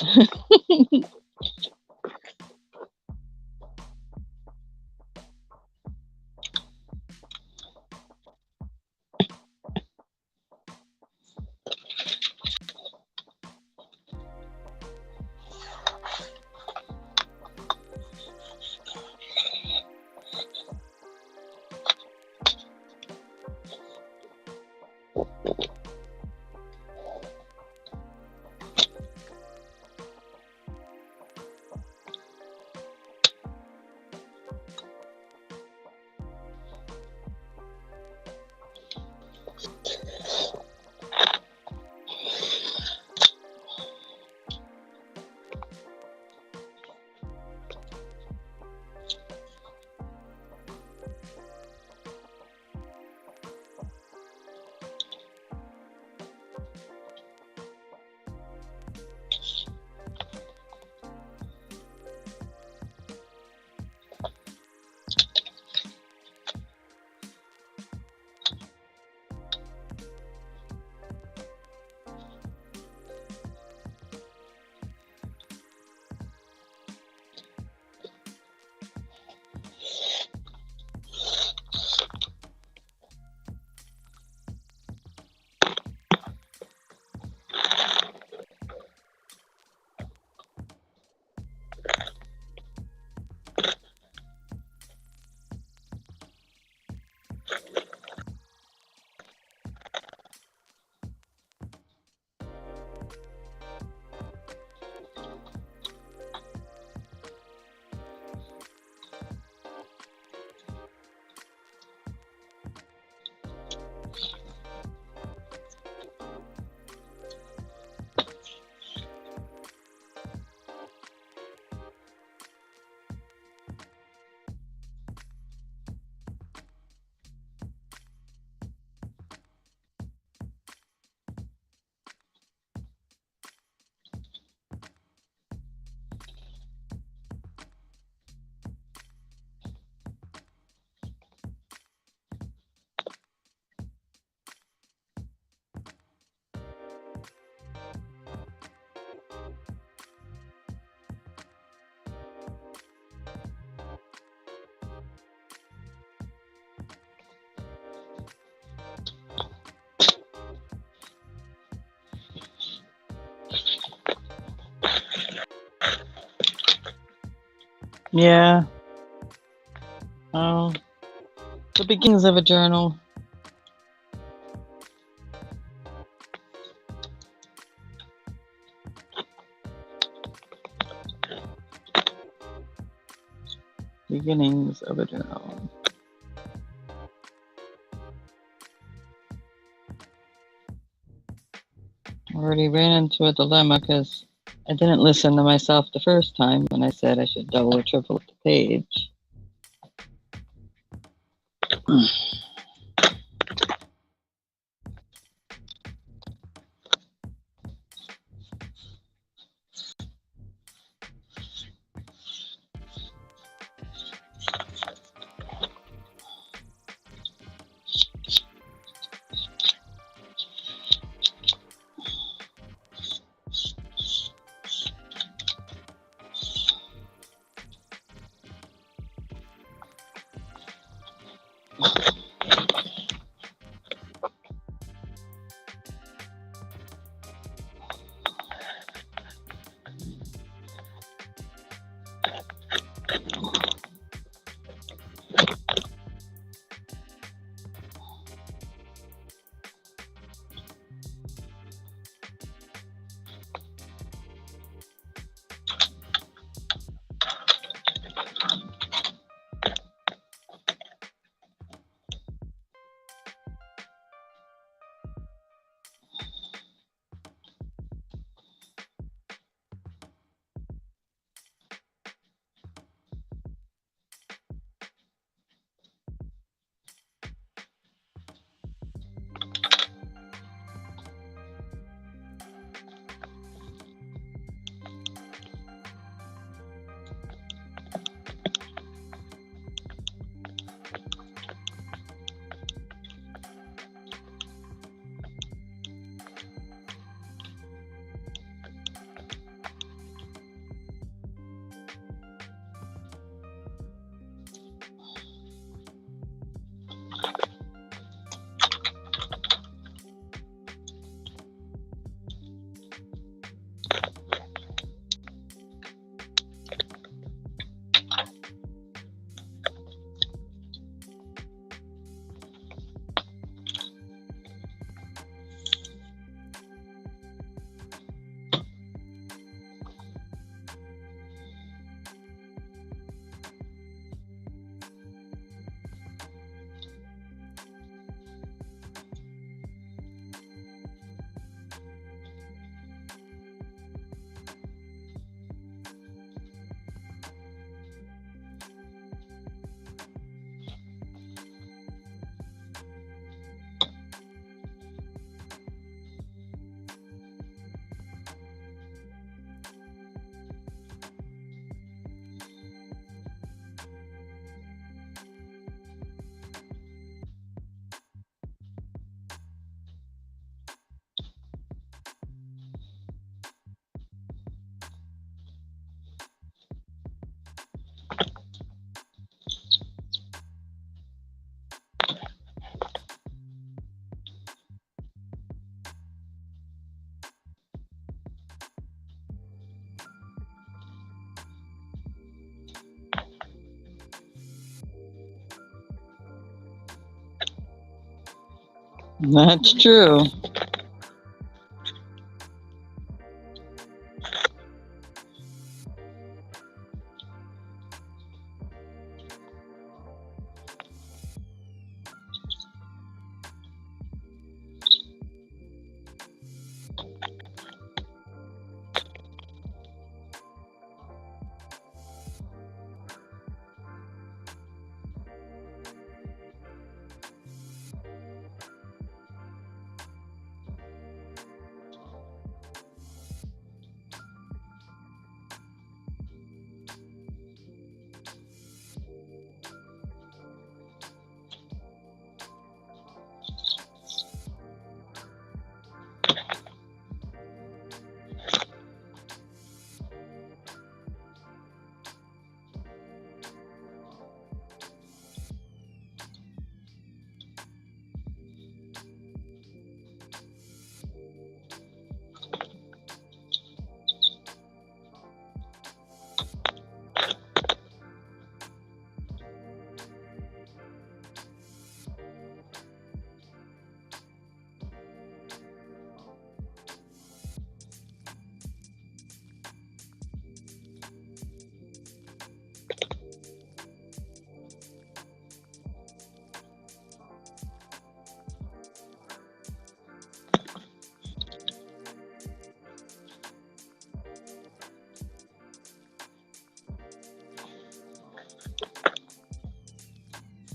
Yeah. Oh, the beginnings of a journal. Beginnings of a journal. I already ran into a dilemma because I didn't listen to myself the first time when I said I should double or triple the page. That's true.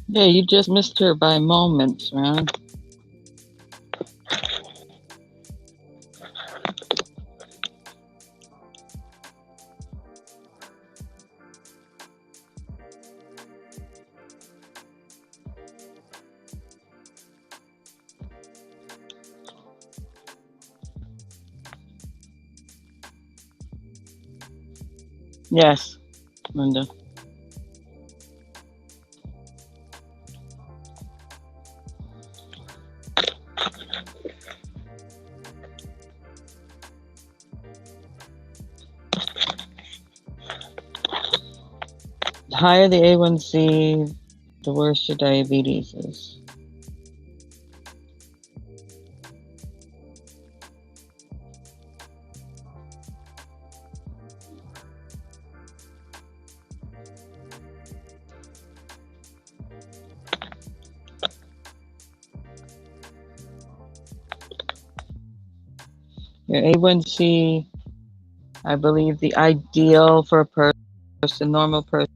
Yeah, you just missed her by moments, Ron. Yes, Linda. The higher the A1C, the worse your diabetes is. Your A1C, I believe the ideal for a person, normal person.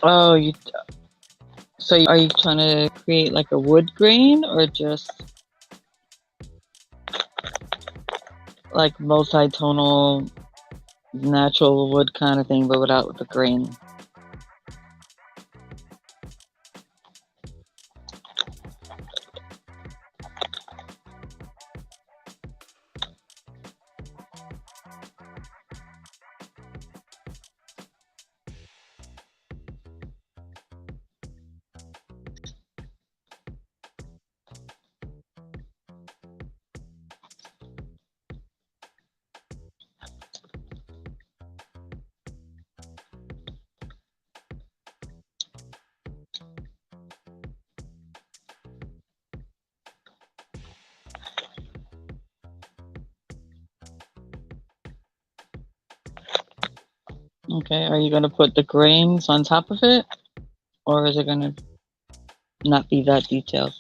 Oh, so are you trying to create like a wood grain or just like multi-tonal natural wood kind of thing, but without the grain? Okay, are you going to put the grains on top of it, or is it going to not be that detailed?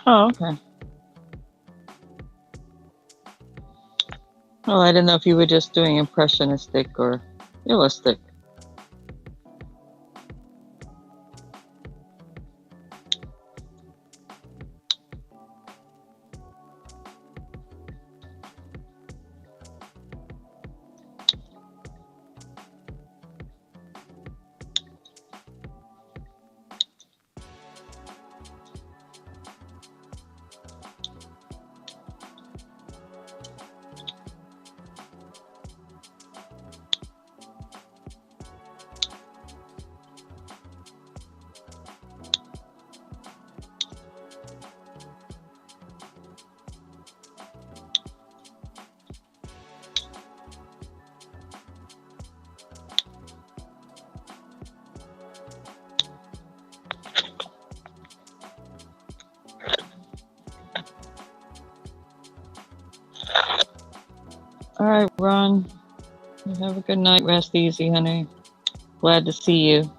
Oh, okay. Well, I didn't know if you were just doing impressionistic or realistic. All right, Ron. Have a good night. Rest easy, honey. Glad to see you.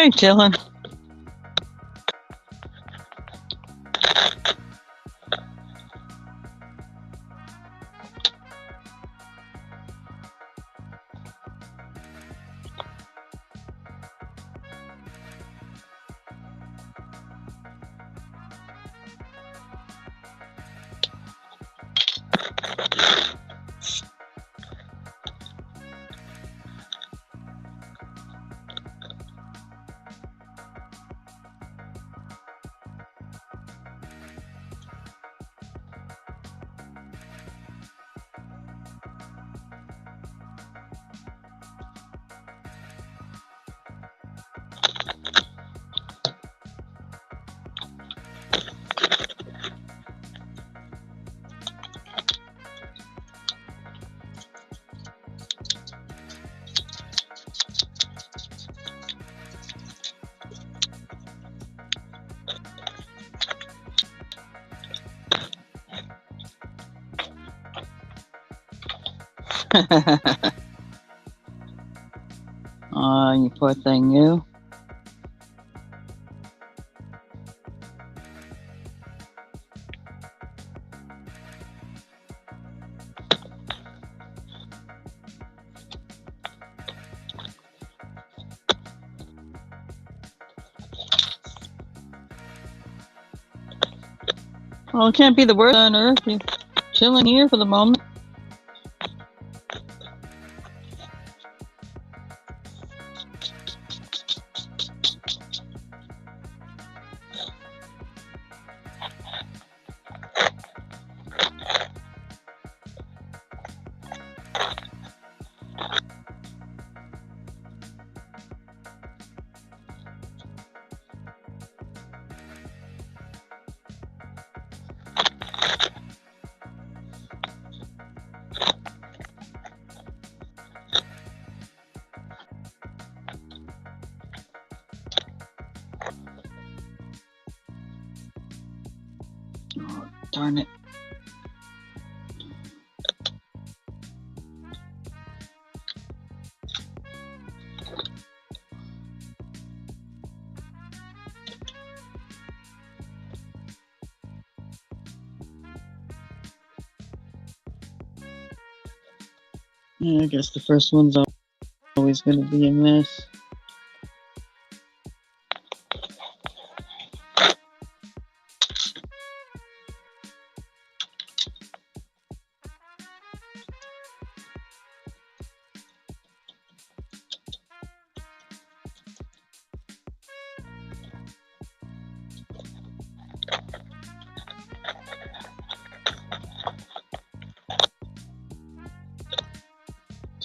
ain't chilling. Aw, you poor thing, you. Well, it can't be the worst on earth. You're chilling here for the moment. Oh, darn it. Yeah, I guess the first one's always going to be a mess.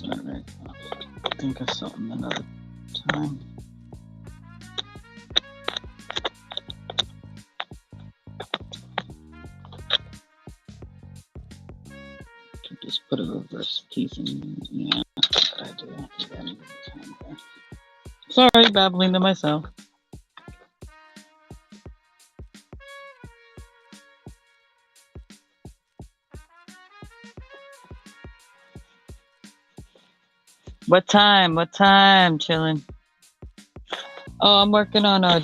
Alright, I'll think of something another time. Could just put a reverse piece in. Yeah, that's a good idea. I got it time there. Sorry, babbling to myself. What time? What time? Chilling. Oh, I'm working on a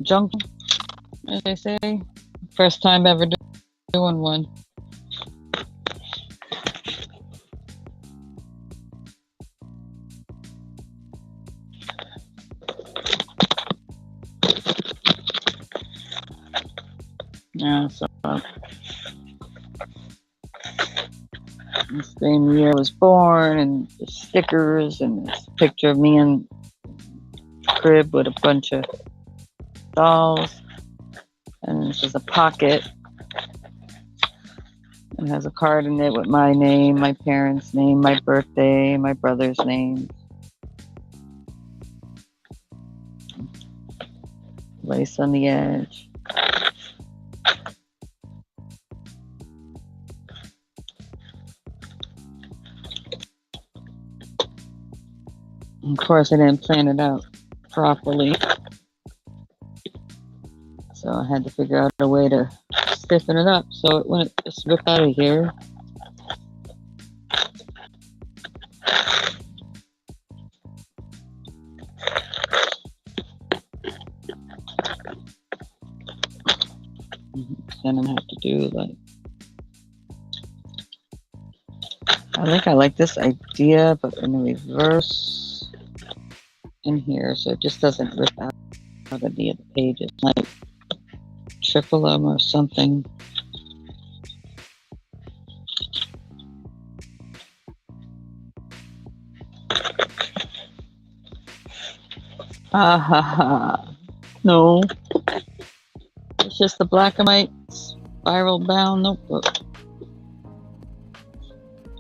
junk, as they say. First time ever doing one. Yeah, so the same year I was born, and the stickers, and this picture of me in crib with a bunch of dolls, and this is a pocket. It has a card in it with my name, my parents' name, my birthday, my brother's name. Lace on the edge. Of course, I didn't plan it out properly, so I had to figure out a way to stiffen it up so it wouldn't just rip out of here. Then I have to do like, I like this idea, but in reverse in here, so it just doesn't rip out any of the pages, like triple them or something. Ha ha ha. No. It's just a black and white spiral bound notebook.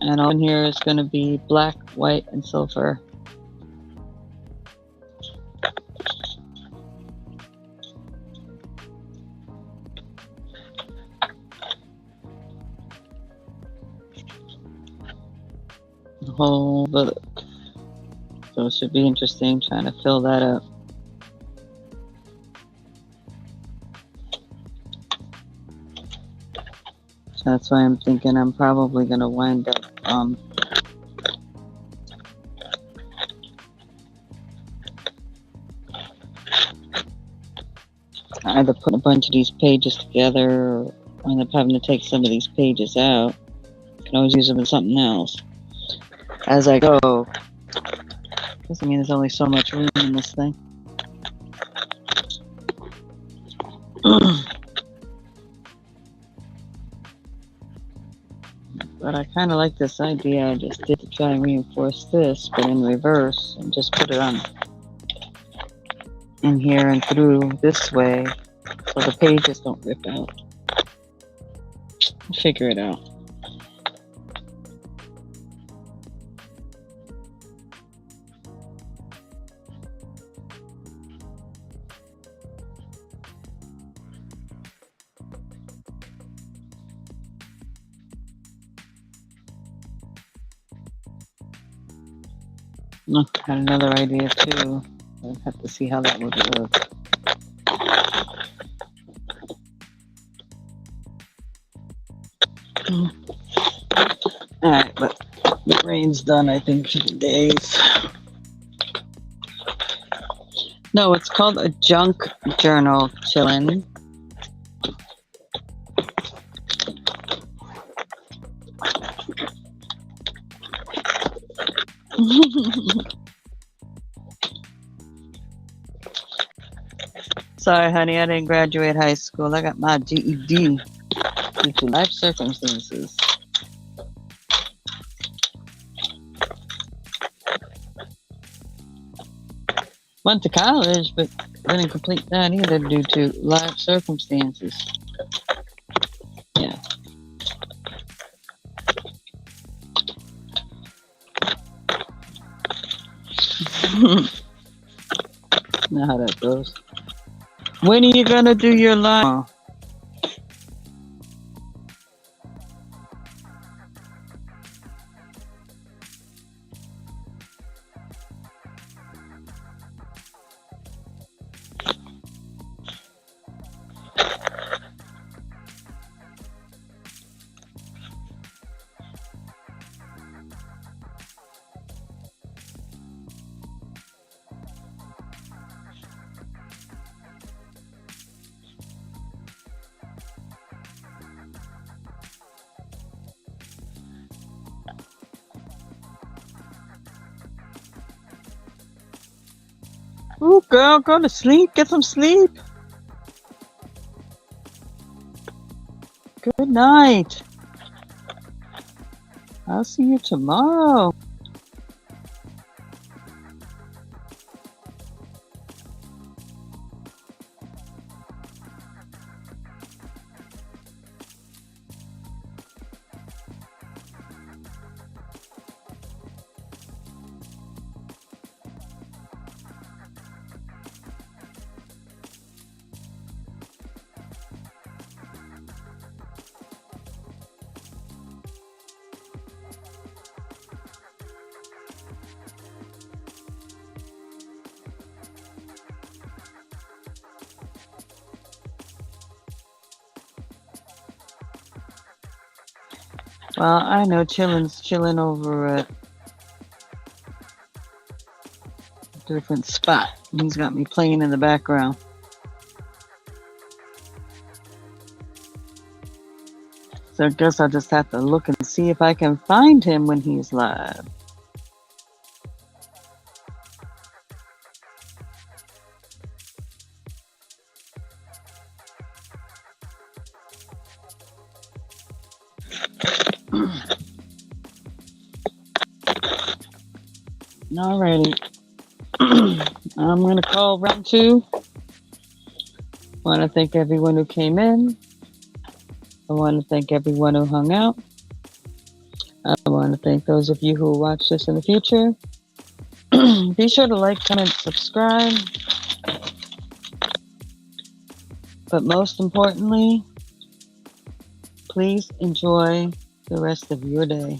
And all in here is going to be black, white, and silver. The whole book. So it should be interesting trying to fill that up. So that's why I'm thinking I'm probably going to wind up either putting a bunch of these pages together or wind up having to take some of these pages out. I can always use them in something else as I go. Doesn't mean there's only so much room in this thing. But I kind of like this idea I just did to try and reinforce this, but in reverse, and just put it on in here and through this way so the pages don't rip out. I'll figure it out. I had another idea too. I'll have to see how that would work. Alright, but the brain's done, I think, for the days. No, it's called a junk journal, chillin'. Sorry, honey, I didn't graduate high school. I got my GED due to life circumstances. Went to college, but didn't complete that either due to life circumstances. Yeah. Know how that goes. When are you gonna do your line? Ooh, girl, go to sleep. Get some sleep. Good night. I'll see you tomorrow. Well, I know Chillin's chilling over at a different spot. He's got me playing in the background. So I guess I'll just have to look and see if I can find him when he's live. Alrighty. I'm going to call round two. I want to thank everyone who came in. I want to thank everyone who hung out. I want to thank those of you who will watch this in the future. Be sure to like, comment, subscribe. But most importantly, please enjoy the rest of your day.